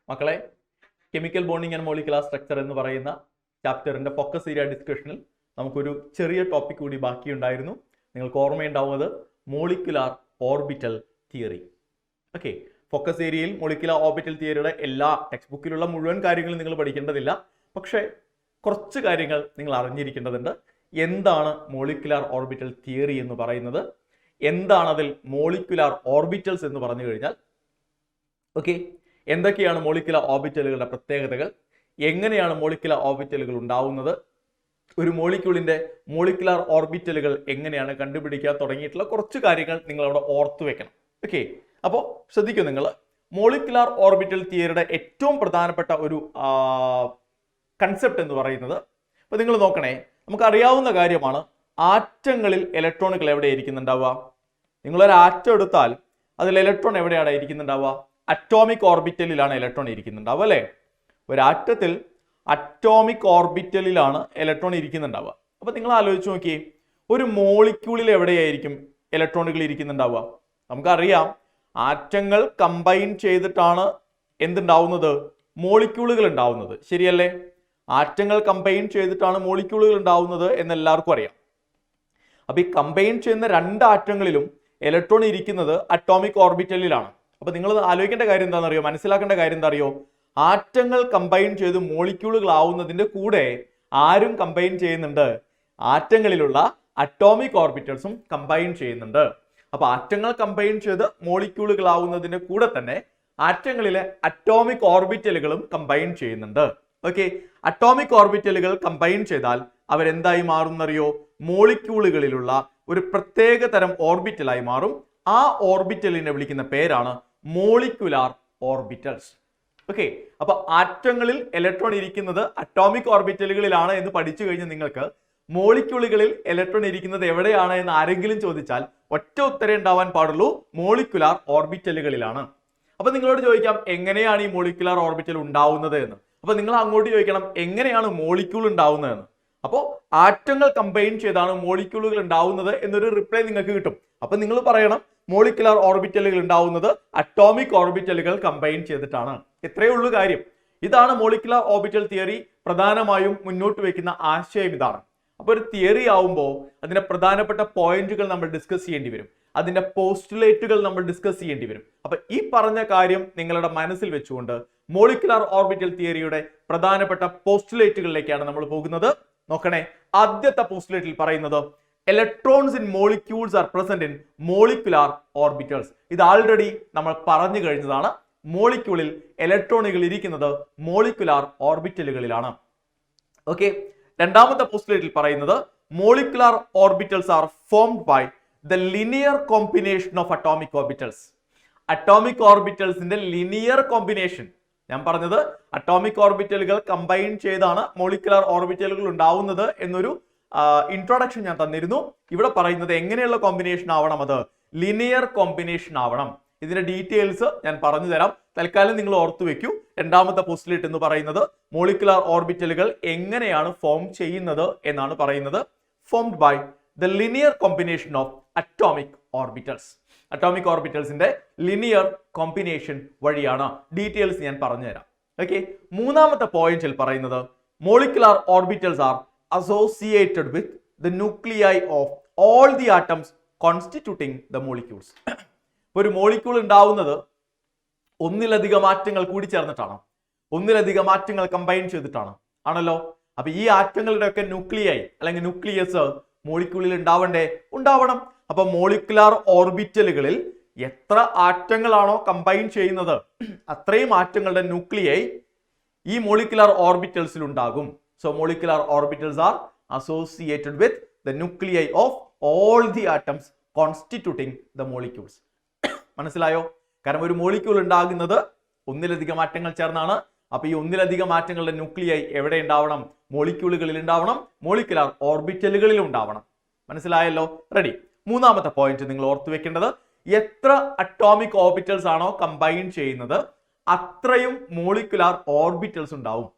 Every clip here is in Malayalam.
മക്കളെ, chemical bonding and molecular structure എന്ന് പറയുന്ന ചാപ്റ്ററിന്റെ ഫോക്കസ് ഏരിയ ഡിസ്കഷനിൽ നമുക്കൊരു ചെറിയ ടോപ്പിക് കൂടി ബാക്കിയുണ്ടായിരുന്നു. നിങ്ങൾക്ക് ഓർമ്മയുണ്ടാവുന്നത് molecular orbital theory. Okay, focus ഏരിയയിൽ മോളിക്കുലാർ ഓർബിറ്റൽ തിയറിയുടെ എല്ലാ ടെക്സ്റ്റ് ബുക്കിലുള്ള മുഴുവൻ കാര്യങ്ങളും നിങ്ങൾ പഠിക്കേണ്ടതില്ല. പക്ഷേ കുറച്ച് കാര്യങ്ങൾ നിങ്ങൾ അറിഞ്ഞിരിക്കേണ്ടതുണ്ട്. എന്താണ് മോളിക്കുലാർ ഓർബിറ്റൽ തിയറി എന്ന് പറയുന്നത്, എന്താണ് അതിൽ മോളിക്കുലാർ ഓർബിറ്റൽസ് എന്ന് പറഞ്ഞു കഴിഞ്ഞാൽ, ഓക്കെ, എന്തൊക്കെയാണ് മോളിക്കുലാർ ഓർബിറ്റലുകളുടെ പ്രത്യേകതകൾ, എങ്ങനെയാണ് മോളിക്കുലാർ ഓർബിറ്റലുകൾ ഉണ്ടാവുന്നത്, ഒരു മോളിക്യൂളിന്റെ മോളിക്കുലാർ ഓർബിറ്റലുകൾ എങ്ങനെയാണ് കണ്ടുപിടിക്കുക തുടങ്ങിയിട്ടുള്ള കുറച്ച് കാര്യങ്ങൾ നിങ്ങൾ അവിടെ ഓർത്തു വെക്കണം. ഓക്കെ, അപ്പോൾ ശ്രദ്ധിക്കൂ, നിങ്ങൾ മോളിക്കുലാർ ഓർബിറ്റൽ തിയറിയുടെ ഏറ്റവും പ്രധാനപ്പെട്ട ഒരു കൺസെപ്റ്റ് എന്ന് പറയുന്നത്, അപ്പോൾ നിങ്ങൾ നോക്കണേ, നമുക്കറിയാവുന്ന കാര്യമാണ്, ആറ്റങ്ങളിൽ ഇലക്ട്രോണുകൾ എവിടെ ഇരിക്കുന്നുണ്ടാവുക. നിങ്ങളൊരു ആറ്റം എടുത്താൽ അതിൽ ഇലക്ട്രോൺ എവിടെയാണ് ഇരിക്കുന്നുണ്ടാവുക? അറ്റോമിക് ഓർബിറ്റലിലാണ് ഇലക്ട്രോൺ ഇരിക്കുന്നുണ്ടാവുക, അല്ലേ? ഒരു ആറ്റത്തിൽ അറ്റോമിക് ഓർബിറ്റലിലാണ് ഇലക്ട്രോൺ ഇരിക്കുന്നുണ്ടാവുക. അപ്പൊ നിങ്ങൾ ആലോചിച്ച് നോക്കിയേ, ഒരു മോളിക്യൂളിൽ എവിടെയായിരിക്കും ഇലക്ട്രോണുകൾ ഇരിക്കുന്നുണ്ടാവുക? നമുക്കറിയാം, ആറ്റങ്ങൾ കമ്പൈൻ ചെയ്തിട്ടാണ് എന്തുണ്ടാവുന്നത്? മോളിക്യൂളുകൾ ഉണ്ടാവുന്നത്, ശരിയല്ലേ? ആറ്റങ്ങൾ കമ്പൈൻ ചെയ്തിട്ടാണ് മോളിക്യൂളുകൾ ഉണ്ടാവുന്നത് എന്ന് എല്ലാവർക്കും അറിയാം. അപ്പൊ ഈ കമ്പൈൻ ചെയ്യുന്ന രണ്ട് ആറ്റങ്ങളിലും ഇലക്ട്രോൺ ഇരിക്കുന്നത് അറ്റോമിക് ഓർബിറ്റലിലാണ്. അപ്പൊ നിങ്ങൾ ആലോചിക്കേണ്ട കാര്യം എന്താണെന്നറിയോ, മനസ്സിലാക്കേണ്ട കാര്യം എന്താ അറിയോ? ആറ്റങ്ങൾ കമ്പൈൻ ചെയ്ത് മോളിക്യൂളുകൾ ആവുന്നതിന്റെ കൂടെ ആരും കമ്പൈൻ ചെയ്യുന്നുണ്ട്? ആറ്റങ്ങളിലുള്ള അറ്റോമിക് ഓർബിറ്റൽസും കമ്പൈൻ ചെയ്യുന്നുണ്ട്. അപ്പൊ ആറ്റങ്ങൾ കമ്പൈൻ ചെയ്ത് മോളിക്യൂളുകൾ ആവുന്നതിന്റെ കൂടെ തന്നെ ആറ്റങ്ങളിലെ അറ്റോമിക് ഓർബിറ്റലുകളും കമ്പൈൻ ചെയ്യുന്നുണ്ട്. ഓക്കെ, അറ്റോമിക് ഓർബിറ്റലുകൾ കമ്പൈൻ ചെയ്താൽ അവരെന്തായി മാറുന്നറിയോ? മോളിക്യൂളുകളിലുള്ള ഒരു പ്രത്യേക തരം ഓർബിറ്റലായി മാറും. ആ ഓർബിറ്റലിനെ വിളിക്കുന്ന പേരാണ് മോളിക്കുലാർ ഓർബിറ്റൽസ്. ഓക്കെ, അപ്പൊ ആറ്റങ്ങളിൽ ഇലക്ട്രോൺ ഇരിക്കുന്നത് അറ്റോമിക് ഓർബിറ്റലുകളിലാണ് എന്ന് പഠിച്ചു കഴിഞ്ഞാൽ നിങ്ങൾക്ക് മോളിക്യൂളുകളിൽ ഇലക്ട്രോൺ ഇരിക്കുന്നത് എവിടെയാണ് എന്ന് ആരെങ്കിലും ചോദിച്ചാൽ ഒറ്റ ഉത്തരം ഉണ്ടാവാൻ പാടുള്ളൂ, മോളിക്കുലാർ ഓർബിറ്റലുകളിലാണ്. അപ്പൊ നിങ്ങളോട് ചോദിക്കാം, എങ്ങനെയാണ് ഈ മോളിക്കുലാർ ഓർബിറ്റൽ ഉണ്ടാവുന്നത് എന്ന്. അപ്പൊ നിങ്ങൾ അങ്ങോട്ട് ചോദിക്കണം, എങ്ങനെയാണ് മോളിക്യൂൾ ഉണ്ടാവുന്നത് എന്ന്. അപ്പോൾ ആറ്റങ്ങൾ കമ്പൈൻ ചെയ്താണ് മോളിക്യൂളുകൾ ഉണ്ടാവുന്നത് എന്നൊരു റിപ്ലൈ നിങ്ങൾക്ക് കിട്ടും. അപ്പൊ നിങ്ങൾ പറയണം, മോളിക്കുലാർ ഓർബിറ്റലുകൾ ഉണ്ടാവുന്നത് അറ്റോമിക് ഓർബിറ്റലുകൾ കമ്പൈൻ ചെയ്തിട്ടാണ്. ഇത്രയേ ഉള്ളൂ കാര്യം. ഇതാണ് മോളിക്കുലാർ ഓർബിറ്റൽ തിയറി പ്രധാനമായും മുന്നോട്ട് വയ്ക്കുന്ന ആശയം ഇതാണ്. അപ്പൊ ഒരു തിയറി ആവുമ്പോൾ അതിന്റെ പ്രധാനപ്പെട്ട പോയിന്റുകൾ നമ്മൾ ഡിസ്കസ് ചെയ്യേണ്ടി വരും, അതിന്റെ പോസ്റ്റുലേറ്റുകൾ നമ്മൾ ഡിസ്കസ് ചെയ്യേണ്ടി വരും. അപ്പൊ ഈ പറഞ്ഞ കാര്യം നിങ്ങളുടെ മനസ്സിൽ വെച്ചുകൊണ്ട് മോളിക്കുലാർ ഓർബിറ്റൽ തിയറിയുടെ പ്രധാനപ്പെട്ട പോസ്റ്റുലേറ്റുകളിലേക്കാണ് നമ്മൾ പോകുന്നത്. നോക്കണേ, ആദ്യത്തെ പോസ്റ്റുലേറ്റിൽ പറയുന്നത് electrons in molecules are present in molecular orbitals. ഇത് ആൾറെഡി നമ്മൾ പറഞ്ഞു കഴിഞ്ഞതാണ്. മോളിക്യൂളിൽ ഇലക്ട്രോണുകൾ ഇരിക്കുന്നത് മോളിക്കുലാർ ഓർബിറ്റലുകളിലാണ്. ഓക്കെ, രണ്ടാമത്തെ പോസ്റ്റുലേറ്റിൽ പറയുന്നത് molecular orbitals are formed by the linear combination of atomic orbitals. Atomic ഓർബിറ്റൽസിന്റെ ലിനിയർ കോമ്പിനേഷൻ. ഞാൻ പറഞ്ഞത് അറ്റോമിക് ഓർബിറ്റലുകൾ കമ്പൈൻ ചെയ്താണ് മോളിക്കുലാർ ഓർബിറ്റലുകൾ ഉണ്ടാവുന്നത് എന്നൊരു ഇൻട്രൊഡക്ഷൻ ഞാൻ തന്നിരുന്നു. ഇവിടെ പറയുന്നത് എങ്ങനെയുള്ള കോമ്പിനേഷൻ ആവണം? അത് ലിനിയർ കോമ്പിനേഷൻ ആവണം. ഇതിന്റെ ഡീറ്റെയിൽസ് ഞാൻ പറഞ്ഞു തരാം. തൽക്കാലം നിങ്ങൾ ഓർത്തു വെക്കൂ. രണ്ടാമത്തെ പോസ്റ്റുലേറ്റ് എന്ന് പറയുന്നത് മോളിക്കുലാർ ഓർബിറ്റലുകൾ എങ്ങനെയാണ് ഫോം ചെയ്യുന്നത് എന്നാണ് പറയുന്നത്. Formed by the linear combination of atomic orbitals. Atomic ഓർബിറ്റൽസിന്റെ ലിനിയർ കോമ്പിനേഷൻ വഴിയാണ്. ഡീറ്റെയിൽസ് ഞാൻ പറഞ്ഞു തരാം. ഓക്കെ, മൂന്നാമത്തെ പോയിന്റിൽ പറയുന്നത് molecular orbitals are associated with the nuclei of all the atoms constituting the molecules. ഒരു മോളിക്യൂൾ ഉണ്ടാവുന്നത് ഒന്നിലധികം ആറ്റങ്ങൾ കൂടി ചേർന്നിട്ടാണ്, ഒന്നിലധികം ആറ്റങ്ങൾ കമ്പൈൻ ചെയ്തിട്ടാണ്, ആണല്ലോ. അപ്പൊ ഈ ആറ്റങ്ങളുടെ ഒക്കെ ന്യൂക്ലിയൈ അല്ലെങ്കിൽ ന്യൂക്ലിയസ് മോളിക്യൂളിൽ ഉണ്ടാവണം. അപ്പൊ മോളിക്കുലാർ ഓർബിറ്റലുകളിൽ എത്ര ആറ്റങ്ങളാണോ കമ്പൈൻ ചെയ്യുന്നത് അത്രയും ആറ്റങ്ങളുടെ ന്യൂക്ലിയൈ ഈ മോളിക്കുലാർ ഓർബിറ്റൽസിൽ ഉണ്ടാകും. So molecular orbitals are associated with the nuclei of all the atoms constituting the molecules. മനസ്സിലായോ? കാരണം ഒരു മോളിക്യൂൾ ഉണ്ടാകുന്നത് ഒന്നിലധികം ആറ്റങ്ങൾ ചേർന്നാണ്. അപ്പൊ ഈ ഒന്നിലധികം ആറ്റങ്ങളുടെ ന്യൂക്ലിയൈ എവിടെ ഉണ്ടാവണം? മോളിക്യൂളുകളിൽ ഉണ്ടാവണം, മോളിക്കുലാർ ഓർബിറ്റലുകളിൽ ഉണ്ടാവണം. മനസ്സിലായല്ലോ? റെഡി. മൂന്നാമത്തെ പോയിന്റ് നിങ്ങൾ ഓർത്തു വെക്കേണ്ടത്, എത്ര അറ്റോമിക് ഓർബിറ്റൽസ് ആണോ കമ്പൈൻ ചെയ്യുന്നത് അത്രയും മോളിക്കുലാർ ഓർബിറ്റൽസ് ഉണ്ടാവും.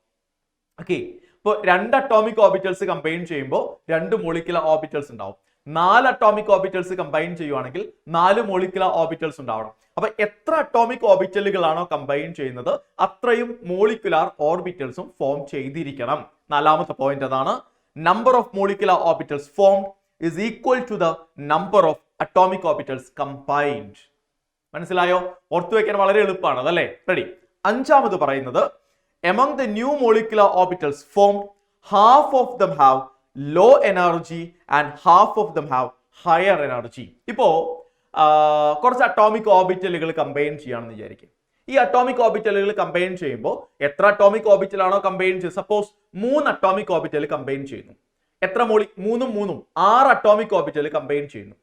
ഓക്കെ, ഇപ്പോൾ രണ്ട് അറ്റോമിക് ഓർബിറ്റൽസ് കമ്പൈൻ ചെയ്യുമ്പോൾ രണ്ട് മോളിക്കുലാർ ഓർബിറ്റൽസ് ഉണ്ടാവും. 4 അറ്റോമിക് ഓർബിറ്റൽസ് കമ്പൈൻ ചെയ്യുവാണെങ്കിൽ 4 മോളിക്കുലർ ഓർബിറ്റൽസ് ഉണ്ടാവണം. അപ്പൊ എത്ര അറ്റോമിക് ഓർബിറ്റലുകളാണോ കമ്പൈൻ ചെയ്യുന്നത് അത്രയും മോളിക്കുലർ ഓർബിറ്റൽസും ഫോം ചെയ്തിരിക്കണം. നാലാമത്തെ പോയിന്റ് അതാണ്. Number of molecular orbitals formed is equal to the number of atomic orbitals combined. മനസ്സിലായോ? ഓർത്തു വെക്കാൻ വളരെ എളുപ്പമാണ് അതല്ലേ? റെഡി. അഞ്ചാമത് പറയുന്നത് among the new molecular orbitals formed, half of them have low energy and half of them have higher energy. ഇപ്പോ കുറച്ച് അറ്റോമിക് ഓർബിറ്റലുകൾ കമ്പൈൻ ചെയ്യാണെന്ന് വിചാരിക്കും. ഈ അറ്റോമിക് ഓർബിറ്റലുകൾ കമ്പൈൻ ചെയ്യുമ്പോൾ എത്ര അറ്റോമിക് ഓർബിറ്റൽ ആണോ കമ്പൈൻ ചെയ്യുന്നത്, സപ്പോസ് 3 അറ്റോമിക് ഓർബിറ്റൽ കമ്പൈൻ ചെയ്യുന്നു. എത്ര മൂന്നും 6 അറ്റോമിക് ഓർബിറ്റൽ കമ്പൈൻ ചെയ്യുന്നു.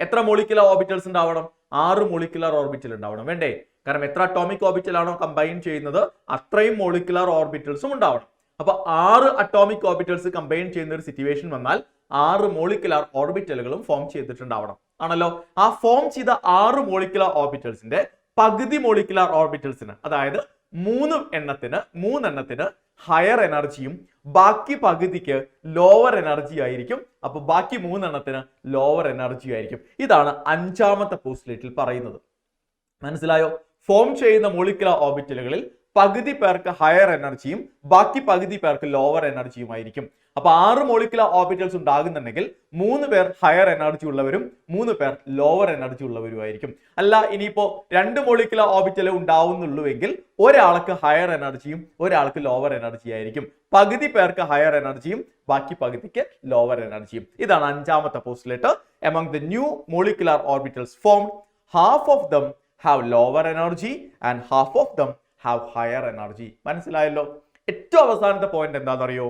എത്ര മോളിക്കുലർ ഓർബിറ്റൽസ് ഉണ്ടാവണം? 6 മോളിക്കുലർ ഓർബിറ്റൽ ഉണ്ടാവണം. വേണ്ടേ? കാരണം എത്ര അറ്റോമിക് ഓർബിറ്റൽ ആണോ കമ്പൈൻ ചെയ്യുന്നത് അത്രയും മോളിക്കുലർ ഓർബിറ്റൽസും ഉണ്ടാവണം. അപ്പൊ 6 അറ്റോമിക് ഓർബിറ്റൽസ് കമ്പൈൻ ചെയ്യുന്ന ഒരു സിറ്റുവേഷൻ വന്നാൽ 6 മോളിക്കുലർ ഓർബിറ്റലുകളും ഫോം ചെയ്തിട്ടുണ്ടാവണം. ആണല്ലോ? ആ ഫോം ചെയ്ത 6 മോളിക്കുലർ ഓർബിറ്റൽസിന്റെ പകുതി മോളിക്കുലർ ഓർബിറ്റൽസിന്, അതായത് 3 എണ്ണത്തിന് ഹയർ എനർജിയും ബാക്കി പകുതിക്ക് ലോവർ എനർജി ആയിരിക്കും. അപ്പൊ ബാക്കി 3 എണ്ണത്തിന് ലോവർ എനർജി ആയിരിക്കും. ഇതാണ് അഞ്ചാമത്തെ പോസ്റ്റുലേറ്റിൽ പറയുന്നത്. മനസ്സിലായോ? ഫോം ചെയ്യുന്ന മോളിക്കുലർ ഓർബിറ്റലുകളിൽ പകുതി പേർക്ക് ഹയർ എനർജിയും ബാക്കി പകുതി പേർക്ക് ലോവർ എനർജിയും ആയിരിക്കും. അപ്പൊ 6 മോളിക്കുലർ ഓർബിറ്റൽസ് ഉണ്ടാകുന്നുണ്ടെങ്കിൽ 3 പേർ ഹയർ എനർജി ഉള്ളവരും 3 പേർ ലോവർ എനർജി ഉള്ളവരുമായിരിക്കും. അല്ല ഇനിയിപ്പോ 2 മോളിക്കുലർ ഓർബിറ്റൽ ഉണ്ടാവുന്നുള്ളൂവെങ്കിൽ ഒരാൾക്ക് ഹയർ എനർജിയും ഒരാൾക്ക് ലോവർ എനർജി ആയിരിക്കും. പകുതി പേർക്ക് ഹയർ എനർജിയും ബാക്കി പകുതിക്ക് ലോവർ എനർജിയും. ഇതാണ് അഞ്ചാമത്തെ postulate. among the new molecular orbitals formed, half of them have lower energy and half of them have higher energy. മനസ്സിലായല്ലോ? ഏറ്റവും അവസാനത്തെ പോയിന്റ് എന്താണെന്നറിയോ?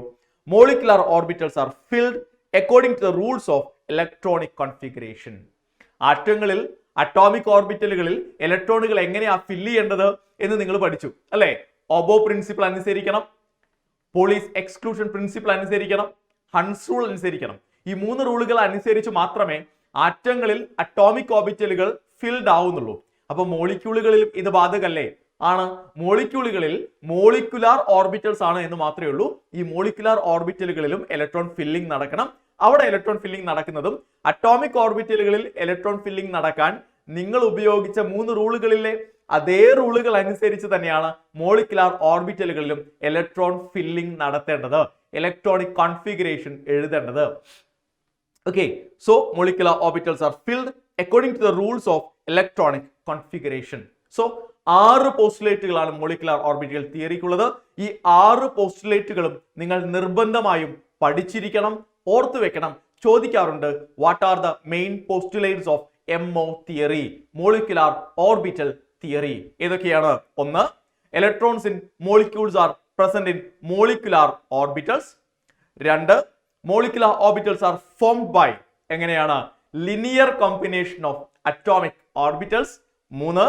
Molecular orbitals are filled according to the rules of electronic configuration. ആറ്റങ്ങളിൽ അറ്റോമിക് ഓർബിറ്റലുകളിൽ ഇലക്ട്രോണുകൾ എങ്ങനെയാ ഫില്ല് ചെയ്യേണ്ടത് എന്ന് നിങ്ങൾ പഠിച്ചു അല്ലേ? ഓബോ പ്രിൻസിപ്പിൾ അനുസരിക്കണം, പോളീസ് എക്സ്ക്ലൂഷൻ പ്രിൻസിപ്പിൾ അനുസരിക്കണം, ഹൺസ് റൂൾ അനുസരിക്കണം. ഈ 3 റൂളുകൾ അനുസരിച്ച് മാത്രമേ ആറ്റങ്ങളിൽ അറ്റോമിക് ഓർബിറ്റലുകൾ ഫിൽഡ് ആവുന്നുള്ളൂ. അപ്പൊ മോളിക്യൂളുകളിലും ഇത് ബാധകല്ലേ? ആണ്. മോളിക്യൂളുകളിൽ മോളിക്കുലാർ ഓർബിറ്റൽസ് ആണ് എന്ന് മാത്രമേ ഉള്ളൂ. ഈ മോളിക്കുലാർ ഓർബിറ്റലുകളിലും ഇലക്ട്രോൺ ഫില്ലിംഗ് നടക്കണം. അവിടെ ഇലക്ട്രോൺ ഫില്ലിംഗ് നടക്കുന്നതും അറ്റോമിക് ഓർബിറ്റലുകളിൽ ഇലക്ട്രോൺ ഫില്ലിംഗ് നടക്കാൻ നിങ്ങൾ ഉപയോഗിച്ച 3 റൂളുകളിലെ അതേ റൂളുകൾ അനുസരിച്ച് തന്നെയാണ് മോളിക്കുലാർ ഓർബിറ്റലുകളിലും ഇലക്ട്രോൺ ഫില്ലിംഗ് നടത്തേണ്ടത്, ഇലക്ട്രോണിക് കോൺഫിഗറേഷൻ എഴുതേണ്ടത്. Okay, so molecular orbitals are filled according to the rules of electronic configuration. So 6 പോസ്റ്റുലേറ്റുകളാണ് മോളിക്കുലർ ഓർബിറ്റൽ തിയറിക്കുള്ളത്. ഈ 6 പോസ്റ്റുലേറ്റുകളും നിങ്ങൾ നിർബന്ധമായും പഠിച്ചിരിക്കണം, ഓർത്തു വെക്കണം. ചോദിക്കാറുണ്ട്, what are the main postulates of MO theory, molecular orbital theory? ഏതൊക്കെയാണ്? 1, electrons in molecules are present in molecular orbitals. 2, molecular orbitals are formed by എങ്ങനെയാണ്? linear combination of atomic orbitals. 3,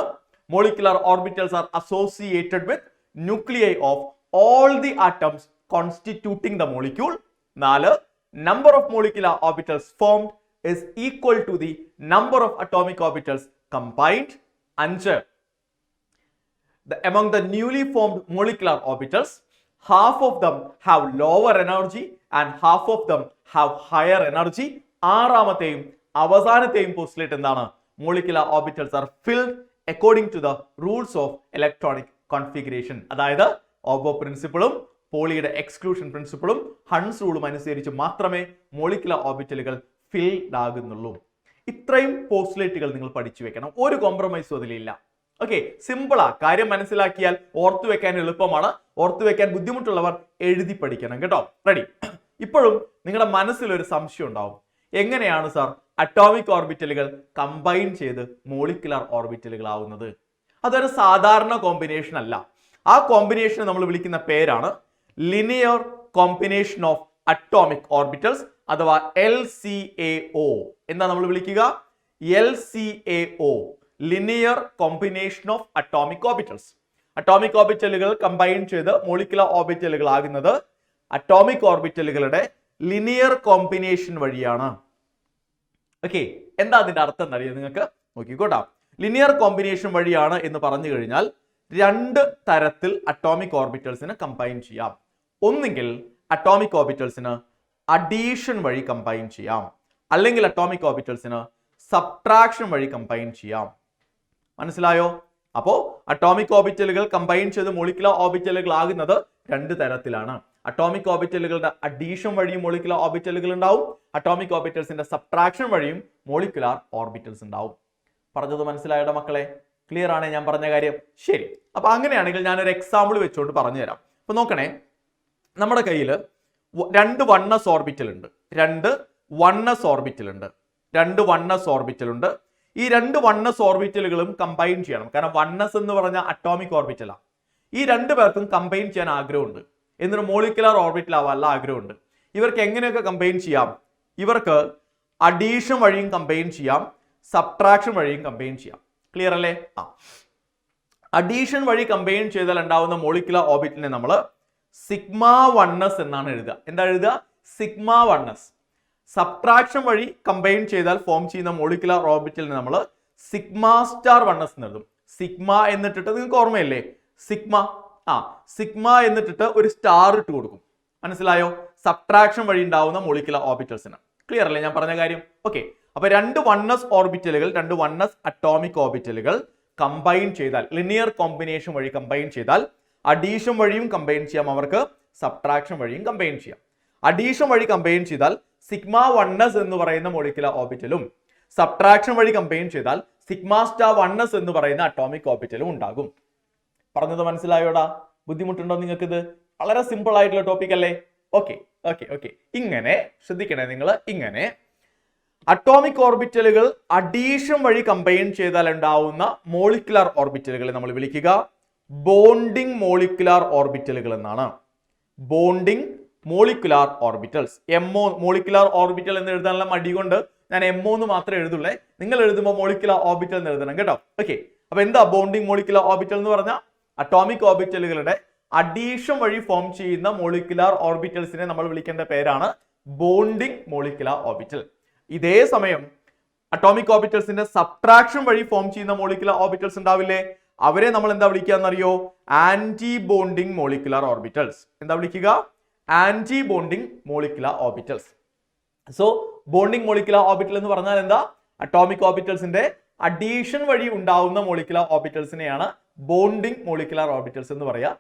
molecular orbitals are associated with nuclei of all the atoms constituting the molecule. 4, number of molecular orbitals formed is equal to the number of atomic orbitals combined. 5, among the newly formed molecular orbitals, half of them have lower energy and half of them have higher energy. ആറാമത്തെയും അവസാനത്തെയും പോസ്റ്റുലേറ്റ് എന്താണ്? Molecular orbitals are filled according to the rules of electronic configuration. അതായത് ഓബോ പ്രിൻസിപ്പിളും പോളിയുടെ എക്സ്ക്ലൂഷൻ പ്രിൻസിപ്പിളും ഹൺസ് റൂളും അനുസരിച്ച് മാത്രമേ മോളിക്കുലർ ഓർബിറ്റലുകൾ ഫിൽഡ് ആകുന്നുള്ളൂ. ഇത്രയും പോസ്റ്റുലേറ്റുകൾ നിങ്ങൾ പഠിച്ചു വെക്കണം. ഒരു കോംപ്രമൈസും അതിലില്ല. ഓക്കെ, സിമ്പിളാ. കാര്യം മനസ്സിലാക്കിയാൽ ഓർത്തു വെക്കാൻ എളുപ്പമാണ്. ഓർത്തു വെക്കാൻ ബുദ്ധിമുട്ടുള്ളവർ എഴുതി പഠിക്കണം കേട്ടോ. റെഡി? ഇപ്പോഴും നിങ്ങളുടെ മനസ്സിൽ ഒരു സംശയം ഉണ്ടാവും, എങ്ങനെയാണ് സാർ അറ്റോമിക് ഓർബിറ്റലുകൾ കമ്പൈൻ ചെയ്ത് മോളിക്കുലർ ഓർബിറ്റലുകൾ ആവുന്നത്? അതൊരു സാധാരണ കോമ്പിനേഷൻ അല്ല. ആ കോമ്പിനേഷൻ നമ്മൾ വിളിക്കുന്ന പേരാണ് linear combination of atomic orbitals അഥവാ LCAO. എന്താ നമ്മൾ വിളിക്കുക? LCAO, linear combination of atomic orbitals. Atomic ഓർബിറ്റലുകൾ കമ്പൈൻ ചെയ്ത് മോളിക്കുലർ ഓർബിറ്റലുകൾ ആകുന്നത് അറ്റോമിക് ഓർബിറ്റലുകളുടെ ലിനിയർ കോമ്പിനേഷൻ വഴിയാണ്. ഓക്കെ, എന്താ അതിന്റെ അർത്ഥം എന്നറിയാം നിങ്ങൾക്ക്? നോക്കിക്കോട്ടാ. ലിനിയർ കോമ്പിനേഷൻ വഴിയാണ് എന്ന് പറഞ്ഞു കഴിഞ്ഞാൽ 2 തരത്തിൽ അറ്റോമിക് ഓർബിറ്റൽസിന് കമ്പൈൻ ചെയ്യാം. ഒന്നുകിൽ അറ്റോമിക് ഓർബിറ്റൽസിന് അഡീഷൻ വഴി കമ്പൈൻ ചെയ്യാം, അല്ലെങ്കിൽ അറ്റോമിക് ഓർബിറ്റൽസിന് സബ്ട്രാക്ഷൻ വഴി കമ്പൈൻ ചെയ്യാം. മനസ്സിലായോ? അപ്പോ അറ്റോമിക് ഓർബിറ്റലുകൾ കമ്പൈൻ ചെയ്ത് മോളിക്കുലർ ഓർബിറ്റലുകൾ ആകുന്നത് രണ്ട് തരത്തിലാണ്. അറ്റോമിക് ഓർബിറ്റലുകളുടെ അഡീഷൻ വഴിയും മോളിക്കുലർ ഓർബിറ്റലുകൾ ഉണ്ടാവും. അറ്റോമിക് ഓർബിറ്റൽസിന്റെ സബ്ട്രാക്ഷൻ വഴിയും മോളിക്കുലർ ഓർബിറ്റൽസ് ഉണ്ടാവും. പറഞ്ഞത് മനസ്സിലായോ മക്കളെ? ക്ലിയർ ആണ് ഞാൻ പറഞ്ഞ കാര്യം? ശരി. അപ്പൊ അങ്ങനെയാണെങ്കിൽ ഞാനൊരു എക്സാമ്പിൾ വെച്ചുകൊണ്ട് പറഞ്ഞു തരാം. അപ്പൊ നോക്കണേ, നമ്മുടെ കയ്യിൽ രണ്ട് വണ്ണസ് ഓർബിറ്റൽ ഉണ്ട്. രണ്ട് വണ്ണസ് ഓർബിറ്റൽ ഉണ്ട്. ഈ രണ്ട് വണ്ണസ് ഓർബിറ്റലുകളും കമ്പൈൻ ചെയ്യണം. കാരണം വണ്ണസ് എന്ന് പറഞ്ഞ അറ്റോമിക് ഓർബിറ്റലാണ്. ഈ രണ്ടു പേർക്കും കമ്പൈൻ ചെയ്യാൻ ആഗ്രഹമുണ്ട്. എന്നിട്ട് മോളിക്കുലർ ഓർബിറ്റൽ ആവാനുള്ള ആഗ്രഹമുണ്ട്. ഇവർക്ക് എങ്ങനെയൊക്കെ കമ്പൈൻ ചെയ്യാം? ഇവർക്ക് അഡീഷൻ വഴിയും കമ്പൈൻ ചെയ്യാം, സബ്ട്രാക്ഷൻ വഴിയും കമ്പൈൻ ചെയ്യാം. ക്ലിയർ അല്ലേ? അഡീഷൻ വഴി കമ്പൈൻ ചെയ്താൽ ഉണ്ടാവുന്ന മോളിക്കുലർ ഓർബിറ്റലിനെ നമ്മൾ സിഗ്മ വണ്ണസ് എന്നാണ് എഴുതുക. എന്താ എഴുതുക? Sigma oneness. സബ്ട്രാക്ഷൻ വഴി കമ്പൈൻ ചെയ്താൽ ഫോം ചെയ്യുന്ന മോളിക്കുലർ ഓർബിറ്റലിനെ നമ്മൾ സിഗ്മ സ്റ്റാർ വണ്ണസ് എന്ന് എഴുതും. സിഗ്മ എന്നിട്ടിട്ട് നിങ്ങൾക്ക് ഓർമ്മയില്ലേ? സിഗ്മ എന്നിട്ടിട്ട് ഒരു സ്റ്റാർ ഇട്ട് കൊടുക്കും. മനസ്സിലായോ? സബ്ട്രാക്ഷൻ വഴി ഉണ്ടാവുന്ന മോളിക്കുലർ ഓർബിറ്റൽസിന്. ക്ലിയർ അല്ലേ ഞാൻ പറഞ്ഞ കാര്യം? ഓക്കെ. അപ്പൊ രണ്ട് വണ്ണസ് ഓർബിറ്റലുകൾ, രണ്ട് വണ്ണസ് അറ്റോമിക് ഓർബിറ്റലുകൾ കമ്പൈൻ ചെയ്താൽ, ലിനിയർ കോമ്പിനേഷൻ വഴി കമ്പൈൻ ചെയ്താൽ അഡീഷൻ വഴിയും കമ്പൈൻ ചെയ്യാം, അവർക്ക് സബ്ട്രാക്ഷൻ വഴിയും കമ്പൈൻ ചെയ്യാം. അഡീഷൻ വഴി കമ്പൈൻ ചെയ്താൽ സിഗ്മ വണ്ണസ് എന്ന് പറയുന്ന മോളിക്കുലർ ഓർബിറ്റലും, സബ്ട്രാക്ഷൻ വഴി കമ്പൈൻ ചെയ്താൽ സിഗ്മ സ്റ്റാർ വണ്ണസ് എന്ന് പറയുന്ന അറ്റോമിക് ഓർബിറ്റലും ഉണ്ടാകും. പറഞ്ഞത് മനസ്സിലായോടാ? ബുദ്ധിമുട്ടുണ്ടോ നിങ്ങൾക്ക്? ഇത് വളരെ സിമ്പിൾ ആയിട്ടുള്ള ടോപ്പിക് അല്ലേ? ഓക്കെ. ഇങ്ങനെ ശ്രദ്ധിക്കണേ നിങ്ങൾ. ഇങ്ങനെ അറ്റോമിക് ഓർബിറ്റലുകൾ അഡീഷൻ വഴി കമ്പൈൻ ചെയ്താൽ ഉണ്ടാവുന്ന മോളിക്കുലർ ഓർബിറ്റലുകളെ നമ്മൾ വിളിക്കുക ബോണ്ടിങ് മോളിക്കുലർ ഓർബിറ്റലുകൾ എന്നാണ്. Bonding molecular orbitals. MO molecular orbital എന്ന് എഴുതാനുള്ള മടി കൊണ്ട് ഞാൻ MO എന്ന് മാത്രമേ എഴുതുള്ളേ. നിങ്ങൾ എഴുതുമ്പോൾ മോളിക്കുലർ ഓർബിറ്റൽ എന്ന് എഴുതണം കേട്ടോ. ഓക്കെ. അപ്പൊ എന്താ ബോണ്ടിങ് മോളിക്കുലർ ഓർബിറ്റൽ എന്ന് പറഞ്ഞാൽ? അറ്റോമിക് ഓർബിറ്റലുകളുടെ അഡീഷൻ വഴി ഫോം ചെയ്യുന്ന മോളിക്കുലർ ഓർബിറ്റൽസിനെ നമ്മൾ വിളിക്കേണ്ട പേരാണ് ബോണ്ടിങ് മോളിക്കുലർ ഓർബിറ്റൽ. ഇതേ സമയം അറ്റോമിക് ഓർബിറ്റൽസിന്റെ സബ്ട്രാക്ഷൻ വഴി ഫോം ചെയ്യുന്ന മോളിക്കുലർ ഓർബിറ്റൽസ് ഉണ്ടാവില്ലേ? അവരെ നമ്മൾ എന്താ വിളിക്കുക എന്നറിയോ? Anti bonding molecular orbitals. എന്താ വിളിക്കുക? Anti bonding molecular orbitals. So bonding molecular orbital എന്ന് പറഞ്ഞാൽ എന്താ? അറ്റോമിക് ഓർബിറ്റൽസിന്റെ അഡീഷൻ വഴി ഉണ്ടാവുന്ന മോളിക്കുലർ ഓർബിറ്റൽസിനെയാണ് ബോണ്ടിങ് മോളിക്കുലർ ഓർബിറ്റൽസ് എന്ന് പറയാ.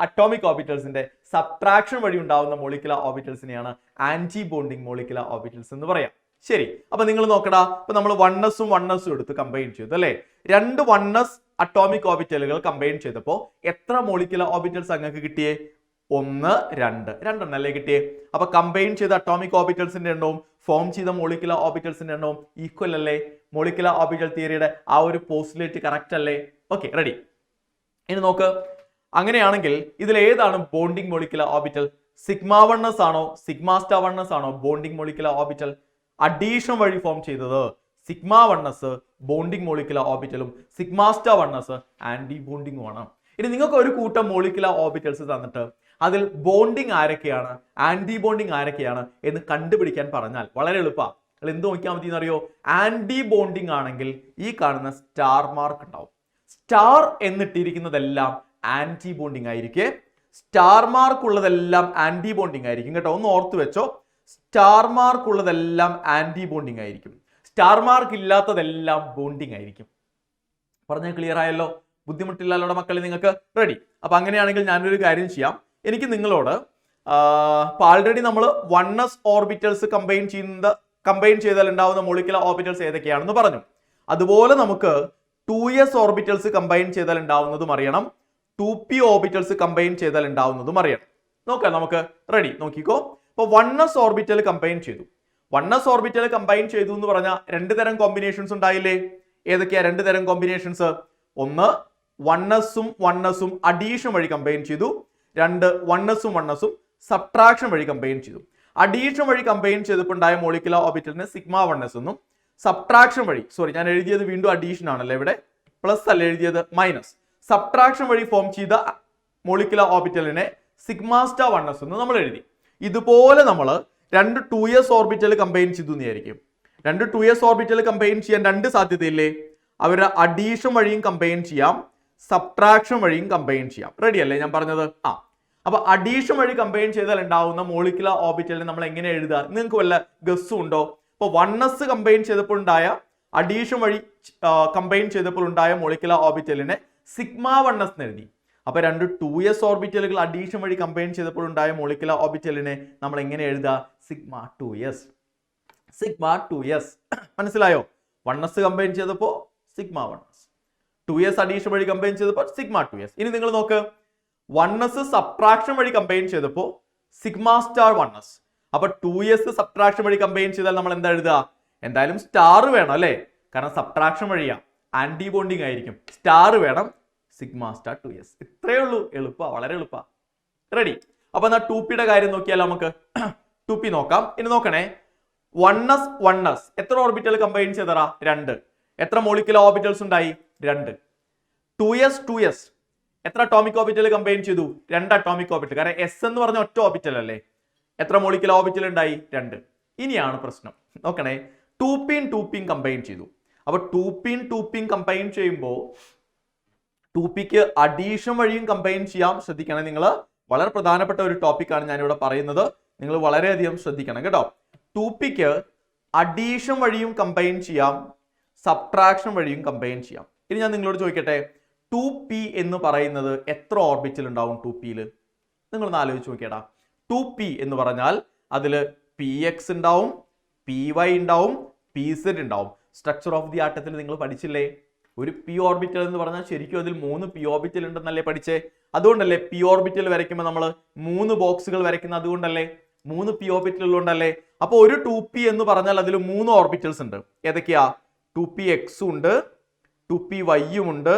അറ്റോമിക് ഓർബിറ്റൽസിന്റെ സബ്ട്രാക്ഷൻ വഴി ഉണ്ടാവുന്ന molecular ഓർബിറ്റൽസിനെയാണ് anti bonding molecular orbitals എന്ന് പറയാം. ശരി. അപ്പൊ നിങ്ങൾ നോക്കടാ, ഇപ്പൊ നമ്മൾ വണ്ണസും എടുത്ത് കമ്പൈൻ ചെയ്തു അല്ലെ? രണ്ട് വണ്ണസ് അറ്റോമിക് ഓർബിറ്റലുകൾ കമ്പൈൻ ചെയ്തപ്പോ എത്ര മോളിക്കുലർ ഓർബിറ്റൽസ് അങ്ങക്ക് കിട്ടിയേ? 1, 2 രണ്ടെണ്ണല്ലേ കിട്ടിയേ? അപ്പൊ കമ്പൈൻ ചെയ്ത അറ്റോമിക് ഓർബിറ്റൽസിന്റെ എണ്ണവും ഫോം ചെയ്ത മോളിക്കുലർ ഓർബിറ്റൽസിന്റെ എണ്ണവും ഈക്വൽ അല്ലേ? മോളിക്കുലർ ഓർബിറ്റൽ തിയറിയുടെ ആ ഒരു പോസ്റ്റുലേറ്റ് കറക്റ്റ് അല്ലേ? Okay, ready. ഇനി നോക്ക്, അങ്ങനെയാണെങ്കിൽ ഇതിൽ ഏതാണ് bonding molecular orbital? Sigma one s ആണോ സിഗ്മ സ്റ്റാർ വണ്ണസ് ആണോ ബോണ്ടിങ് മോളിക്കുലർ ഓർബിറ്റൽ? അഡീഷൻ വഴി ഫോം ചെയ്തത് സിഗ്മ വണ്ണസ് ബോണ്ടിങ് മോളിക്കുലർ ഓർബിറ്റലും സിഗ്മ സ്റ്റാർ വണ്ണസ് ആന്റി ബോണ്ടിങ്ങും ആണ്. ഇനി നിങ്ങൾക്ക് ഒരു കൂട്ടം മോളിക്കുലർ ഓർബിറ്റൽസ് തന്നിട്ട് അതിൽ ബോണ്ടിങ് ആരൊക്കെയാണ്, ആന്റി ബോണ്ടിങ് ആരൊക്കെയാണ് എന്ന് കണ്ടുപിടിക്കാൻ പറഞ്ഞാൽ വളരെ എളുപ്പമാണ്. നിങ്ങൾ എന്ത് നോക്കിയാൽ മതി എന്നറിയോ? ആന്റി ബോണ്ടിങ് ആണെങ്കിൽ ഈ കാണുന്ന സ്റ്റാർ മാർക്ക് ഉണ്ടാവും. സ്റ്റാർ എന്നിട്ടിരിക്കുന്നതെല്ലാം ആന്റി ബോണ്ടിങ് ആയിരിക്കും. സ്റ്റാർ മാർക്ക് ഉള്ളതെല്ലാം ആന്റി ബോണ്ടിങ് ആയിരിക്കും കേട്ടോ. ഒന്ന് ഓർത്തു വെച്ചോ, സ്റ്റാർ മാർക്ക് ഉള്ളതെല്ലാം ആന്റി ബോണ്ടിങ് ആയിരിക്കും, സ്റ്റാർ മാർക്ക് ഇല്ലാത്തതെല്ലാം ബോണ്ടിങ് ആയിരിക്കും. പറഞ്ഞാൽ ക്ലിയർ ആയല്ലോ? ബുദ്ധിമുട്ടില്ലല്ലോ മക്കളെ നിങ്ങൾക്ക്? റെഡി. അപ്പൊ അങ്ങനെയാണെങ്കിൽ ഞാനൊരു കാര്യം ചെയ്യാം. എനിക്ക് നിങ്ങളോട് ആൾറെഡി നമ്മൾ വണ്ണസ് ഓർബിറ്റൽസ് കമ്പൈൻ ചെയ്താൽ ഉണ്ടാവുന്ന മോളിക്കുലർ ഓർബിറ്റൽസ് ഏതൊക്കെയാണെന്ന് പറഞ്ഞു. അതുപോലെ നമുക്ക് 2s ഓർബിറ്റൽസ് കമ്പൈൻ ചെയ്താൽ ഉണ്ടാവുന്നതും അറിയണം, 2p ഓർബിറ്റൽസ് കമ്പൈൻ ചെയ്താൽ ഉണ്ടാവുന്നതും അറിയണം. നോക്കാം നമുക്ക്. റെഡി, നോക്കിക്കോ. ഇപ്പൊ വണ്ണസ് ഓർബിറ്റൽ കമ്പൈൻ ചെയ്തു. വണ്ണസ് ഓർബിറ്റൽ കമ്പൈൻ ചെയ്തു എന്ന് പറഞ്ഞാൽ രണ്ട് തരം കോമ്പിനേഷൻസ് ഉണ്ടായില്ലേ? ഏതൊക്കെയാ രണ്ട് തരം കോമ്പിനേഷൻസ്? ഒന്ന് വണ്ണസും അഡീഷൻ വഴി കമ്പൈൻ ചെയ്തു. രണ്ട് വണ്ണസും സബ്ട്രാക്ഷൻ വഴി കമ്പൈൻ ചെയ്തു. അഡീഷൻ വഴി കമ്പൈൻ ചെയ്തപ്പോൾ ഉണ്ടായ മോളിക്കുലർ ഓർബിറ്റലിന് സിഗ്മ വണ്ണസ് എന്നും, സബ്ട്രാക്ഷൻ വഴി, സോറി ഞാൻ എഴുതിയത് വീണ്ടും അഡീഷൻ ആണല്ലേ, ഇവിടെ പ്ലസ് അല്ല എഴുതിയത്, മൈനസ്. സബ്ട്രാക്ഷൻ വഴി ഫോം ചെയ്ത മോളിക്കുലർ ഓർബിറ്റലിനെ സിഗ്മ സ്റ്റാർ വണ്ണസ് എന്ന് നമ്മൾ എഴുതി. ഇതുപോലെ നമ്മൾ രണ്ട് 2s ഓർബിറ്റൽ കമ്പൈൻ ചെയ്തു എന്നായിരിക്കും. രണ്ട് 2s ഓർബിറ്റൽ കമ്പൈൻ ചെയ്യാൻ രണ്ട് സാധ്യതയില്ലേ? അവരുടെ അഡീഷൻ വഴിയും കമ്പൈൻ ചെയ്യാം, സബ്ട്രാക്ഷൻ വഴിയും കമ്പൈൻ ചെയ്യാം. റെഡി അല്ലേ ഞാൻ പറഞ്ഞത്? അപ്പൊ അഡീഷൻ വഴി കമ്പൈൻ ചെയ്താൽ ഉണ്ടാവുന്ന മോളിക്കുലർ ഓർബിറ്റലിനെ നമ്മൾ എങ്ങനെ എഴുതുക? നിങ്ങൾക്ക് വല്ല ഗസ്സും ഉണ്ടോ? ഇപ്പോൾ 1s കമ്പൈൻ ചെയ്തപ്പോൾ ഉണ്ടായ അഡീഷൻ വഴി കമ്പൈൻ ചെയ്തപ്പോൾ ഉണ്ടായ മോളിക്കുലർ ഓർബിറ്റലിനെ സിഗ്മ 1s എന്ന് എഴുതി. അപ്പൊ രണ്ട് 2s ഓർബിറ്റലുകൾ അഡീഷൻ വഴി കമ്പൈൻ ചെയ്തപ്പോൾ ഉണ്ടായ മോളിക്കുലർ ഓർബിറ്റലിനെ നമ്മൾ എങ്ങനെ എഴുതുക? Sigma 2s. സിഗ്മ 2s മനസ്സിലായോ? 1s കമ്പൈൻ ചെയ്തപ്പോൾ സിഗ്മ 1s, 2s അഡീഷൻ വഴി കമ്പൈൻ ചെയ്തപ്പോൾ സിഗ്മ 2s. ഇനി നിങ്ങൾ നോക്ക്, 1s സബ്ട്രാക്ഷൻ വഴി കമ്പൈൻ ചെയ്തപ്പോൾ സിഗ്മ സ്റ്റാർ 1s. അപ്പൊ 2s സബ്ട്രാക്ഷൻ വഴി കമ്പൈൻ ചെയ്താൽ നമ്മൾ എന്താ എഴുതുക? എന്തായാലും സ്റ്റാർ വേണം അല്ലേ, കാരണം സബ്ട്രാക്ഷൻ വഴിയാ, ആന്റി ബോണ്ടിങ് ആയിരിക്കും, സ്റ്റാർ വേണം, സിഗ്മ സ്റ്റാർ 2s. ഇത്രയേ ഉള്ളൂ, എളുപ്പ, വളരെ എളുപ്പ. റെഡി? അപ്പൊ എന്നാ 2p കാര്യം നോക്കിയാലോ നമുക്ക്. 2p നോക്കാം. ഇനി നോക്കണേ, 1s എത്ര ഓർബിറ്റൽ കമ്പൈൻ ചെയ്തറാ? 2. എത്ര മോളിക്കുലർ ഓർബിറ്റൽസ് ഉണ്ടായി? 2. 2s എത്ര അറ്റോമിക് ഓർബിറ്റൽ കമ്പൈൻ ചെയ്തു? 2 അറ്റോമിക് ഓർബിറ്റൽ, കാരണം s എന്ന് പറഞ്ഞ ഒറ്റ ഓർബിറ്റൽ അല്ലേ. എത്ര മോളിക്കുലർ ഓർബിറ്റൽ ഉണ്ടായി? 2. ഇനിയാണ് പ്രശ്നം. നോക്കണേ, 2p കമ്പൈൻ ചെയ്തു. അപ്പൊ 2p കമ്പൈൻ ചെയ്യുമ്പോൾ 2pക്ക് അഡീഷൻ വഴിയും കമ്പൈൻ ചെയ്യാം. ശ്രദ്ധിക്കണം നിങ്ങൾ, വളരെ പ്രധാനപ്പെട്ട ഒരു ടോപ്പിക്കാണ് ഞാനിവിടെ പറയുന്നത്, നിങ്ങൾ വളരെയധികം ശ്രദ്ധിക്കണം കേട്ടോ. 2pക്ക് അഡീഷൻ വഴിയും കമ്പൈൻ ചെയ്യാം, സബ്ട്രാക്ഷൻ വഴിയും കമ്പൈൻ ചെയ്യാം. ഇനി ഞാൻ നിങ്ങളോട് ചോദിക്കട്ടെ, 2p എന്ന് പറയുന്നത് എത്ര ഓർബിറ്റൽ ഉണ്ടാവും 2pയിൽ? നിങ്ങളൊന്ന് ആലോചിച്ച് നോക്കിയടാ. 2p എന്ന് പറഞ്ഞാൽ അതിൽ px ഉണ്ടാവും, py ഉണ്ടാവും, pz ഉണ്ടാവും. സ്ട്രക്ചർ ഓഫ് ദി ആറ്റത്തിൽ നിങ്ങൾ പഠിച്ചില്ലേ? ഒരു p ഓർബിറ്റൽ എന്ന് പറഞ്ഞാൽ ശരിക്കും അതിൽ 3 p ഓർബിറ്റൽ ഉണ്ടെന്നല്ലേ പഠിച്ചേ? അതുകൊണ്ടല്ലേ p ഓർബിറ്റൽ വരയ്ക്കുമ്പോൾ നമ്മൾ 3 ബോക്സുകൾ വരയ്ക്കുന്നത്, അതുകൊണ്ടല്ലേ 3 p ഓർബിറ്റൽ ഉള്ളതുകൊണ്ടല്ലേ. അപ്പൊ ഒരു 2p എന്ന് പറഞ്ഞാൽ അതിൽ 3 ഓർബിറ്റൽസ് ഉണ്ട്. ഏതൊക്കെയാ? 2px ഉണ്ട്, 2py ഉണ്ട്,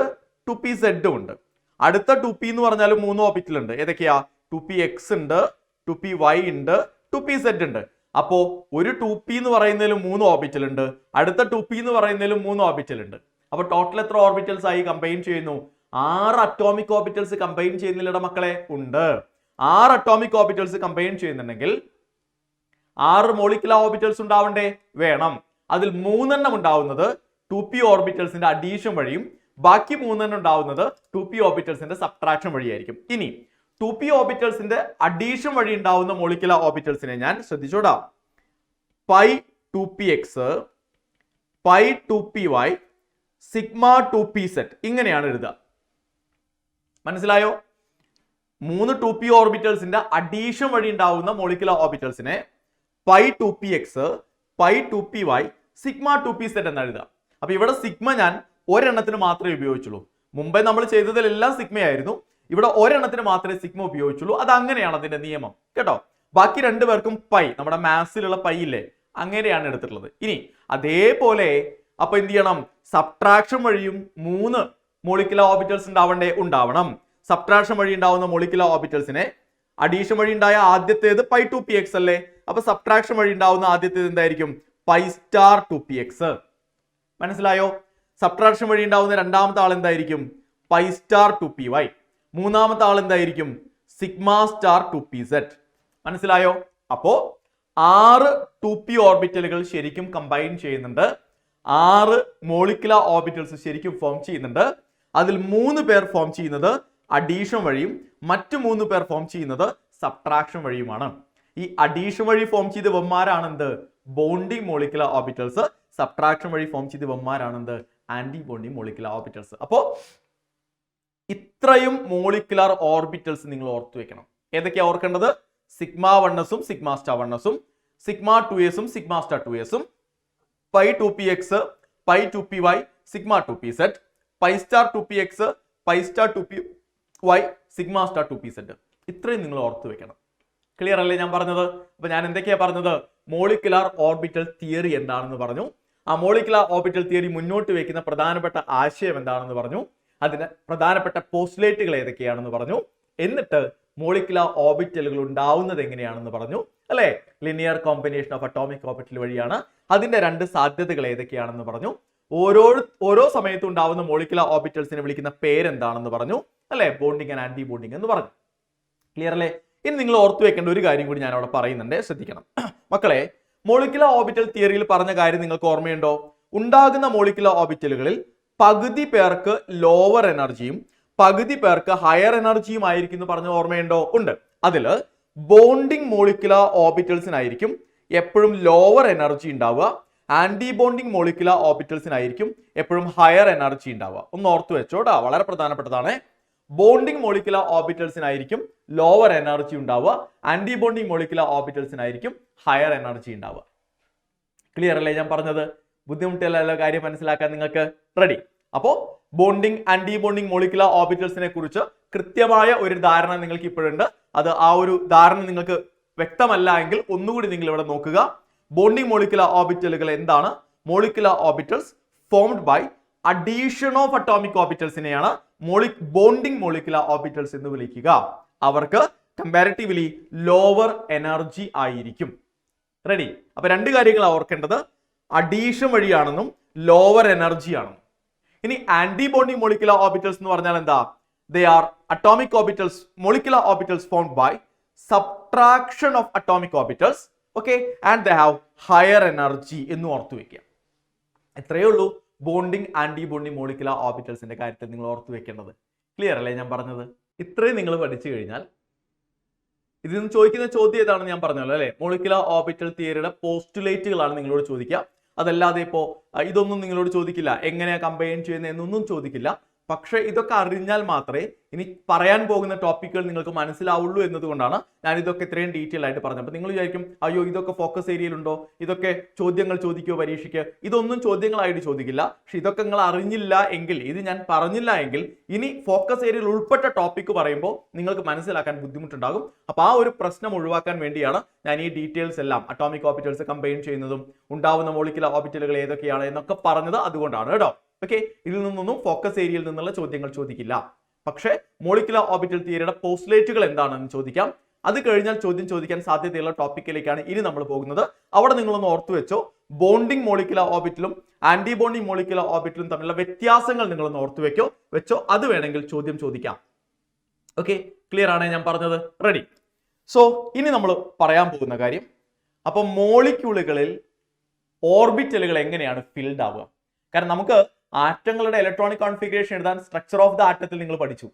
2pz ഉണ്ട്. അടുത്ത 2p എന്ന് പറഞ്ഞാൽ 3 ഓർബിറ്റൽ ഉണ്ട്. ഏതൊക്കെയാ? 2px ഉണ്ട്, 2py ഉണ്ട്, 2pz ഉണ്ട്. അപ്പോ ഒരു 2p എന്ന് പറയുന്നതിലും 3 ഓർബിറ്റൽ ഉണ്ട്, അടുത്ത 2p എന്ന് പറയുന്നതിലും 3 ഓർബിറ്റൽ ഉണ്ട്. അപ്പൊ ടോട്ടൽ എത്ര ഓർബിറ്റൽസ് ആയി കമ്പൈൻ ചെയ്യുന്നു? 6 അറ്റോമിക് ഓർബിറ്റൽസ് കമ്പൈൻ ചെയ്യുന്നില്ലട മക്കളെ? ഉണ്ട്. 6 അറ്റോമിക് ഓർബിറ്റൽസ് കമ്പൈൻ ചെയ്യുന്നുണ്ടെങ്കിൽ 6 മോളിക്കുലർ ഓർബിറ്റൽസ് ഉണ്ടാവണ്ടേ? വേണം. അതിൽ 3 എണ്ണം ഉണ്ടാവുന്നത് 2p ഓർബിറ്റൽസിന്റെ അഡീഷൻ വഴിയും ബാക്കി 3 എണ്ണം ഉണ്ടാവുന്നത് 2p ഓർബിറ്റൽസിന്റെ സബ്ട്രാക്ഷൻ വഴിയായിരിക്കും. ഇനി 2p ഓർബിറ്റൽസിന്റെ അഡീഷൻ വഴി ഉണ്ടാവുന്ന മോളിക്കുലർ ഓർബിറ്റൽസിനെ ഞാൻ ശ്രദ്ധിച്ചോടാം. Pi 2px, pi 2py, sigma 2pz ഇങ്ങനെയാണ് എഴുതുക. മനസ്സിലായോ? 3 2p ഓർബിറ്റൽസിന്റെ അഡീഷൻ വഴി ഉണ്ടാവുന്ന മോളിക്കുലർ ഓർബിറ്റൽസിനെ pi 2px, pi 2py, sigma 2pz എന്ന് എഴുതുക. അപ്പൊ ഇവിടെ സിഗ്മ ഞാൻ ഒരെണ്ണത്തിന് മാത്രമേ ഉപയോഗിച്ചുള്ളൂ. മുമ്പേ നമ്മൾ ചെയ്തതിലെല്ലാം സിഗ്മയായിരുന്നു, ഇവിടെ ഒരെണ്ണത്തിന് മാത്രമേ സിഗ്മ ഉപയോഗിച്ചുള്ളൂ. അത് അങ്ങനെയാണ് അതിന്റെ നിയമം കേട്ടോ. ബാക്കി 2 പേർക്കും പൈ, നമ്മുടെ മാത്സിലുള്ള പൈ ഇല്ലേ, അങ്ങനെയാണ് എടുത്തിട്ടുള്ളത്. ഇനി അതേപോലെ അപ്പൊ എന്ത് ചെയ്യണം? സബ്ട്രാക്ഷൻ വഴിയും 3 മോളിക്കുലർ ഓർബിറ്റൽസ് ഉണ്ടാവണം. സബ്ട്രാക്ഷൻ വഴി ഉണ്ടാവുന്ന മോളിക്കുലർ ഓർബിറ്റൽസിനെ അഡീഷൻ വഴി ഉണ്ടായ ആദ്യത്തേത് പൈ 2px അല്ലേ. അപ്പൊ സബ്ട്രാക്ഷൻ വഴി ഉണ്ടാവുന്ന ആദ്യത്തേത് എന്തായിരിക്കും? Pi star 2px. മനസ്സിലായോ? സബ്ട്രാക്ഷൻ വഴി ഉണ്ടാവുന്ന രണ്ടാമത്തെ ആൾ എന്തായിരിക്കും? Pi star 2py. മൂന്നാമത്തെ ആൾ എന്തായിരിക്കും? Sigma star 2pz. മനസ്സിലായോ? അപ്പോ 6 2p ഓർബിറ്റലുകൾ ശരിക്കും കമ്പൈൻ ചെയ്യുന്നുണ്ട്, 6 മോളിക്കുലർ ഓർബിറ്റൽസ് ശരിക്കും ഫോം ചെയ്യുന്നുണ്ട്. അതിൽ 3 പേർ ഫോം ചെയ്യുന്നത് അഡീഷൻ വഴിയും മറ്റു 3 പേർ ഫോം ചെയ്യുന്നത് സബ്ട്രാക്ഷൻ വഴിയുമാണ്. ഈ അഡീഷൻ വഴി ഫോം ചെയ്ത വന്മാരാണ് എന്ത്? Bonding molecular orbitals. സബ്ട്രാക്ഷൻ വഴി ഫോം ചെയ്ത വന്മാരാണ് എന്ത്? Anti bonding molecular orbitals. അപ്പോ ഇത്രയും മോളിക്കുലർ ഓർബിറ്റൽസ് നിങ്ങൾ ഓർത്തു വെക്കണം. ഏതൊക്കെയാ ഓർക്കേണ്ടത്? Sigma 1s, sigma star 1s, sigma 2s, sigma star 2s, pi 2px, pi 2py, sigma 2pz, pi star 2px, pi star 2py, sigma star 2pz. ഇത്രയും നിങ്ങൾ ഓർത്തു വെക്കണം. ക്ലിയർ അല്ലേ ഞാൻ പറഞ്ഞത്? അപ്പൊ ഞാൻ എന്തൊക്കെയാ പറഞ്ഞത്? മോളിക്കുലർ ഓർബിറ്റൽ തിയറി എന്താണെന്ന് പറഞ്ഞു. ആ മോളിക്കുലർ ഓർബിറ്റൽ തിയറി മുന്നോട്ട് വെക്കുന്ന പ്രധാനപ്പെട്ട ആശയം എന്താണെന്ന് പറഞ്ഞു. അതിന് പ്രധാനപ്പെട്ട പോസ്റ്റുലേറ്റുകൾ ഏതൊക്കെയാണെന്ന് പറഞ്ഞു. എന്നിട്ട് മോളിക്കുലർ ഓർബിറ്റലുകൾ ഉണ്ടാവുന്നത് എങ്ങനെയാണെന്ന് പറഞ്ഞു അല്ലെ. Linear combination of atomic orbital വഴിയാണ്. അതിന്റെ 2 സാധ്യതകൾ ഏതൊക്കെയാണെന്ന് പറഞ്ഞു. ഓരോ സമയത്തും ഉണ്ടാവുന്ന മോളിക്കുലർ ഓർബിറ്റൽസിനെ വിളിക്കുന്ന പേരെന്താണെന്ന് പറഞ്ഞു അല്ലെ. ബോണ്ടിങ് ആൻഡ് ആന്റി ബോണ്ടിങ് എന്ന് പറഞ്ഞു. ക്ലിയർ അല്ലേ? ഇനി നിങ്ങൾ ഓർത്തു വെക്കേണ്ട ഒരു കാര്യം കൂടി ഞാൻ അവിടെ പറയുന്നുണ്ട്, ശ്രദ്ധിക്കണം മക്കളെ. മോളിക്കുലർ ഓർബിറ്റൽ തിയറിയിൽ പറഞ്ഞ കാര്യം നിങ്ങൾക്ക് ഓർമ്മയുണ്ടോ? ഉണ്ടാകുന്ന മോളിക്കുലർ ഓർബിറ്റലുകളിൽ പകുതി പേർക്ക് ലോവർ എനർജിയും പകുതി പേർക്ക് ഹയർ എനർജിയും ആയിരിക്കും എന്ന് പറഞ്ഞ ഓർമ്മയുണ്ടോ? ഉണ്ട്. അതില് ബോണ്ടിങ് മോളിക്കുലർ ഓർബിറ്റൽസിനായിരിക്കും എപ്പോഴും ലോവർ എനർജി ഉണ്ടാവുക. ആന്റി ബോണ്ടിങ് മോളിക്കുലർ ഓർബിറ്റൽസിനായിരിക്കും എപ്പോഴും ഹയർ എനർജി ഉണ്ടാവുക. ഒന്ന് ഓർത്തു വെച്ചോട്ടാ, വളരെ പ്രധാനപ്പെട്ടതാണ്. ബോണ്ടിങ് മോളിക്കുലർ ഓർബിറ്റൽസിനായിരിക്കും ലോവർ എനർജി ഉണ്ടാവുക. ആന്റി ബോണ്ടിങ് മോളിക്കുലർ ഓർബിറ്റൽസിനായിരിക്കും ഹയർ എനർജി ഉണ്ടാവുക. ക്ലിയർ അല്ലേ ഞാൻ പറഞ്ഞത്? ബുദ്ധിമുട്ടില്ല കാര്യം മനസ്സിലാക്കാൻ നിങ്ങൾക്ക്? റെഡി? അപ്പോ ബോണ്ടിങ് ആന്റി ബോണ്ടിങ് മോളിക്കുലർ ഓർബിറ്റൽസിനെ കുറിച്ച് കൃത്യമായ ഒരു ധാരണ നിങ്ങൾക്ക് ഇപ്പോഴുണ്ട്. അത് ആ ഒരു ധാരണ നിങ്ങൾക്ക് വ്യക്തമല്ല എങ്കിൽ ഒന്നുകൂടി നിങ്ങൾ ഇവിടെ നോക്കുക. ബോണ്ടിങ് മോളിക്കുലർ ഓർബിറ്റലുകൾ എന്താണ്? Molecular orbitals formed by addition of atomic ഓർബിറ്റൽസിനെയാണ് ബോണ്ടിങ് മോളിക്കുലർ ഓർബിറ്റൽസ് എന്ന് വിളിക്കുക. അവർക്ക് കമ്പാരിറ്റീവ്ലി ലോവർ എനർജി ആയിരിക്കും. റെഡി? അപ്പൊ രണ്ട് കാര്യങ്ങൾ ഓർക്കേണ്ടത്, അഡീഷൻ വഴിയാണെന്നും ലോവർ എനർജി ആണെന്നും. ഇനി ആന്റി ബോണ്ടിങ് മോളിക്കുലർ ഓർബിറ്റൽസ് എന്ന് പറഞ്ഞാൽ എന്താ? They are atomic orbitals, molecular orbitals formed by subtraction of atomic orbitals, okay, and they have higher energy എന്ന് ഓർത്തു വെക്കുക. എത്രയേ ഉള്ളൂ ബോണ്ടിങ് ആന്റി ബോണ്ടിങ് മോളിക്കുലർ ഓർബിറ്റൽസിന്റെ കാര്യത്തിൽ നിങ്ങൾ ഓർത്തു വെക്കേണ്ടത്. ക്ലിയർ അല്ലേ ഞാൻ പറഞ്ഞത്? ഇത്രയും നിങ്ങൾ പഠിച്ചു കഴിഞ്ഞാൽ ഇതിൽ നിന്ന് ചോദിക്കുന്ന ചോദ്യം ഏതാണെന്ന് ഞാൻ പറഞ്ഞല്ലോ അല്ലെ? മോളിക്കുലർ ഓർബിറ്റൽ തിയറിയുടെ പോസ്റ്റുലേറ്റുകളാണ് നിങ്ങളോട് ചോദിക്കുക. അതല്ലാതെ ഇപ്പോ ഇതൊന്നും നിങ്ങളോട് ചോദിക്കില്ല, എങ്ങനെയാ കമ്പൈൻ ചെയ്യുന്നത് എന്നൊന്നും ചോദിക്കില്ല. പക്ഷെ ഇതൊക്കെ അറിഞ്ഞാൽ മാത്രമേ ഇനി പറയാൻ പോകുന്ന ടോപ്പിക്കുകൾ നിങ്ങൾക്ക് മനസ്സിലാവുള്ളൂ എന്നതുകൊണ്ടാണ് ഞാൻ ഇതൊക്കെ ഇത്രയും ഡീറ്റെയിൽ ആയിട്ട് പറഞ്ഞത്. അപ്പൊ നിങ്ങൾ വിചാരിക്കും, അയ്യോ ഇതൊക്കെ ഫോക്കസ് ഏരിയയിലുണ്ടോ, ഇതൊക്കെ ചോദ്യങ്ങൾ ചോദിക്കുമോ പരീക്ഷയ്ക്ക്? ഇതൊന്നും ചോദ്യങ്ങളായിട്ട് ചോദിക്കില്ല. പക്ഷെ ഇതൊക്കെ നിങ്ങൾ അറിഞ്ഞില്ല എങ്കിൽ, ഇത് ഞാൻ പറഞ്ഞില്ല എങ്കിൽ ഇനി ഫോക്കസ് ഏരിയയിൽ ഉൾപ്പെട്ട ടോപ്പിക്ക് പറയുമ്പോൾ നിങ്ങൾക്ക് മനസ്സിലാക്കാൻ ബുദ്ധിമുട്ടുണ്ടാകും. അപ്പൊ ആ ഒരു പ്രശ്നം ഒഴിവാക്കാൻ വേണ്ടിയാണ് ഞാൻ ഈ ഡീറ്റെയിൽസ് എല്ലാം, അറ്റോമിക് ഓർബിറ്റൽസ് കമ്പൈൻ ചെയ്യുന്നതും ഉണ്ടാവുന്ന മോളിക്കുലർ ഓർബിറ്റലുകൾ ഏതൊക്കെയാണ് എന്നൊക്കെ പറഞ്ഞത് അതുകൊണ്ടാണ് കേട്ടോ. ഓക്കെ, ഇതിൽ നിന്നൊന്നും ഫോക്കസ് ഏരിയയിൽ നിന്നുള്ള ചോദ്യങ്ങൾ ചോദിക്കില്ല. പക്ഷേ മോളിക്കുലർ ഓർബിറ്റൽ തിയറിയുടെ പോസ്റ്റുലേറ്റുകൾ എന്താണെന്ന് ചോദിക്കാം. അത് കഴിഞ്ഞാൽ ചോദ്യം ചോദിക്കാൻ സാധ്യതയുള്ള ടോപ്പിക്കിലേക്കാണ് ഇനി നമ്മൾ പോകുന്നത്. അവിടെ നിങ്ങളൊന്ന് ഓർത്തു വെച്ചോ, ബോണ്ടിങ് മോളിക്കുലർ ഓർബിറ്റലും ആന്റി ബോണ്ടിങ് മോളിക്കുലർ ഓർബിറ്റലും തമ്മിലുള്ള വ്യത്യാസങ്ങൾ നിങ്ങളൊന്ന് ഓർത്തു വെച്ചോ. അത് വേണമെങ്കിൽ ചോദ്യം ചോദിക്കാം. ഓക്കെ, ക്ലിയർ ആണ് ഞാൻ പറഞ്ഞത്? റെഡി? സോ ഇനി നമ്മൾ പറയാൻ പോകുന്ന കാര്യം, അപ്പൊ മോളിക്യൂളുകളിൽ ഓർബിറ്റലുകൾ എങ്ങനെയാണ് ഫിൽഡ് ആവുക? കാരണം നമുക്ക് ആറ്റങ്ങളുടെ ഇലക്ട്രോണിക് കോൺഫിഗറേഷൻ എഴുതാൻ സ്ട്രക്ചർ ഓഫ് ദ ആറ്റത്തിൽ നിങ്ങൾ പഠിച്ചു.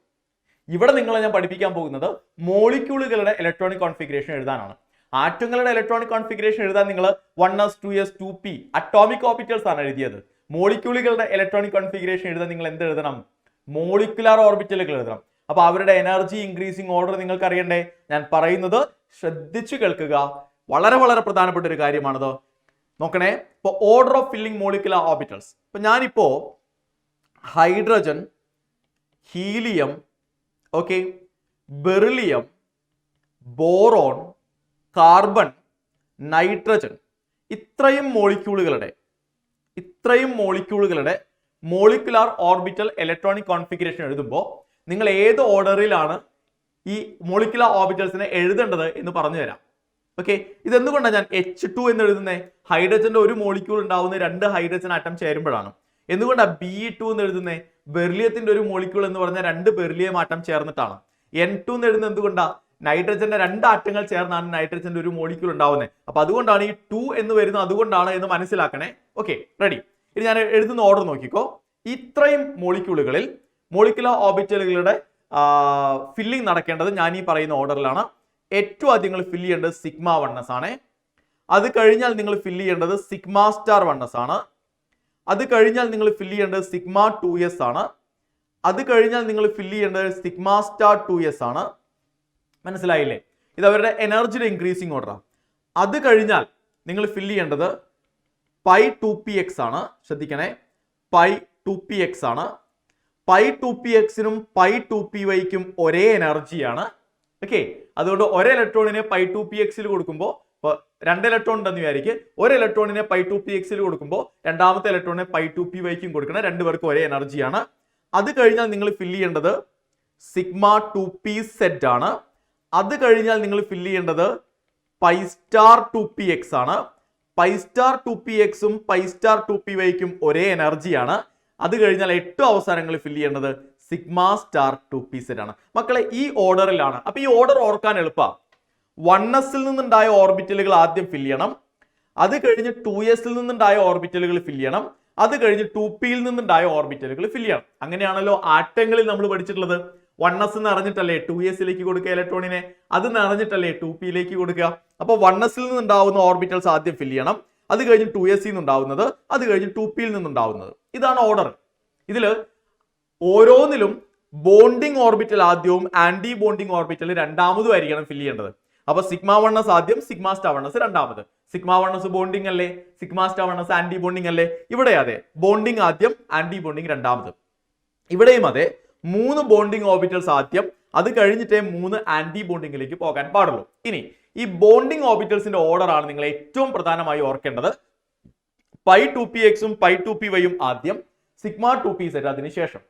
ഇവിടെ നിങ്ങളെ ഞാൻ പഠിപ്പിക്കാൻ പോകുന്നത് മോളിക്യൂളുകളുടെ ഇലക്ട്രോണിക് കോൺഫിഗറേഷൻ എഴുതാനാണ്. ആറ്റങ്ങളുടെ ഇലക്ട്രോണിക് കോൺഫിഗറേഷൻ എഴുതാൻ നിങ്ങൾ 1s 2s 2p atomic orbitals ആണ് എഴുതിയത്. മോളിക്യൂളുകളുടെ ഇലക്ട്രോണിക് കോൺഫിഗറേഷൻ എഴുതാൻ നിങ്ങൾ എന്ത് എഴുതണം? മോളിക്കുലാർ ഓർബിറ്റലുകൾ എഴുതണം. അപ്പൊ അവരുടെ എനർജി ഇൻക്രീസിങ് ഓർഡർ നിങ്ങൾക്ക് അറിയണ്ടേ? ഞാൻ പറയുന്നത് ശ്രദ്ധിച്ചു കേൾക്കുക, വളരെ വളരെ പ്രധാനപ്പെട്ട ഒരു കാര്യമാണത്. നോക്കണേ, ഇപ്പൊ order of filling molecular orbitals. ഇപ്പൊ ഞാനിപ്പോ hydrogen, helium, okay, beryllium, boron, carbon, nitrogen, ഇത്രയും മോളിക്യൂളുകളുടെ മോളിക്കുലാർ ഓർബിറ്റൽ ഇലക്ട്രോണിക് കോൺഫിഗറേഷൻ എഴുതുമ്പോൾ നിങ്ങൾ ഏത് ഓർഡറിലാണ് ഈ മോളിക്കുലാർ ഓർബിറ്റൽസിനെ എഴുതേണ്ടത് എന്ന് പറഞ്ഞു തരാം. ഓക്കെ, ഇതെന്തുകൊണ്ടാണ് ഞാൻ H2 എന്ന് എഴുതുന്നത്? ഹൈഡ്രജന്റെ ഒരു മോളിക്യൂൾ ഉണ്ടാവുന്ന 2 ഹൈഡ്രജൻ ആറ്റം ചേരുമ്പോഴാണ്. എന്തുകൊണ്ടാണ് Be2 എന്ന് എഴുതുന്നത്? ബെർലിയത്തിന്റെ ഒരു മോളിക്യൂൾ എന്ന് പറഞ്ഞാൽ 2 ബെർലിയം ആറ്റം ചേർന്നിട്ടാണ്. N2 എന്ന് എഴുതുന്നത് എന്തുകൊണ്ടാണ്? നൈട്രജന്റെ 2 ആറ്റങ്ങൾ ചേർന്നാണ് നൈട്രജന്റെ ഒരു മോളിക്യൂൾ ഉണ്ടാവുന്നത്. അപ്പൊ അതുകൊണ്ടാണ് ഈ 2 എന്ന് വരുന്നത്, അതുകൊണ്ടാണ് എന്ന് മനസ്സിലാക്കണേ. Okay, ready? ഇനി ഞാൻ എഴുതുന്ന ഓർഡർ നോക്കിക്കോ. ഇത്രയും മോളിക്യൂളുകളിൽ മോളിക്കുലർ ഓർബിറ്റലുകളുടെ ഫില്ലിംഗ് നടക്കേണ്ടത് ഞാൻ ഈ പറയുന്ന ഓർഡറിലാണ്. ഏറ്റവും ആദ്യം നിങ്ങൾ ഫില്ല് ചെയ്യേണ്ടത് സിഗ്മ 1s ആണ്. അത് കഴിഞ്ഞാൽ നിങ്ങൾ ഫില്ല് ചെയ്യേണ്ടത് സിഗ്മ സ്റ്റാർ 1s ആണ്. അത് കഴിഞ്ഞാൽ നിങ്ങൾ ഫില്ല് ചെയ്യേണ്ടത് സിഗ്മ 2s ആണ്. അത് കഴിഞ്ഞാൽ നിങ്ങൾ ഫില്ല് ചെയ്യേണ്ടത് സിഗ്മ സ്റ്റാർ 2s ആണ്. മനസ്സിലായില്ലേ? ഇത് അവരുടെ എനർജിയുടെ ഇൻക്രീസിങ് ഓർഡറാണ്. അത് കഴിഞ്ഞാൽ നിങ്ങൾ ഫില്ല് ചെയ്യേണ്ടത് പൈ 2px ആണ്. ശ്രദ്ധിക്കണേ, പൈ 2px ആണ്. പൈ 2pxനും പൈ 2pyക്കും ഒരേ എനർജിയാണ്. ഓക്കെ, അതുകൊണ്ട് ഒരു ഇലക്ട്രോണിനെ പൈ 2pxൽ കൊടുക്കുമ്പോൾ, ഇപ്പോൾ 2 ഇലക്ട്രോൺ ഉണ്ടെന്ന് വിചാരിക്കും, ഒരു ഇലക്ട്രോണിനെ പൈ 2pxൽ കൊടുക്കുമ്പോൾ രണ്ടാമത്തെ ഇലക്ട്രോണിനെ പൈ 2pyക്കും കൊടുക്കണം. രണ്ടുപേർക്കും ഒരേ എനർജിയാണ്. അത് കഴിഞ്ഞാൽ നിങ്ങൾ ഫില്ല് ചെയ്യേണ്ടത് സിഗ്മ 2pz ആണ്. അത് കഴിഞ്ഞാൽ നിങ്ങൾ ഫില്ല് ചെയ്യേണ്ടത് പൈ സ്റ്റാർ 2px ആണ്. പൈ സ്റ്റാർ 2pxും പൈ സ്റ്റാർ 2pyക്കും ഒരേ എനർജിയാണ്. അത് കഴിഞ്ഞാൽ ഏറ്റവും അവസാനങ്ങൾ ഫില്ല് ചെയ്യേണ്ടത് സിഗ്മ സ്റ്റാർ 2pz ആണ്. മക്കളെ, ഈ ഓർഡറിലാണ്. അപ്പൊ ഈ ഓർഡർ ഓർക്കാൻ എളുപ്പമാണ്. 1sൽ നിന്നുണ്ടായ ഓർബിറ്റലുകൾ ആദ്യം ഫില്ല് ചെയ്യണം. അത് കഴിഞ്ഞ് 2sൽ നിന്നുണ്ടായ ഓർബിറ്റലുകൾ ഫില്ല് ചെയ്യണം. അത് കഴിഞ്ഞ് 2pയിൽ നിന്നുണ്ടായ ഓർബിറ്റലുകൾ ഫില്ല് ചെയ്യണം. അങ്ങനെയാണല്ലോ ആറ്റങ്ങളിൽ നമ്മൾ പഠിച്ചിട്ടുള്ളത്. 1s നിറഞ്ഞിട്ടല്ലേ 2sലേക്ക് കൊടുക്കുക ഇലക്ട്രോണിനെ, അത് നിറഞ്ഞിട്ടല്ലേ 2p കൊടുക്കുക. അപ്പൊ 1s നിന്നുണ്ടാവുന്ന ഓർബിറ്റൽസ് ആദ്യം ഫില്ല് ചെയ്യണം, അത് കഴിഞ്ഞ് 2s നിന്നുണ്ടാവുന്നത്, അത് കഴിഞ്ഞ് 2p നിന്നുണ്ടാവുന്നത്. ഇതാണ് ഓർഡർ. ഇതില് ഓരോന്നിലും ബോണ്ടിങ് ഓർബിറ്റൽ ആദ്യവും ആന്റി ബോണ്ടിങ് ഓർബിറ്റൽ രണ്ടാമതും ആയിരിക്കണം ഫില്ല് ചെയ്യേണ്ടത്. അപ്പൊ സിഗ്മ 1s ആദ്യം, സിഗ്മ സ്റ്റാർ 1s രണ്ടാമത്. സിഗ്മ 1s ബോണ്ടിങ് അല്ലേ, sigma star 1s anti bonding അല്ലേ. ഇവിടെ അതെ, ബോണ്ടിങ് ആദ്യം, ആന്റി ബോണ്ടിങ് രണ്ടാമത്. ഇവിടെയും അതെ, 3 ബോണ്ടിങ് ഓർബിറ്റൽസ് ആദ്യം, അത് കഴിഞ്ഞിട്ടേ 3 ആന്റി ബോണ്ടിങ്ങിലേക്ക് പോകാൻ പാടുള്ളൂ. ഇനി ഈ ബോണ്ടിങ് ഓർബിറ്റൽസിന്റെ ഓർഡർ ആണ് നിങ്ങൾ ഏറ്റവും പ്രധാനമായി ഓർക്കേണ്ടത്. പൈ 2px പൈ 2py ആദ്യം, സിഗ്മ 2pz അതിനുശേഷം.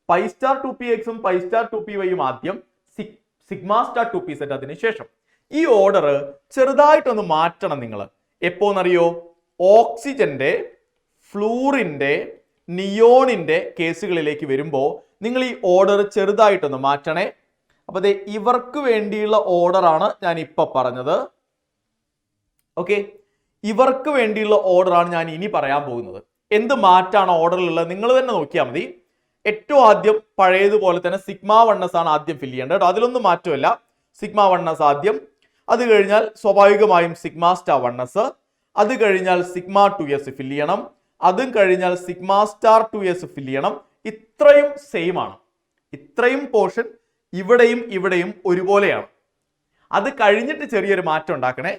Pi star 2px pi star 2py ആദ്യം, സിഗ്മ സ്റ്റാർ 2pz അതിനുശേഷം. ഈ ഓർഡർ ചെറുതായിട്ടൊന്ന് മാറ്റണം നിങ്ങൾ. എപ്പോന്നറിയോ? ഓക്സിജന്റെ, ഫ്ലൂറിന്റെ, നിയോണിന്റെ കേസുകളിലേക്ക് വരുമ്പോൾ നിങ്ങൾ ഈ ഓർഡർ ചെറുതായിട്ടൊന്ന് മാറ്റണേ. അപ്പൊ അതെ, ഇവർക്ക് വേണ്ടിയുള്ള ഓർഡർ ആണ് ഞാൻ ഇപ്പൊ പറഞ്ഞത്. ഓക്കെ, ഇവർക്ക് വേണ്ടിയുള്ള ഓർഡർ ആണ് ഞാൻ ഇനി പറയാൻ പോകുന്നത്. എന്ത് മാറ്റാണ് ഓർഡറിലുള്ളത് നിങ്ങൾ തന്നെ നോക്കിയാൽ മതി. ഏറ്റവും ആദ്യം പഴയതുപോലെ തന്നെ സിഗ്മ 1s ആണ് ആദ്യം ഫില്ല് ചെയ്യേണ്ടത് കേട്ടോ, അതിലൊന്നും മാറ്റമില്ല. സിഗ്മ 1s ആദ്യം, അത് കഴിഞ്ഞാൽ സ്വാഭാവികമായും സിഗ്മ സ്റ്റാർ 1s, അത് കഴിഞ്ഞാൽ സിഗ്മ 2s ഫില്ല് ചെയ്യണം, അതും കഴിഞ്ഞാൽ സിഗ്മ സ്റ്റാർ 2s ഫില്ല് ചെയ്യണം. ഇത്രയും സെയിം ആണ്. ഇത്രയും പോർഷൻ ഇവിടെയും ഇവിടെയും ഒരുപോലെയാണ്. അത് കഴിഞ്ഞിട്ട് ചെറിയൊരു മാറ്റം ഉണ്ടാക്കണേ.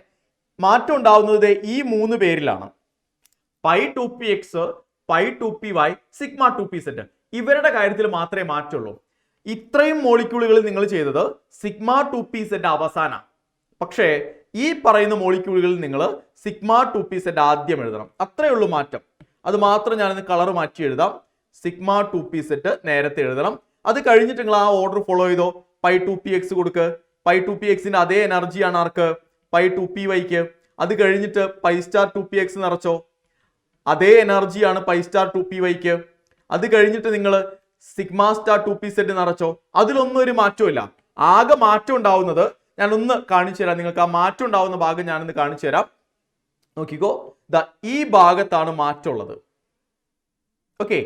മാറ്റം ഉണ്ടാവുന്നത് ഈ 3 പേരിലാണ്. Pi 2px, pi 2py, sigma 2pz. ഇവരുടെ കാര്യത്തിൽ മാത്രമേ മാറ്റുള്ളൂ. ഇത്രയും മോളിക്യൂളുകൾ നിങ്ങൾ ചെയ്തത് സിഗ്മ 2pz അവസാനം. പക്ഷേ ഈ പറയുന്ന മോളിക്യൂളുകളിൽ നിങ്ങൾ സിഗ്മ 2pz ആദ്യം എഴുതണം. അത്രയേ ഉള്ളൂ മാറ്റം. അത് മാത്രം ഞാനിന്ന് കളർ മാറ്റി എഴുതാം. സിഗ്മ 2pz നേരത്തെ എഴുതണം. അത് കഴിഞ്ഞിട്ട് നിങ്ങൾ ആ ഓർഡർ ഫോളോ ചെയ്തോ. പൈ 2px കൊടുക്ക്. പൈ 2pxന്റെ അതേ എനർജിയാണ് ആർക്ക്? പൈ 2pyക്ക്. അത് കഴിഞ്ഞിട്ട് പൈ സ്റ്റാർ 2px നിറച്ചോ. അതേ എനർജിയാണ് പൈ സ്റ്റാർ 2pyക്ക്. അത് കഴിഞ്ഞിട്ട് നിങ്ങൾ സിഗ്മ സ്റ്റാർ 2pz നിറച്ചോ. അതിലൊന്നും ഒരു മാറ്റവും ഇല്ല. ആകെ മാറ്റം ഉണ്ടാവുന്നത് ഞാനൊന്ന് കാണിച്ചു തരാം നിങ്ങൾക്ക്. ആ മാറ്റം ഉണ്ടാവുന്ന ഭാഗം ഞാനൊന്ന് കാണിച്ചു തരാം. നോക്കിക്കോ, ഈ ഭാഗത്താണ് മാറ്റമുള്ളത്. ഓക്കെ,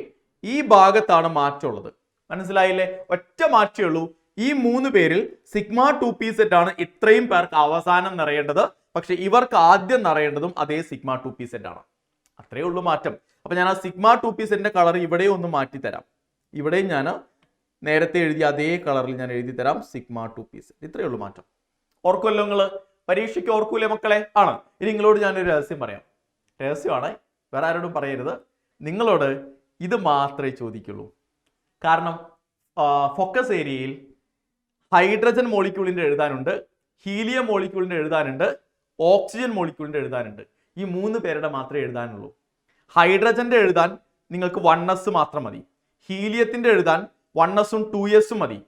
ഈ ഭാഗത്താണ് മാറ്റമുള്ളത്. മനസ്സിലായില്ലേ? ഒറ്റ മാറ്റമേ ഉള്ളൂ. ഈ 3 പേരിൽ സിഗ്മ 2pz ആണ് ഇത്രയും പേർക്ക് അവസാനം നിറയേണ്ടത്. പക്ഷെ ഇവർക്ക് ആദ്യം നിറയേണ്ടതും അതേ സിഗ്മ 2pz ആണ്. അത്രയേ ഉള്ളൂ മാറ്റം. അപ്പൊ ഞാൻ ആ സിഗ്മ 2pzന്റെ കളർ ഇവിടെ ഒന്ന് മാറ്റി തരാം. ഇവിടെയും ഞാൻ നേരത്തെ എഴുതിയ അതേ കളറിൽ ഞാൻ എഴുതി തരാം, സിഗ്മ 2pz. ഇത്രയേ ഉള്ളൂ മാറ്റം. ഓർക്കുമല്ലോ നിങ്ങള്? പരീക്ഷയ്ക്ക് ഓർക്കൂലേ മക്കളെ? ആണ്. ഇനി നിങ്ങളോട് ഞാനൊരു രഹസ്യം പറയാം. രഹസ്യമാണ്, വേറെ ആരോടും പറയരുത്. നിങ്ങളോട് ഇത് മാത്രമേ ചോദിക്കുള്ളൂ. കാരണം ഫോക്കസ് ഏരിയയിൽ ഹൈഡ്രജൻ മോളിക്യൂളിന്റെ എഴുതാനുണ്ട്, ഹീലിയം മോളിക്യൂളിന്റെ എഴുതാനുണ്ട്, ഓക്സിജൻ മോളിക്യൂളിന്റെ എഴുതാനുണ്ട്. ഈ 3 പേരുടെ മാത്രമേ എഴുതാനുള്ളൂ. ഹൈഡ്രജന്റെ എഴുതാൻ നിങ്ങൾക്ക് 1s മാത്രം മതി. ഹീലിയത്തിന്റെ എഴുതാൻ 1s 2s മതി.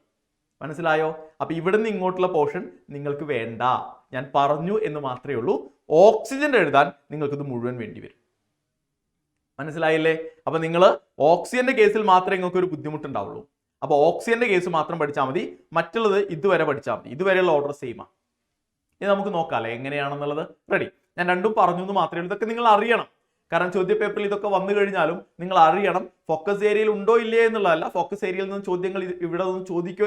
മനസ്സിലായോ? അപ്പൊ ഇവിടുന്ന് ഇങ്ങോട്ടുള്ള പോർഷൻ നിങ്ങൾക്ക് വേണ്ട. ഞാൻ പറഞ്ഞു എന്ന് മാത്രമേ ഉള്ളൂ. ഓക്സിജന്റെ എഴുതാൻ നിങ്ങൾക്ക് ഇത് മുഴുവൻ വേണ്ടി വരും. മനസ്സിലായില്ലേ? അപ്പൊ നിങ്ങൾ ഓക്സിജന്റെ കേസിൽ മാത്രമേ നിങ്ങൾക്ക് ഒരു ബുദ്ധിമുട്ടുണ്ടാവുള്ളൂ. അപ്പൊ ഓക്സിജന്റെ കേസ് മാത്രം പഠിച്ചാൽ മതി. മറ്റുള്ളത് ഇതുവരെ പഠിച്ചാൽ മതി. ഇതുവരെയുള്ള ഓർഡർ സെയിം ആണ്. ഇനി നമുക്ക് നോക്കാല്ലേ എങ്ങനെയാണെന്നുള്ളത്. റെഡി? ഞാൻ രണ്ടും പറഞ്ഞു എന്ന് മാത്രമേ ഉള്ളൂ. ഇതൊക്കെ നിങ്ങൾ അറിയണം. കാരണം ചോദ്യ പേപ്പറിൽ ഇതൊക്കെ വന്നു കഴിഞ്ഞാലും നിങ്ങൾ അറിയണം. ഫോക്കസ് ഏരിയയിൽ ഉണ്ടോ ഇല്ലയോ എന്നുള്ളതല്ല, ഫോക്കസ് ഏരിയയിൽ നിന്ന് ചോദ്യങ്ങൾ ഇവിടെ നിന്ന് ചോദിക്കോ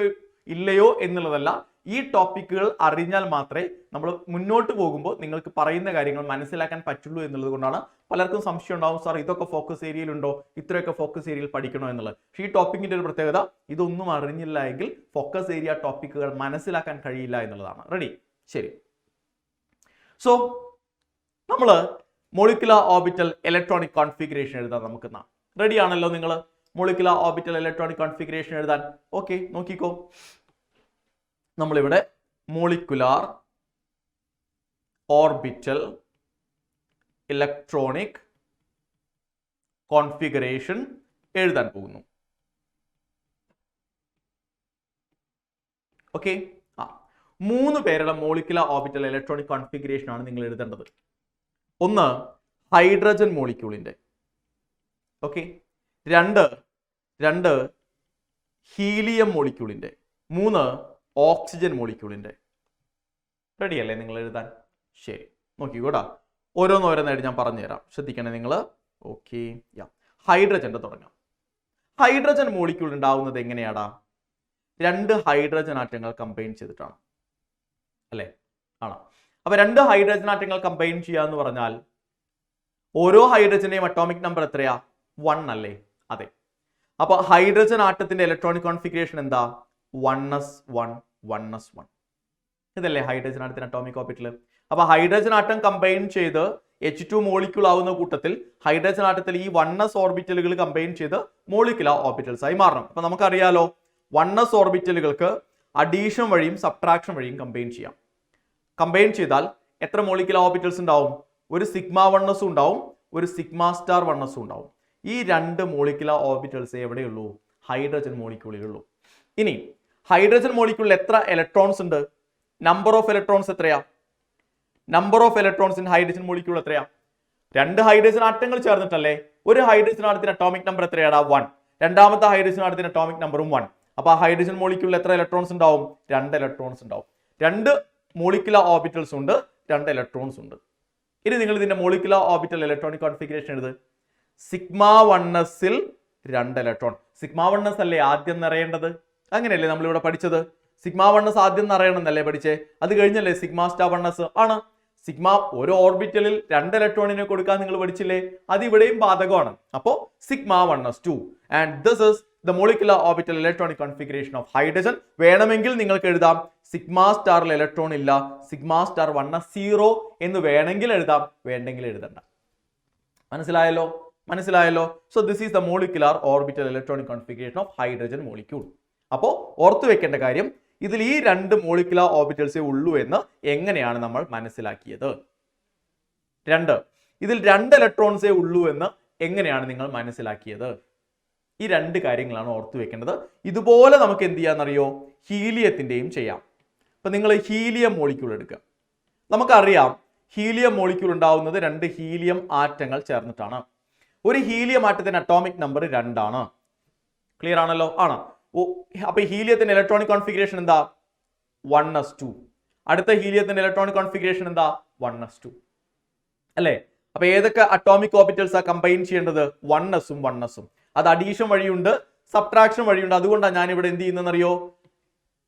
ഇല്ലയോ എന്നുള്ളതല്ല. ഈ ടോപ്പിക്കുകൾ അറിഞ്ഞാൽ മാത്രമേ നമ്മൾ മുന്നോട്ട് പോകുമ്പോൾ നിങ്ങൾക്ക് പറയുന്ന കാര്യങ്ങൾ മനസ്സിലാക്കാൻ പറ്റുള്ളൂ എന്നുള്ളത് കൊണ്ടാണ് പലർക്കും സംശയം ഉണ്ടാവും, സാർ ഇതൊക്കെ ഫോക്കസ് ഏരിയയിൽ ഉണ്ടോ, ഇത്രയൊക്കെ ഫോക്കസ് ഏരിയയിൽ പഠിക്കണോ എന്നുള്ളത്. പക്ഷേ ഈ ടോപ്പിക്കിന്റെ ഒരു പ്രത്യേകത ഇതൊന്നും അറിഞ്ഞില്ല എങ്കിൽ ഫോക്കസ് ഏരിയ ടോപ്പിക്കുകൾ മനസ്സിലാക്കാൻ കഴിയില്ല എന്നുള്ളതാണ്. റെഡി? ശരി. സോ നമ്മൾ മോളിക്കുലർ ഓർബിറ്റൽ ഇലക്ട്രോണിക് കോൺഫിഗറേഷൻ എഴുതാൻ നമുക്ക് റെഡി ആണല്ലോ നിങ്ങൾ? മോളിക്കുലർ ഓർബിറ്റൽ ഇലക്ട്രോണിക് കോൺഫിഗറേഷൻ എഴുതാൻ ഓക്കെ. നോക്കിക്കോ, നമ്മളിവിടെ മോളിക്കുലർ ഓർബിറ്റൽ ഇലക്ട്രോണിക് കോൺഫിഗറേഷൻ എഴുതാൻ പോകുന്നു. ഓക്കെ, 3 പേരുടെ മോളിക്കുലർ ഓർബിറ്റൽ ഇലക്ട്രോണിക് കോൺഫിഗറേഷൻ ആണ് നിങ്ങൾ എഴുതേണ്ടത്. ഒന്ന് ഹൈഡ്രജൻ മോളിക്യൂളിന്റെ, ഓക്കെ. രണ്ട് ഹീലിയം മോളിക്യൂളിന്റെ, 3 ഓക്സിജൻ മോളിക്യൂളിന്റെ. റെഡി അല്ലേ നിങ്ങൾ എഴുതാൻ? ശരി, നോക്കിക്കോട്ടാ. ഓരോന്നോരോന്നായിട്ട് ഞാൻ പറഞ്ഞു തരാം, ശ്രദ്ധിക്കണേ നിങ്ങൾ. ഓക്കെ, ഹൈഡ്രജന്റെ തുടങ്ങാം. ഹൈഡ്രജൻ മോളിക്യൂൾ ഉണ്ടാവുന്നത് എങ്ങനെയാടാ? രണ്ട് ഹൈഡ്രജൻ ആറ്റങ്ങൾ കമ്പൈൻ ചെയ്തിട്ടാണ് അല്ലേ? ആണ്. അപ്പൊ രണ്ട് ഹൈഡ്രജൻ ആറ്റങ്ങൾ കമ്പൈൻ ചെയ്യുക എന്ന് പറഞ്ഞാൽ ഓരോ ഹൈഡ്രജന്റെയും അറ്റോമിക് നമ്പർ എത്രയാ? 1 അല്ലേ? അതെ. അപ്പൊ ഹൈഡ്രജൻ ആറ്റത്തിന്റെ ഇലക്ട്രോണിക് കോൺഫിഗറേഷൻ എന്താ? 1s1 1s1. ഇതല്ലേ ഹൈഡ്രജൻ ആറ്റത്തിന്റെ അറ്റോമിക് ഓർബിറ്റൽ. അപ്പൊ ഹൈഡ്രജൻ ആറ്റം കമ്പൈൻ ചെയ്ത് H2 മോളിക്യൂൾ ആവുന്ന കൂട്ടത്തിൽ ഹൈഡ്രജൻ ആറ്റത്തിൽ ഈ 1s ഓർബിറ്റലുകൾ കമ്പൈൻ ചെയ്ത് മോളിക്കുലർ ഓർബിറ്റൽസ് ആയി മാറണം. അപ്പൊ നമുക്കറിയാലോ 1s ഓർബിറ്റലുകൾക്ക് അഡീഷൻ വഴിയും സബ്ട്രാക്ഷൻ വഴിയും കമ്പൈൻ ചെയ്യാം. കമ്പൈൻ ചെയ്താൽ എത്ര മോളിക്കുലർ ഓർബിറ്റൽസ് ഉണ്ടാവും? ഒരു സിഗ്മ 1s ഉണ്ടാവും, ഒരു സിഗ്മ സ്റ്റാർ 1s ഉണ്ടാവും. ഈ രണ്ട് മോളിക്കുലർ ഓർബിറ്റൽസ് എവിടെയുള്ളൂ? ഹൈഡ്രജൻ മോളിക്യൂളിലുള്ളൂ. ഇനി ഹൈഡ്രജൻ മോളിക്യൂളിൽ എത്ര ഇലക്ട്രോൺസ് ഉണ്ട്? നമ്പർ ഓഫ് ഇലക്ട്രോൺസ് എത്രയാ? Number of electrons in hydrogen molecule എത്രയാ? രണ്ട് ഹൈഡ്രജൻ ആറ്റങ്ങൾ ചേർന്നിട്ടല്ലേ? ഒരു ഹൈഡ്രജൻ ആറ്റത്തിന്റെ അറ്റോമിക് നമ്പർ എത്രയാടാ? 1. രണ്ടാമത്തെ ഹൈഡ്രജൻ ആറ്റത്തിന്റെ അറ്റോമിക് നമ്പറും 1. അപ്പൊ ആ ഹൈഡ്രജൻ മോളിക്യൂളിൽ എത്ര ഇലക്ട്രോൺസ് ഉണ്ടാവും? 2 ഇലക്ട്രോൺസ് ഉണ്ടാവും. രണ്ട് മോളിക്കുലർ ഓർബിറ്റൽസ് ഉണ്ട്, 2 ഇലക്ട്രോൺസ് ഉണ്ട്. ഇനി നിങ്ങൾ ഇതിന്റെ മോളിക്കുലർ ഓർബിറ്റൽ ഇലക്ട്രോണിക് കോൺഫിഗറേഷൻ എഴുത്. സിഗ്മ 1sൽ 2 ഇലക്ട്രോൺ. സിഗ്മ 1s അല്ലേ ആദ്യം നിറയേണ്ടത്? അങ്ങനെയല്ലേ നമ്മളിവിടെ പഠിച്ചത്? സിഗ്മ 1s ആദ്യം നിറയണം എന്നല്ലേ പഠിച്ചേ? അത് കഴിഞ്ഞല്ലേ സിഗ്മ സ്റ്റാർ 1s? ആണ്. സിഗ്മ ഒരു ഓർബിറ്റലിൽ 2 ഇലക്ട്രോണിനെ കൊടുക്കാൻ നിങ്ങൾ പഠിച്ചില്ലേ? അത് ഇവിടെയും ബാധകമാണ്. അപ്പോ sigma 1s2 and this is the molecular orbital electronic configuration of hydrogen. വേണമെങ്കിൽ നിങ്ങൾക്ക് എഴുതാം സിഗ്മ സ്റ്റാറിൽ ഇലക്ട്രോൺ ഇല്ല, സിഗ്മ സ്റ്റാർ 1s 0 എന്ന് വേണമെങ്കിൽ എഴുതാം, വേണ്ടെങ്കിൽ എഴുതണ്ട. മനസ്സിലായല്ലോ? മനസ്സിലായല്ലോ? So this is the molecular orbital electronic configuration of hydrogen molecule. അപ്പോൾ ഓർത്തു വെക്കേണ്ട കാര്യം, ഇതിൽ ഈ രണ്ട് മോളിക്കുലർ ഓർബിറ്റൽസേ ഉള്ളൂ എന്ന് എങ്ങനെയാണ് നമ്മൾ മനസ്സിലാക്കിയത്? 2. ഇതിൽ 2 ഇലക്ട്രോൺസേ ഉള്ളൂ എന്ന് എങ്ങനെയാണ് നിങ്ങൾ മനസ്സിലാക്കിയത്? ഈ രണ്ട് കാര്യങ്ങളാണ് ഓർത്തു വെക്കേണ്ടത്. ഇതുപോലെ നമുക്ക് എന്ത് ചെയ്യാന്നറിയോ? ഹീലിയത്തിന്റെയും ചെയ്യാം. അപ്പൊ നിങ്ങൾ ഹീലിയം മോളിക്യൂൾ എടുക്കുക. നമുക്കറിയാം ഹീലിയം മോളിക്യൂൾ ഉണ്ടാവുന്നത് 2 ഹീലിയം ആറ്റങ്ങൾ ചേർന്നിട്ടാണ്. ഒരു ഹീലിയം ആറ്റത്തിന്റെ അറ്റോമിക് നമ്പർ 2 ആണ്. ക്ലിയർ ആണല്ലോ? ആണ്. അപ്പൊ ഹീലിയത്തിന്റെ ഇലക്ട്രോണിക് കോൺഫിഗറേഷൻ എന്താ? 1s2. അടുത്ത ഹീലിയത്തിന്റെ ഇലക്ട്രോണിക് കോൺഫിഗറേഷൻ എന്താ? 1s2 അല്ലേ? അപ്പൊ ഏതൊക്കെ അറ്റോമിക് ഓർബിറ്റൽസ് ആ കമ്പൈൻ ചെയ്യേണ്ടത്? 1s-ഉം 1s-ഉം. അത് അഡീഷൻ വഴിയുണ്ട്, സബ്ട്രാക്ഷൻ വഴിയുണ്ട്. അതുകൊണ്ടാണ് ഞാൻ ഇവിടെ എന്ത് ചെയ്യുന്നറിയോ?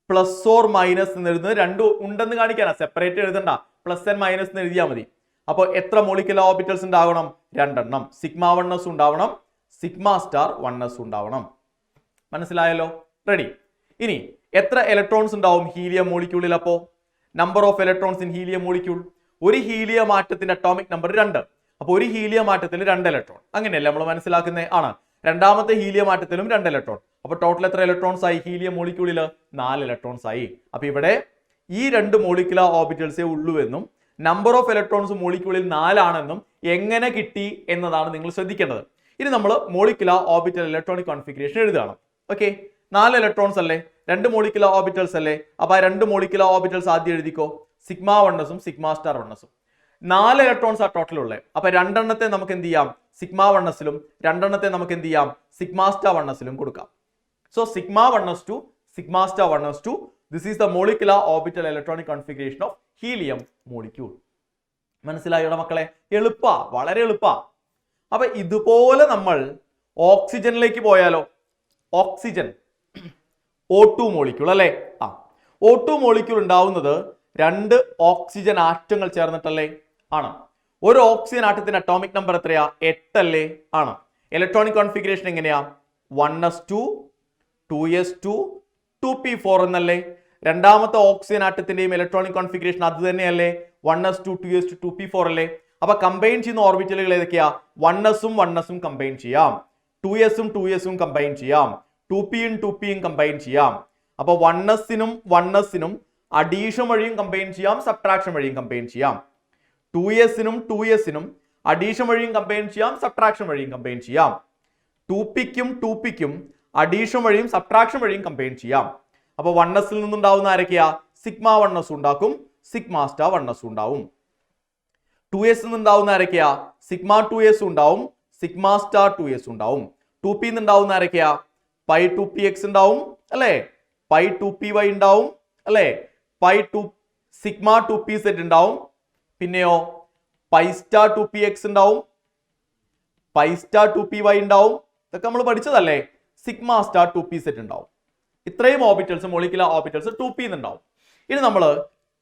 പ്ലസ് ഓർ മൈനസ് എന്ന് എഴുതുന്നത്. രണ്ടും ഉണ്ടെന്ന് കാണിക്കാനാ, സെപ്പറേറ്റ് എഴുതണ്ട, പ്ലസ് ആൻഡ് മൈനസ് എന്ന് എഴുതിയാൽ മതി. അപ്പോൾ എത്ര മോളിക്കുലർ ഓർബിറ്റൽസ് ഉണ്ടാവണം? 2 എണ്ണം. സിഗ്മ 1s ഉണ്ടാവണം, സിഗ്മ സ്റ്റാർ 1s ഉണ്ടാവണം. മനസ്സിലായല്ലോ? റെഡി. ഇനി എത്ര ഇലക്ട്രോൺസ് ഉണ്ടാവും ഹീലിയം മോളിക്യൂളിൽ? അപ്പോ number of electrons in helium molecule. ഒരു ഹീലിയം ആറ്റത്തിന്റെ അറ്റോമിക് നമ്പർ 2. അപ്പൊ ഒരു ഹീലിയം ആറ്റത്തിൽ 2 ഇലക്ട്രോൺ. അങ്ങനെയല്ലേ നമ്മൾ മനസ്സിലാക്കുന്നത്? ആണ്. രണ്ടാമത്തെ ഹീലിയം ആറ്റത്തിലും 2 ഇലക്ട്രോൺ. അപ്പൊ ടോട്ടൽ എത്ര ഇലക്ട്രോൺസ് ആയി ഹീലിയം മോളിക്യൂളിൽ? 4 ഇലക്ട്രോൺസ് ആയി. അപ്പൊ ഇവിടെ ഈ 2 മോളിക്കുലർ ഓർബിറ്റൽസേ ഉള്ളൂ എന്നും നമ്പർ ഓഫ് ഇലക്ട്രോൺസ് മോളിക്യൂളിൽ 4 ആണെന്നും എങ്ങനെ കിട്ടി എന്നതാണ് നിങ്ങൾ ശ്രദ്ധിക്കേണ്ടത്. ഇനി നമ്മൾ മോളിക്കുലർ ഓർബിറ്റൽ ഇലക്ട്രോണിക് കോൺഫിഗറേഷൻ എഴുതുകയാണ്. ഓക്കെ, 4 ഇലക്ട്രോൺസ് അല്ലേ, 2 മോളിക്കുലർ ഓർബിറ്റൽസ് അല്ലേ? അപ്പൊ ആ 2 മോളിക്കുലർ ഓർബിറ്റൽസ് ആദ്യം എഴുതിക്കോ. സിഗ്മ 1s-ഉം സിഗ്മ സ്റ്റാർ 1s-ഉം. 4 ഇലക്ട്രോൺസ് ആ ടോട്ടൽ ഉള്ളത്. അപ്പൊ 2 എണ്ണത്തെ നമുക്ക് എന്ത് ചെയ്യാം? സിഗ്മ 1s-ലും 2 എണ്ണത്തെ നമുക്ക് എന്ത് ചെയ്യാം? സിഗ്മ സ്റ്റാർ 1s-ലും കൊടുക്കാം. So sigma 1s2 sigma star 1s2. This is the molecular orbital electronic configuration of helium molecule. മനസ്സിലായോ മക്കളെ? എളുപ്പാ, വളരെ എളുപ്പാ. അപ്പൊ ഇതുപോലെ നമ്മൾ ഓക്സിജനിലേക്ക് പോയാലോ? ഓക്സിജൻ O2 മോളിക്യൂൾ അല്ലേ? O2 മോളിക്യൂൾ ഉണ്ടാവുന്നത് 2 ഓക്സിജൻ ആറ്റങ്ങൾ ചേർന്നിട്ടല്ലേ? ആണ്. ഒരു ഓക്സിജൻ ആറ്റത്തിന്റെ അറ്റോമിക് നമ്പർ എത്രയാ? 8 അല്ലേ? ആണ്. ഇലക്ട്രോണിക് കോൺഫിഗറേഷൻ എങ്ങനെയാ? 1s2 2s2 2p4 എന്നല്ലേ? രണ്ടാമത്തെ ഓക്സിജൻ ആറ്റത്തിന്റെയും ഇലക്ട്രോണിക് കോൺഫിഗറേഷൻ അത് തന്നെയല്ലേ? 1s2 2s2 2p4 അല്ലേ? അപ്പൊ കമ്പൈൻ ചെയ്യുന്ന ഓർബിറ്റലുകൾ ഏതൊക്കെയാ? 1s-ഉം 1s-ഉം കമ്പൈൻ ചെയ്യാം, 2s-ഉം 2s-ഉം കമ്പൈൻ ചെയ്യാം, 2p-യും 2p-യും കമ്പൈൻ ചെയ്യാം. അപ്പൊ 1s-നും 1s-നും അഡീഷൻ വഴിയും കമ്പൈൻ ചെയ്യാം, സബ്ട്രാക്ഷൻ വഴിയും കമ്പൈൻ ചെയ്യാം. 2s-നും 2s-നും അഡീഷൻ വഴിയും കമ്പൈൻ ചെയ്യാം, സബ്ട്രാക്ഷൻ വഴിയും കമ്പൈൻ ചെയ്യാം. 2p-ക്കും 2p-ക്കും അഡീഷൻ വഴിയും സബ്ട്രാക്ഷൻ വഴിയും കമ്പൈൻ ചെയ്യാം. അപ്പൊ 1s-ൽ നിന്നുണ്ടാവുന്ന ആരൊക്കെയാ? സിഗ്മ 1s ഉണ്ടാക്കും, സിഗ്മ സ്റ്റാർ 1s ഉണ്ടാവും. 2s നിന്നുണ്ടാവുന്ന ആരൊക്കെയാ? സിഗ്മ 2s ഉണ്ടാവും, സിഗ്മ സ്റ്റാർ 2s ഉണ്ടാവും. 2p നിന്നുണ്ടാവുന്ന ആരൊക്കെയാ? പൈ 2px ഉണ്ടാവും അല്ലേ? പൈ 2py ഉണ്ടാവും അല്ലേ? പൈ 2 സിഗ്മ 2pz ഉണ്ടാവും. പിന്നെയോ പൈ സ്റ്റാർ 2px ഉണ്ടാവും, പൈ സ്റ്റാർ 2py ഉണ്ടാവും. ഇതൊക്കെ നമ്മൾ പഠിച്ചതല്ലേ? സിഗ്മ സ്റ്റാർ 2pz ഉണ്ടാവും. ഇത്രയും ഓർബിറ്റൽസ് മോളിക്കുലർ ഓർബിറ്റൽസ് 2p എന്നുണ്ടാവും. ഇനി നമ്മൾ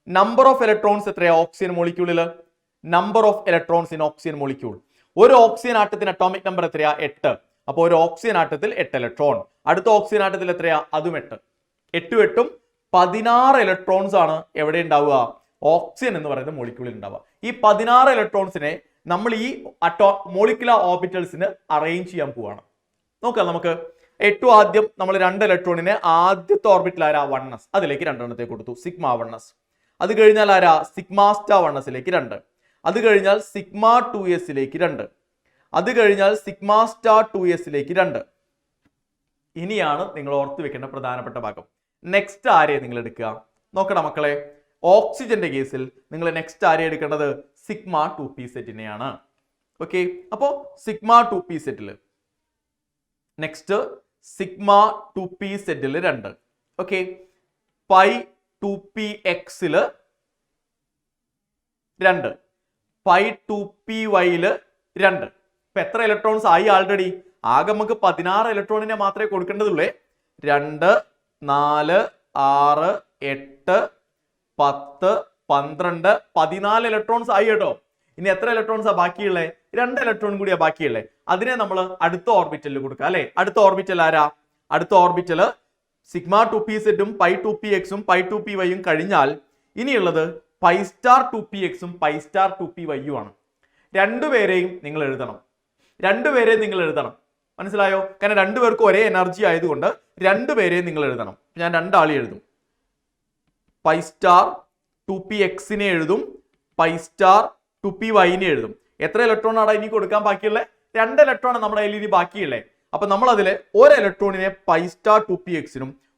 നമ്പർ ഓഫ് ഇലക്ട്രോൺസ് എത്രയാ ഓക്സിജൻ മോളിക്യൂളിൽ? Number of electrons in oxygen molecule. ഒരു ഓക്സിജൻ ആറ്റത്തിന് അറ്റോമിക് നമ്പർ എത്രയാ? 8. അപ്പോൾ ഒരു ഓക്സിജൻ ആറ്റത്തിൽ 8 ഇലക്ട്രോൺ. അടുത്ത ഓക്സിജൻ ആറ്റത്തിൽ എത്രയാ? അതും 8. 8 8 16 ഇലക്ട്രോൺസ് ആണ് എവിടെ ഉണ്ടാവുക? ഓക്സിജൻ എന്ന് പറയുന്ന മോളിക്യൂളിൽ ഉണ്ടാവുക. ഈ 16 ഇലക്ട്രോൺസിനെ നമ്മൾ ഈ മോളിക്കുലർ ഓർബിറ്റൽസിന് അറേഞ്ച് ചെയ്യാൻ പോവാണ്. നോക്കാം നമുക്ക്. ഏറ്റവും ആദ്യം നമ്മൾ 2 ഇലക്ട്രോണിനെ ആദ്യത്തെ ഓർബിറ്റിൽ ആരാ? 1s, അതിലേക്ക് 2 എണ്ണത്തെ കൊടുത്തു, സിഗ്മ 1s. അത് കഴിഞ്ഞാൽ ആരാ? സിഗ്മ സ്റ്റാർ 1sലേക്ക് 2. അത് കഴിഞ്ഞാൽ സിഗ്മ 2sലേക്ക് 2. അത് കഴിഞ്ഞാൽ സിഗ്മ സ്റ്റാർ 2sലേക്ക് 2. ഇനിയാണ് നിങ്ങൾ ഓർത്തു വെക്കേണ്ട പ്രധാനപ്പെട്ട ഭാഗം. നെക്സ്റ്റ് ആരെയെ നിങ്ങൾ എടുക്കുക? നോക്കണം മക്കളെ, ഓക്സിജന്റെ കേസിൽ നിങ്ങൾ നെക്സ്റ്റ് ആരെ എടുക്കേണ്ടത്? Sigma 2p സെറ്റിനെയാണ്. ഓക്കെ, അപ്പോ സിഗ്മ 2p സെറ്റിൽ നെക്സ്റ്റ് സിഗ്മ 2p സെറ്റിൽ 2. Okay, pi 2px 2, pi 2py 2. ഇപ്പൊ എത്ര ഇലക്ട്രോൺസ് ആയി ആൾറെഡി? ആകെ നമുക്ക് 16 ഇലക്ട്രോണിനെ മാത്രമേ കൊടുക്കേണ്ടതുള്ളേ. 2 4 6 8 10 12 14 ഇലക്ട്രോൺസ് ആയി കേട്ടോ. ഇനി എത്ര ഇലക്ട്രോൺസാ ബാക്കിയുള്ളേ? 2 ഇലക്ട്രോൺ കൂടിയാ ബാക്കിയുള്ളേ. അതിനെ നമ്മൾ അടുത്ത ഓർബിറ്റലിൽ കൊടുക്കുക അല്ലെ? അടുത്ത ഓർബിറ്റൽ ആരാ? അടുത്ത ഓർബിറ്റൽ സിഗ്മ 2p സെറ്റും പൈ 2px പൈ 2py കഴിഞ്ഞാൽ ഇനിയുള്ളത് pi star 2px pi star 2py ആണ്. രണ്ടുപേരെയും നിങ്ങൾ എഴുതണം. മനസ്സിലായോ? കാരണം രണ്ടുപേർക്കും ഒരേ എനർജി ആയതുകൊണ്ട് രണ്ടുപേരെയും നിങ്ങൾ എഴുതണം. ഞാൻ 2 ആളെ എഴുതും. പൈ സ്റ്റാർ 2px എഴുതും, പൈ സ്റ്റാർ 2py എഴുതും. എത്ര ഇലക്ട്രോൺ ആണ് ഇനി കൊടുക്കാൻ ബാക്കിയുള്ളത്? 2 ഇലക്ട്രോൺ നമ്മുടെ കയ്യിൽ ഇനി ബാക്കിയുള്ളത്. അപ്പൊ നമ്മൾ അതിൽ ഒരു ഇലക്ട്രോണിനെ പൈ സ്റ്റാർ 2px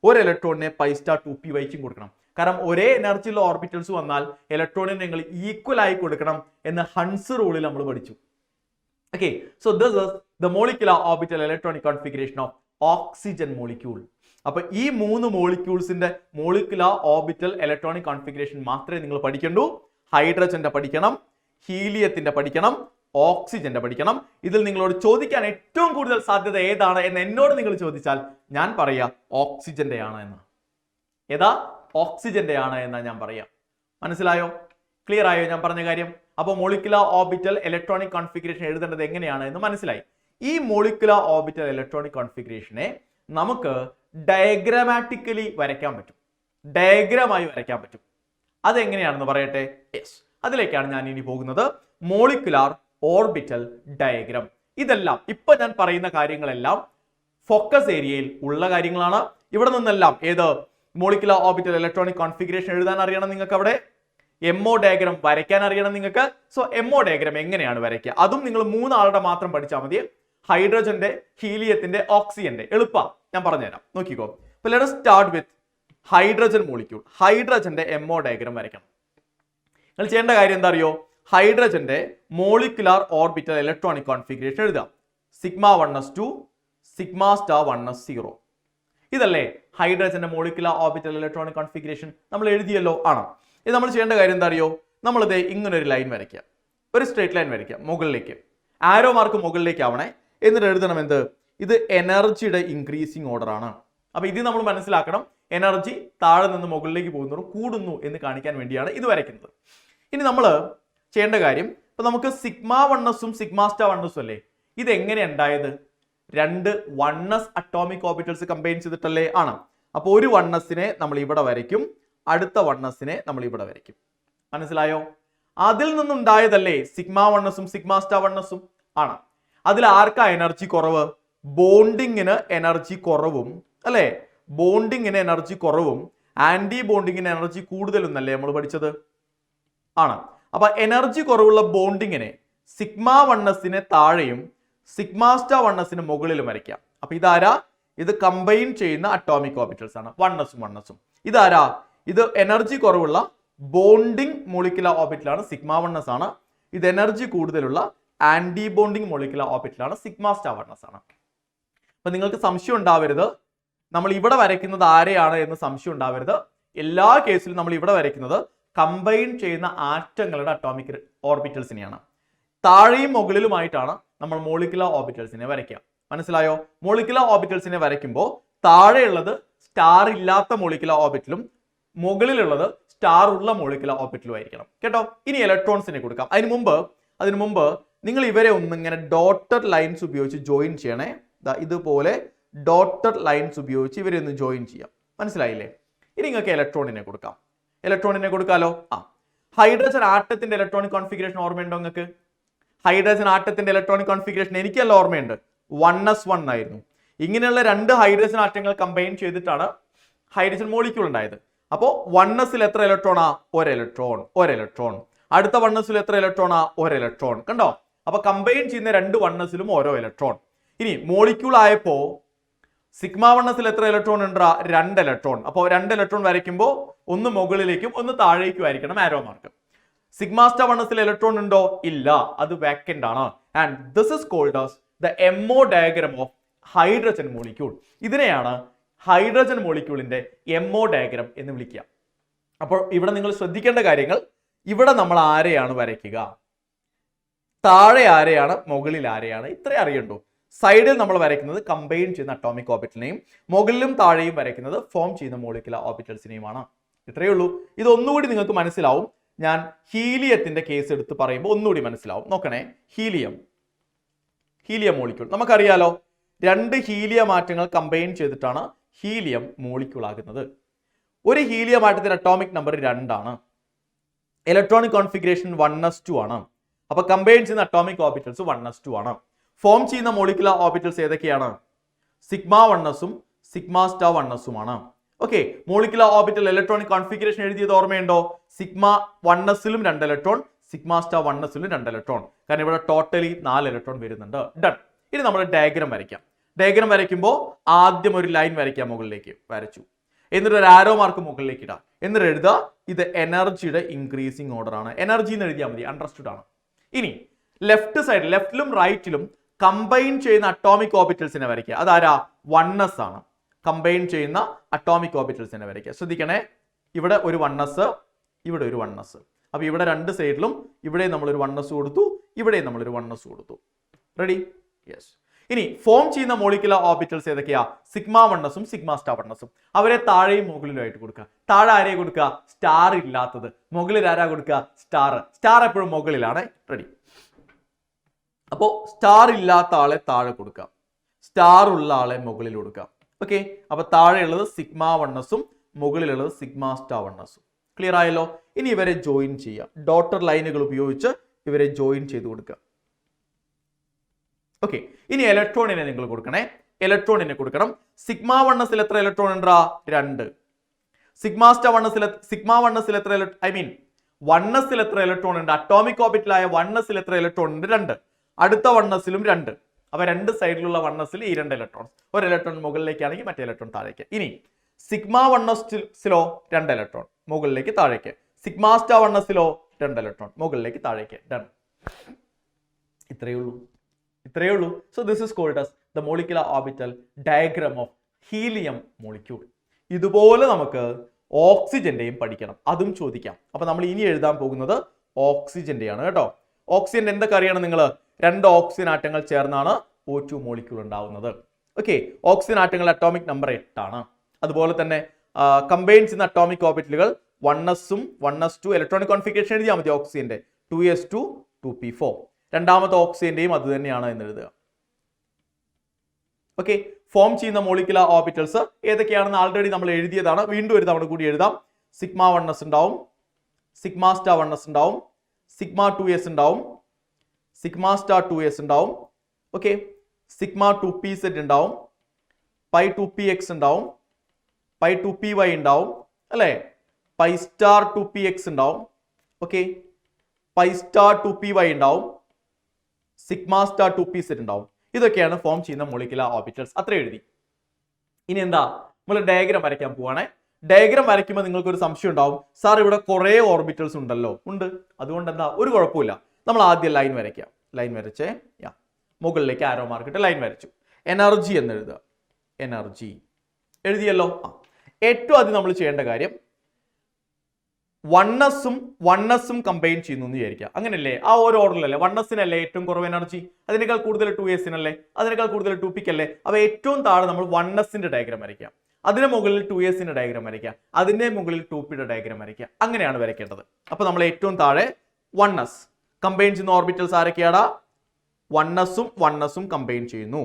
ഒരു ഇലക്ട്രോണിനെ പൈ സ്റ്റാർ 2py കൊടുക്കണം. കാരണം ഒരേ എനർജിയുള്ള ഓർബിറ്റൽസ് വന്നാൽ ഇലക്ട്രോണിനെ നിങ്ങൾ ഈക്വൽ ആയി കൊടുക്കണം എന്ന് ഹൺസ് റൂളിൽ നമ്മൾ പഠിച്ചു. Okay, so this is the molecular orbital electronic configuration of oxygen molecule. അപ്പൊ ഈ 3 മോളിക്യൂൾസിന്റെ മോളിക്കുലർ ഓർബിറ്റൽ ഇലക്ട്രോണിക് കോൺഫിഗറേഷൻ മാത്രമേ നിങ്ങൾ പഠിക്കണ്ടൂ. ഹൈഡ്രജന്റെ പഠിക്കണം, ഹീലിയത്തിന്റെ പഠിക്കണം, ഓക്സിജന്റെ പഠിക്കണം. ഇതിൽ നിങ്ങളോട് ചോദിക്കാൻ ഏറ്റവും കൂടുതൽ സാധ്യത ഏതാണ് എന്ന് എന്നോട് നിങ്ങൾ ചോദിച്ചാൽ ഞാൻ പറയാ ഓക്സിജന്റെ ആണ് എന്ന്. ഏതാ? ഓക്സിജന്റെ ആണ് എന്നാ ഞാൻ പറയാം. മനസ്സിലായോ? ക്ലിയർ ആയോ ഞാൻ പറഞ്ഞ കാര്യം? അപ്പോൾ മോളിക്കുലർ ഓർബിറ്റൽ ഇലക്ട്രോണിക് കോൺഫിഗറേഷൻ എഴുതേണ്ടത് എങ്ങനെയാണ് എന്ന് മനസ്സിലായി. ഈ മോളിക്കുലർ ഓർബിറ്റൽ ഇലക്ട്രോണിക് കോൺഫിഗറേഷനെ നമുക്ക് ഡയഗ്രാമാറ്റിക്കലി വരയ്ക്കാൻ പറ്റും, ഡയഗ്രാമായി വരയ്ക്കാൻ പറ്റും. അതെങ്ങനെയാണെന്ന് പറയട്ടെ? യെസ്, അതിലേക്കാണ് ഞാൻ ഇനി പോകുന്നത്. Molecular orbital diagram. ഇതെല്ലാം ഇപ്പൊ ഞാൻ പറയുന്ന കാര്യങ്ങളെല്ലാം ഫോക്കസ് ഏരിയയിൽ ഉള്ള കാര്യങ്ങളാണ്. ഇവിടെ നിന്നെല്ലാം ഏത് മോളിക്കുലർ ഓർബിറ്റൽ ഇലക്ട്രോണിക് കോൺഫിഗറേഷൻ എഴുതാൻ അറിയണം നിങ്ങൾക്ക്. അവിടെ എംഒ ഡയഗ്രാം വരയ്ക്കാൻ അറിയണം നിങ്ങൾക്ക്. സോ എംഒ ഡയഗ്രാം എങ്ങനെയാണ് വരയ്ക്കുക? അതും നിങ്ങൾ 3 ആളുടെ മാത്രം പഠിച്ചാൽ മതി. ഹൈഡ്രജന്റെ, ഹീലിയത്തിന്റെ, ഓക്സിജന്റെ. എളുപ്പ, ഞാൻ പറഞ്ഞുതരാം, നോക്കിക്കോ. അപ്പൊ let us start with hydrogen molecule. ഹൈഡ്രജന്റെ എംഒ ഡയഗ്രാം വരയ്ക്കണം. നിങ്ങൾ ചെയ്യേണ്ട കാര്യം എന്താ അറിയോ? ഹൈഡ്രജന്റെ മോളിക്കുലർ ഓർബിറ്റൽ ഇലക്ട്രോണിക് കോൺഫിഗറേഷൻ എഴുതാം. Sigma 1s2 sigma star 1s0. ഇതല്ലേ ഹൈഡ്രജന്റെ മോളിക്കുലർ ഓർബിറ്റൽ ഇലക്ട്രോണിക് കോൺഫിഗറേഷൻ? നമ്മൾ എഴുതിയല്ലോ, ആണോ? ഇത് നമ്മൾ ചെയ്യേണ്ട കാര്യം എന്താ അറിയോ? നമ്മളിത് ഇങ്ങനെ ഒരു ലൈൻ വരയ്ക്കുക, ഒരു സ്ട്രേറ്റ് ലൈൻ വരയ്ക്കുക മുകളിലേക്ക്. ആരോ മാർക്ക് മുകളിലേക്ക് ആവണേ. എന്നിട്ട് എഴുതണം എന്ത്? ഇത് എനർജിയുടെ ഇൻക്രീസിങ് ഓർഡർ ആണ്. അപ്പൊ ഇത് നമ്മൾ മനസ്സിലാക്കണം. എനർജി താഴെ നിന്ന് മുകളിലേക്ക് പോകുന്നതും കൂടുന്നു എന്ന് കാണിക്കാൻ വേണ്ടിയാണ് ഇത് വരയ്ക്കുന്നത്. ഇനി നമ്മൾ ചെയ്യേണ്ട കാര്യം, ഇപ്പൊ നമുക്ക് sigma 1s sigma star 1s അല്ലേ? ഇത് എങ്ങനെ ഉണ്ടായത്? 2 1s അറ്റോമിക് ഓർബിറ്റൽസ് കമ്പൈൻ ചെയ്തിട്ടല്ലേ? ആണ്. അപ്പൊ ഒരു 1sനെ നമ്മൾ ഇവിടെ വരയ്ക്കും, അടുത്ത 1sനെ നമ്മൾ ഇവിടെ വരയ്ക്കും. മനസ്സിലായോ? അതിൽ നിന്നുണ്ടായതല്ലേ sigma 1s sigma star 1s? ആണ്. അതിൽ ആർക്കാ എനർജി കുറവ്? ബോണ്ടിങ്ങിന് എനർജി കുറവും അല്ലേ? ബോണ്ടിങ്ങിന് എനർജി കുറവും ആന്റി ബോണ്ടിങ്ങിന് എനർജി കൂടുതലും അല്ലേ നമ്മൾ പഠിച്ചത്? ആണ്. അപ്പൊ എനർജി കുറവുള്ള ബോണ്ടിങ്ങിനെ സിഗ്മ 1sനെ താഴെയും സിഗ്മ സ്റ്റാർ 1sന് മുകളിലും വരയ്ക്കാം. അപ്പൊ ഇതാരാ? ഇത് കമ്പൈൻ ചെയ്യുന്ന അറ്റോമിക് ഓർബിറ്റൽസ് ആണ് 1s 1s. ഇതാരാ? ഇത് എനർജി കുറവുള്ള ബോണ്ടിങ് മോളിക്കുലർ ഓർബിറ്റലാണ്, സിഗ്മ 1s ആണ്. ഇത് എനർജി കൂടുതലുള്ള ആന്റി ബോണ്ടിങ് മോളിക്കുലർ ഓർബിറ്റലാണ്, സിഗ്മ സ്റ്റാർ 1s ആണ്. അപ്പൊ നിങ്ങൾക്ക് സംശയം ഉണ്ടാവരുത്, നമ്മൾ ഇവിടെ വരയ്ക്കുന്നത് ആരെയാണ് എന്ന് സംശയം ഉണ്ടാവരുത്. എല്ലാ കേസിലും നമ്മൾ ഇവിടെ വരയ്ക്കുന്നത് കമ്പൈൻ ചെയ്യുന്ന ആറ്റങ്ങളുടെ അറ്റോമിക് ഓർബിറ്റൽസിനെയാണ്. താഴെയും മുകളിലുമായിട്ടാണ് നമ്മൾ മോളിക്കുലർ ഓർബിറ്റൽസിനെ വരയ്ക്കുക. മനസ്സിലായോ? മോളിക്കുലർ ഓർബിറ്റൽസിനെ വരയ്ക്കുമ്പോൾ താഴെയുള്ളത് സ്റ്റാർ ഇല്ലാത്ത മോളിക്കുലർ ഓർബിറ്റലും മുകളിലുള്ളത് സ്റ്റാർ ഉള്ള മോളിക്കുലർ ഓർബിറ്റലും ആയിരിക്കണം കേട്ടോ. ഇനി ഇലക്ട്രോൺസിനെ കൊടുക്കാം. അതിനു മുമ്പ് നിങ്ങൾ ഇവരെ ഒന്നിങ്ങനെ ഡോട്ടഡ് ലൈൻസ് ഉപയോഗിച്ച് ജോയിൻ ചെയ്യണേ. ഇതുപോലെ ഡോട്ടഡ് ലൈൻസ് ഉപയോഗിച്ച് ഇവരെ ഒന്ന് ജോയിൻ ചെയ്യാം. മനസ്സിലായില്ലേ? ഇനി നിങ്ങൾക്ക് ഇലക്ട്രോണിനെ കൊടുക്കാലോ. ഹൈഡ്രജൻ ആറ്റത്തിന്റെ ഇലക്ട്രോണിക് കോൺഫിഗറേഷൻ ഓർമ്മയുണ്ടോ നിങ്ങൾക്ക്? ഹൈഡ്രജൻ ആറ്റത്തിന്റെ ഇലക്ട്രോണിക് കോൺഫിഗറേഷൻ എനിക്കല്ല ഓർമ്മയുണ്ട്, 1s1 ആയിരുന്നു. ഇങ്ങനെയുള്ള രണ്ട് ഹൈഡ്രജൻ ആറ്റങ്ങൾ കമ്പൈൻ ചെയ്തിട്ടാണ് ഹൈഡ്രജൻ മോളിക്യൂൾ ഉണ്ടായത്. അപ്പോൾ 1s എത്ര ഇലക്ട്രോണാ? ഒരു ഇലക്ട്രോൺ. അടുത്ത 1s എത്ര ഇലക്ട്രോണാ? ഒരു ഇലക്ട്രോൺ. കണ്ടോ? അപ്പൊ കമ്പൈൻ ചെയ്യുന്ന രണ്ട് 1s ഓരോ ഇലക്ട്രോൺ. ഇനി മോളിക്യൂൾ ആയപ്പോ സിഗ്മ 1s എത്ര ഇലക്ട്രോൺ ഉണ്ടാ? 2 ഇലക്ട്രോൺ. അപ്പോൾ 2 ഇലക്ട്രോൺ വരയ്ക്കുമ്പോൾ ഒന്ന് മുകളിലേക്കും ഒന്ന് താഴേക്കും ആയിരിക്കണം arrow mark. Sigma star 1s electron ഉണ്ടോ? ഇല്ല, അത് വാക്കന്റ് ആണ്. And this is called as the MO diagram of hydrogen molecule. ഇതിനെയാണ് ഹൈഡ്രജൻ മോളിക്യൂളിന്റെ MO ഡയഗ്രം എന്ന് വിളിക്കുക. അപ്പോൾ ഇവിടെ നിങ്ങൾ ശ്രദ്ധിക്കേണ്ട കാര്യങ്ങൾ, ഇവിടെ നമ്മൾ ആരെയാണ് വരയ്ക്കുക, താഴെ ആരെയാണ്, മുകളിൽ ആരെയാണ്, ഇത്രേ അറിയണ്ടോ. സൈഡിൽ നമ്മൾ വരയ്ക്കുന്നത് കമ്പൈൻ ചെയ്യുന്ന അറ്റോമിക് ഓർബിറ്റലിനെയും മുകളിലും താഴെയും വരയ്ക്കുന്നത് ഫോം ചെയ്യുന്ന മോളിക്കുലർ ഓർബിറ്റൽസിനെയുമാണ്. ഇത്രയേ ഉള്ളൂ. ഇതൊന്നുകൂടി നിങ്ങൾക്ക് മനസ്സിലാവും. ഞാൻ ഹീലിയത്തിന്റെ കേസ് എടുത്ത് പറയുമ്പോൾ ഒന്നുകൂടി മനസ്സിലാവും. നോക്കണേ, ഹീലിയം മോളിക്യൂൾ നമുക്കറിയാലോ, രണ്ട് ഹീലിയം ആറ്റങ്ങൾ കമ്പൈൻ ചെയ്തിട്ടാണ് ഹീലിയം മോളിക്യൂൾ ആകുന്നത്. ഒരു ഹീലിയം ആറ്റത്തിന്റെ അറ്റോമിക് നമ്പർ 2 ആണ്. ഇലക്ട്രോണിക് കോൺഫിഗറേഷൻ 1s2 ആണ്. അപ്പൊ കമ്പൈൻ ചെയ്യുന്ന അറ്റോമിക് ഓർബിറ്റൽസ് 1s2 ആണ്. ഫോം ചെയ്യുന്ന മോളിക്കുലർ ഓർബിറ്റൽസ് ഏതൊക്കെയാണ്? Sigma 1s sigma star 1s okay. Molecular orbital electronic configuration എഴുതിയത് ഓർമ്മയുണ്ടോ? സിഗ്മ 1sലും 2 ഇലക്ട്രോൺ, സിഗ്മ സ്റ്റാർ 1sലും 2 ഇലക്ട്രോൺ. കാരണം ഇവിടെ ടോട്ടലി 4 ഇലക്ട്രോൺ വരുന്നുണ്ട്. ഡൺ. ഇനി നമ്മൾ ഡയഗ്രം വരയ്ക്കാം. ഡയഗ്രം വരയ്ക്കുമ്പോൾ ആദ്യം ഒരു ലൈൻ വരയ്ക്കാം, മുകളിലേക്ക് വരച്ചു. എന്നിട്ട് ഒരു ആരോ മാർക്ക് മുകളിലേക്ക് ഇടാം. എന്നിട്ട് എഴുതുക, ഇത് എനർജിയുടെ ഇൻക്രീസിങ് ഓർഡർ ആണ്. എനർജി എന്ന് എഴുതിയാൽ മതി, അണ്ടർസ്റ്റുഡ് ആണ്. ഇനി ലെഫ്റ്റ് സൈഡ്, ലെഫ്റ്റിലും റൈറ്റിലും കമ്പൈൻ ചെയ്യുന്ന അറ്റോമിക് ഓർബിറ്റൽസിനെ വരയ്ക്കുക. അതാരാ? 1s ആണ്. കമ്പൈൻ ചെയ്യുന്ന അറ്റോമിക് ഓർബിറ്റൽസിനെ വരയ്ക്കുക. ശ്രദ്ധിക്കണേ, ഇവിടെ ഒരു 1s, ഇവിടെ ഒരു 1s. അപ്പൊ ഇവിടെ രണ്ട് സൈഡിലും ഇവിടെ നമ്മളൊരു 1s കൊടുത്തു, ഇവിടെ നമ്മളൊരു 1s കൊടുത്തു. റെഡി? യെസ്. ഇനി ഫോം ചെയ്യുന്ന മോളിക്കുലർ ഓർബിറ്റൽസ് ഏതൊക്കെയാ? Sigma 1s sigma star 1s. അവരെ താഴെയും മുകളിലുമായിട്ട് കൊടുക്കുക. താഴെ ആരെയും കൊടുക്കുക? സ്റ്റാർ ഇല്ലാത്തത്. മുകളിൽ ആരാ കൊടുക്കുക? സ്റ്റാർ. സ്റ്റാർ എപ്പോഴും മുകളിലാണ്. റെഡി? അപ്പോ സ്റ്റാർ ഇല്ലാത്ത ആളെ താഴെ കൊടുക്കാം, സ്റ്റാർ ഉള്ള ആളെ മുകളിൽ കൊടുക്കാം. ഓക്കെ. അപ്പൊ താഴെയുള്ളത് സിഗ്മ 1s മുകളിലുള്ളത് സിഗ്മ സ്റ്റാർ 1s. ക്ലിയർ ആയല്ലോ? ഇനി ഇവരെ ജോയിൻ ചെയ്യുക. ഡോട്ടർ ലൈനുകൾ ഉപയോഗിച്ച് ഇവരെ ജോയിൻ ചെയ്ത് കൊടുക്കുക. ഓക്കെ. ഇനി ഇലക്ട്രോണിനെ നിങ്ങൾ കൊടുക്കണേ. ഇലക്ട്രോണിനെ കൊടുക്കണം. സിഗ്മ 1s എത്ര ഇലക്ട്രോൺ ഉണ്ടാ? 2. സിഗ്മ സ്റ്റാർ 1s എത്ര വണ്ണസിൽ എത്ര ഇലക്ട്രോൺ ഉണ്ട്? അറ്റോമിക് ഓർബിറ്റലായ 1s എത്ര ഇലക്ട്രോൺ ഉണ്ട്? 2. അടുത്ത 1sലും 2. അപ്പൊ രണ്ട് സൈഡിലുള്ള 1sൽ ഈ 2 ഇലക്ട്രോൺസ്. ഒരു ഇലക്ട്രോൺ മുകളിലേക്കാണെങ്കിൽ മറ്റേ ഇലക്ട്രോൺ താഴേക്ക്. ഇനി സിഗ്മ 1sലോ 2 ഇലക്ട്രോൺ മുകളിലേക്ക് താഴേക്ക്. സിഗ്മ സ്റ്റാർ 1sലോ 2 ഇലക്ട്രോൺ മുകളിലേക്ക് താഴേക്ക്. ഡൺ. ഇത്രയേ ഉള്ളൂ. So this is called as the molecular orbital diagram of helium molecule. ഇതുപോലെ നമുക്ക് ഓക്സിജന്റെയും പഠിക്കണം, അതും ചോദിക്കാം. അപ്പൊ നമ്മൾ ഇനി എഴുതാൻ പോകുന്നത് ഓക്സിജന്റെയാണ് കേട്ടോ. ഓക്സിജൻ എന്തൊക്കെ അറിയണം നിങ്ങൾ? 2 ഓക്സിജൻ ആറ്റങ്ങൾ ചേർന്നാണ് O2 മോളിക്യൂൾ ഉണ്ടാവുന്നത്. ഓക്കെ. ഓക്സിജൻ ആറ്റങ്ങൾ അറ്റോമിക് നമ്പർ 8 ആണ്. അതുപോലെ തന്നെ കമ്പൈൻ ചെയ്യുന്ന atomic ഓർബിറ്റലുകൾ 1s 1s2 electronic configuration എഴുതിയാൽ മതി. ഓക്സിജന്റെ 2s2 2p4. രണ്ടാമത്തെ ഓക്സിജന്റെയും അത് തന്നെയാണ് എന്ന് എഴുതുക. ഓക്കെ. ഫോം ചെയ്യുന്ന മോളിക്കുലർ ഓർബിറ്റൽസ് ഏതൊക്കെയാണെന്ന് ആൾറെഡി നമ്മൾ എഴുതിയതാണ്. വീണ്ടും ഒരു തവണ കൂടി എഴുതാം. സിഗ്മ 1s ഉണ്ടാവും, സിഗ്മ സ്റ്റാർ 1s ഉണ്ടാവും, സിഗ്മ 2s ഉണ്ടാവും, സിഗ്മ സ്റ്റാർ 2s ഉണ്ടാവും. ഓക്കെ. സിഗ്മ 2pz ഉണ്ടാവും, പൈ 2px ഉണ്ടാവും, പൈ 2py ഉണ്ടാവും അല്ലേ? പൈ സ്റ്റാർ 2px ഉണ്ടാവും. ഓക്കെ. പൈ സ്റ്റാർ 2py ഉണ്ടാവും, സിഗ്മ സ്റ്റാർ 2pz ഉണ്ടാവും. ഇതൊക്കെയാണ് ഫോം ചെയ്യുന്ന മോളിക്കുലർ ഓർബിറ്റൽസ്. അത്ര എഴുതി. ഇനി എന്താ, നമ്മൾ ഡയഗ്രം വരയ്ക്കാൻ പോവാണേ. ഡയഗ്രം വരയ്ക്കുമ്പോൾ നിങ്ങൾക്ക് ഒരു സംശയം ഉണ്ടാവും, സാർ ഇവിടെ കുറെ ഓർബിറ്റൽസ് ഉണ്ടല്ലോ. ഉണ്ട്. അതുകൊണ്ട് എന്താ, ഒരു കുഴപ്പമില്ല. നമ്മൾ ആദ്യം ലൈൻ വരയ്ക്കാം. ലൈൻ വരച്ചേ, മുകളിലേക്ക് ആരോ മാർക്കിട്ട് ലൈൻ വരച്ചു. എനർജി എന്ന് എഴുതുക. എനർജി എഴുതിയല്ലോ. ഏറ്റവും ആദ്യം നമ്മൾ ചെയ്യേണ്ട കാര്യം 1s കമ്പൈൻ ചെയ്യുന്നു എന്ന് വിചാരിക്കുക. അങ്ങനല്ലേ? ആ ഒരു ഓർഡറിലല്ലേ? 1sനല്ലേ ഏറ്റവും കുറവ് എനർജി? അതിനേക്കാൾ കൂടുതൽ 2sനല്ലേ? അതിനേക്കാൾ കൂടുതൽ 2pക്കല്ലേ? അപ്പൊ ഏറ്റവും താഴെ നമ്മൾ 1sന്റെ ഡയഗ്രാം വരയ്ക്കാം. അതിന് മുകളിൽ 2s ഡയഗ്രാം വരയ്ക്കുക, അതിന്റെ മുകളിൽ 2p ഡയഗ്രാം വരയ്ക്കുക. അങ്ങനെയാണ് വരയ്ക്കേണ്ടത്. അപ്പൊ നമ്മൾ ഏറ്റവും താഴെ 1s കമ്പൈൻ ചെയ്യുന്ന ഓർബിറ്റൽസ് ആരൊക്കെയാടാ? 1sഉം 1sഉം കമ്പൈൻ ചെയ്യുന്നു.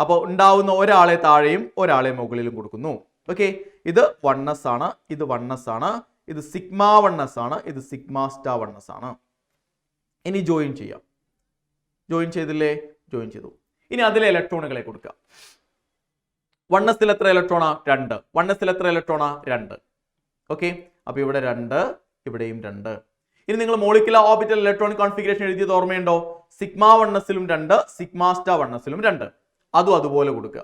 അപ്പോൾ ഉണ്ടാവുന്ന ഒരാളെ താഴെയും ഒരാളെ മുകളിലും കൊടുക്കുന്നു. ഓക്കെ, ഇത് 1s ആണ്, ഇത് 1s ആണ്, ഇത് സിഗ്മ 1s ആണ്, ഇത് സിഗ്മ സ്റ്റാർ 1s ആണ്. ഇനി ജോയിൻ ചെയ്യാം. ജോയിൻ ചെയ്തില്ലേ? ജോയിൻ ചെയ്തു. ഇനി അതിലെ ഇലക്ട്രോണുകളെ കൊടുക്കുക. 1sൽ എത്ര ഇലക്ട്രോണാ? 2. 1sൽ എത്ര ഇലക്ട്രോണാ? 2. ഓക്കെ, അപ്പൊ ഇവിടെ 2, ഇവിടെയും 2. ഇനി നിങ്ങൾ മോളിക്കുലർ ഓർബിറ്റൽ ഇലക്ട്രോണിക് കോൺഫിഗറേഷൻ എഴുതിയത് ഓർമ്മയുണ്ടോ? സിഗ്മ 1sലും 2, സിഗ്മ സ്റ്റാർ 1sലും 2. അതും അതുപോലെ കൊടുക്കുക.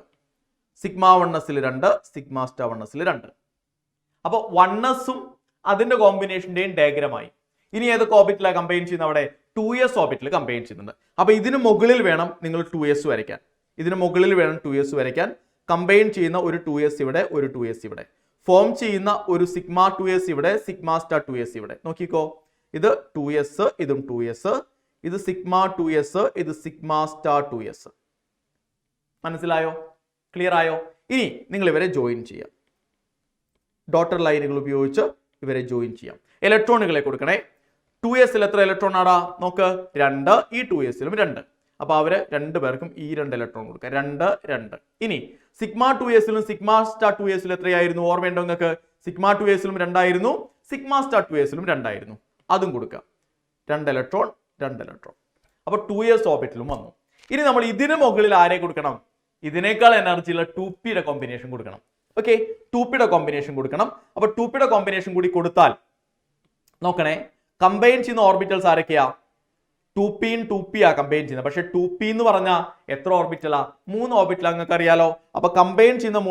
സിഗ്മ 1sൽ 2, സിഗ്മ സ്റ്റാർ 1sൽ 2. അപ്പോൾ 1sഉം അതിന്റെ കോമ്പിനേഷന്റെയും ഡയഗ്രമായി. ഇനി ഏതൊക്കെ ഓർബിറ്റലാണ് കമ്പൈൻ ചെയ്യുന്നത്? അവിടെ 2s ഓർബിറ്റൽ കമ്പൈൻ ചെയ്യുന്നുണ്ട്. അപ്പൊ ഇതിന് മുകളിൽ വേണം നിങ്ങൾ 2s വരയ്ക്കാൻ. ഇതിന് മുകളിൽ വേണം 2s വരയ്ക്കാൻ. കമ്പൈൻ ചെയ്യുന്ന ഒരു 2s ഇവിടെ, ഒരു 2s ഇവിടെ. ഫോം ചെയ്യുന്ന ഒരു സിഗ്മ 2s ഇവിടെ, സിഗ്മ സ്റ്റാർ 2s ഇവിടെ. നോക്കിക്കോ, ഇത് 2s, ഇതും 2s, ഇത് സിഗ്മ 2s, ഇത് സിഗ്മ സ്റ്റാർ 2s. മനസ്സിലായോ? ക്ലിയർ ആയോ? ഇനി നിങ്ങൾ ഇവരെ ജോയിൻ ചെയ്യാം. ഡോട്ടർ ലൈനുകൾ ഉപയോഗിച്ച് ഇവരെ ജോയിൻ ചെയ്യാം. ഇലക്ട്രോണുകളെ കൊടുക്കണേ. 2sൽ എത്ര ഇലക്ട്രോൺ ആടാ? നോക്ക്, 2. ഈ 2sലും 2. അപ്പൊ അവര് രണ്ടുപേർക്കും ഈ 2 ഇലക്ട്രോൺ കൊടുക്കുക. 2, 2. ഇനി സിഗ്മ 2sലും സിഗ്മ സ്റ്റാർ 2sലും എത്രയായിരുന്നു? ഓർമ്മയുണ്ടോ നിങ്ങൾക്ക്? സിഗ്മ 2sലും 2 ആയിരുന്നു, സിഗ്മ സ്റ്റാർ 2sലും 2 ആയിരുന്നു. അതും കൊടുക്കുക. 2 ഇലക്ട്രോൺ, 2 ഇലക്ട്രോൺ. അപ്പൊ 2s ഓർബിറ്റലും വന്നു. ഇനി നമ്മൾ ഇതിന് മുകളിൽ ആരെ കൊടുക്കണം? ഇതിനേക്കാൾ എനർജിയുള്ള 2p കോമ്പിനേഷൻ കൊടുക്കണം. ഓക്കെ, 2p കോമ്പിനേഷൻ കൊടുക്കണം. അപ്പൊ 2p കോമ്പിനേഷൻ കൂടി കൊടുത്താൽ നോക്കണേ, കമ്പൈൻ ചെയ്യുന്ന ഓർബിറ്റൽസ് ആരൊക്കെയാ? 2pയും 2p ആ കമ്പൈൻ ചെയ്യുന്നത്. പക്ഷെ 2p എന്ന് പറഞ്ഞാൽ എത്ര ഓർബിറ്റലാ? 3 ഓർബിറ്റലാ, നിങ്ങൾക്ക് അറിയാലോ. അപ്പൊ കമ്പൈൻ ചെയ്യുന്ന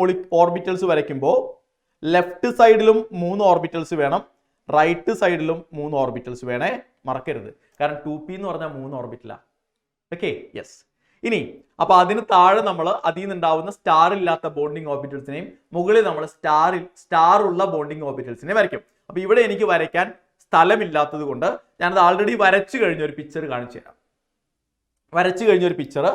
ഓർബിറ്റൽസ് വരയ്ക്കുമ്പോൾ ലെഫ്റ്റ് സൈഡിലും 3 ഓർബിറ്റൽസ് വേണം, റൈറ്റ് സൈഡിലും 3 ഓർബിറ്റൽസ് വേണേ, മറക്കരുത്. കാരണം 2p എന്ന് പറഞ്ഞാൽ 3 ഓർബിറ്റലാ. Okay, yes. ഇനി അപ്പൊ അതിന് താഴെ നമ്മൾ അതിൽ നിന്നുണ്ടാവുന്ന സ്റ്റാർ ഇല്ലാത്ത ബോണ്ടിങ് ഓർബിറ്റൽസിനെയും മുകളിൽ നമ്മൾ സ്റ്റാർ ഉള്ള ബോണ്ടിങ് ഓർബിറ്റൽസിനെ വരയ്ക്കും. അപ്പൊ ഇവിടെ എനിക്ക് വരയ്ക്കാൻ സ്ഥലമില്ലാത്തത് കൊണ്ട് ഞാനത് ആൾറെഡി വരച്ചു കഴിഞ്ഞ ഒരു പിക്ചർ കാണിച്ചു തരാം. വരച്ചു കഴിഞ്ഞ ഒരു പിക്ചർ,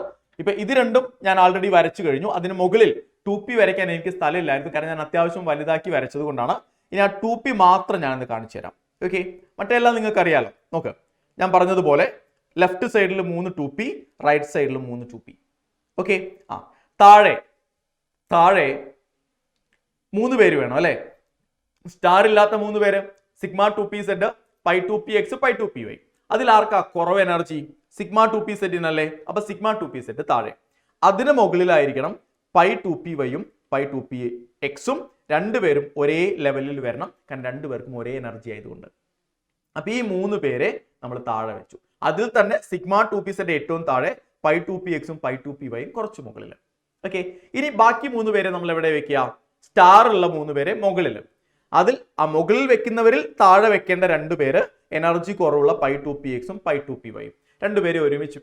ഇപ്പൊ ഇത് രണ്ടും ഞാൻ ആൾറെഡി വരച്ചു കഴിഞ്ഞു. അതിന് മുകളിൽ 2p വരയ്ക്കാൻ എനിക്ക് സ്ഥലമില്ലായിരുന്നു, കാരണം ഞാൻ അത്യാവശ്യം വലുതാക്കി വരച്ചത് കൊണ്ടാണ്. ഇനി ആ 2p മാത്രം ഞാനൊന്ന് കാണിച്ചു തരാം. ഓക്കെ, മറ്റെല്ലാം നിങ്ങൾക്ക് അറിയാലോ. നോക്ക്, ഞാൻ പറഞ്ഞതുപോലെ ലെഫ്റ്റ് സൈഡിൽ 3 2p, റൈറ്റ് സൈഡിൽ 3 2p. ഓക്കെ, താഴെ 3 പേര് വേണം അല്ലെ? സ്റ്റാർ ഇല്ലാത്ത 3 പേര്, sigma 2pz, pi 2px, pi 2py. അതിൽ ആർക്കാ കുറവ് എനർജി? സിഗ്മ 2pzനല്ലേ? അപ്പൊ സിഗ്മ 2pz താഴെ. അതിന് മുകളിലായിരിക്കണം പൈ 2pyയും പൈ 2pxും. രണ്ടുപേരും ഒരേ ലെവലിൽ വരണം, കാരണം രണ്ടുപേർക്കും ഒരേ എനർജി ആയതുകൊണ്ട്. അപ്പൊ ഈ 3 പേരെ നമ്മൾ താഴെ വെച്ചു. അതിൽ തന്നെ സിഗ്മ 2pz ഏറ്റവും താഴെ, പൈ 2pxും പൈ 2pyയും കുറച്ച് മുകളിൽ. ഓക്കെ, ഇനി ബാക്കി 3 പേരെ നമ്മൾ എവിടെ വെക്കുക? സ്റ്റാർ ഉള്ള 3 പേരെ മുകളിൽ. അതിൽ ആ മുകളിൽ വെക്കുന്നവരിൽ താഴെ വെക്കേണ്ട 2 പേര് എനർജി കുറവുള്ള പൈ 2pxും പൈ 2pyയും. രണ്ടുപേരെ ഒരുമിച്ച്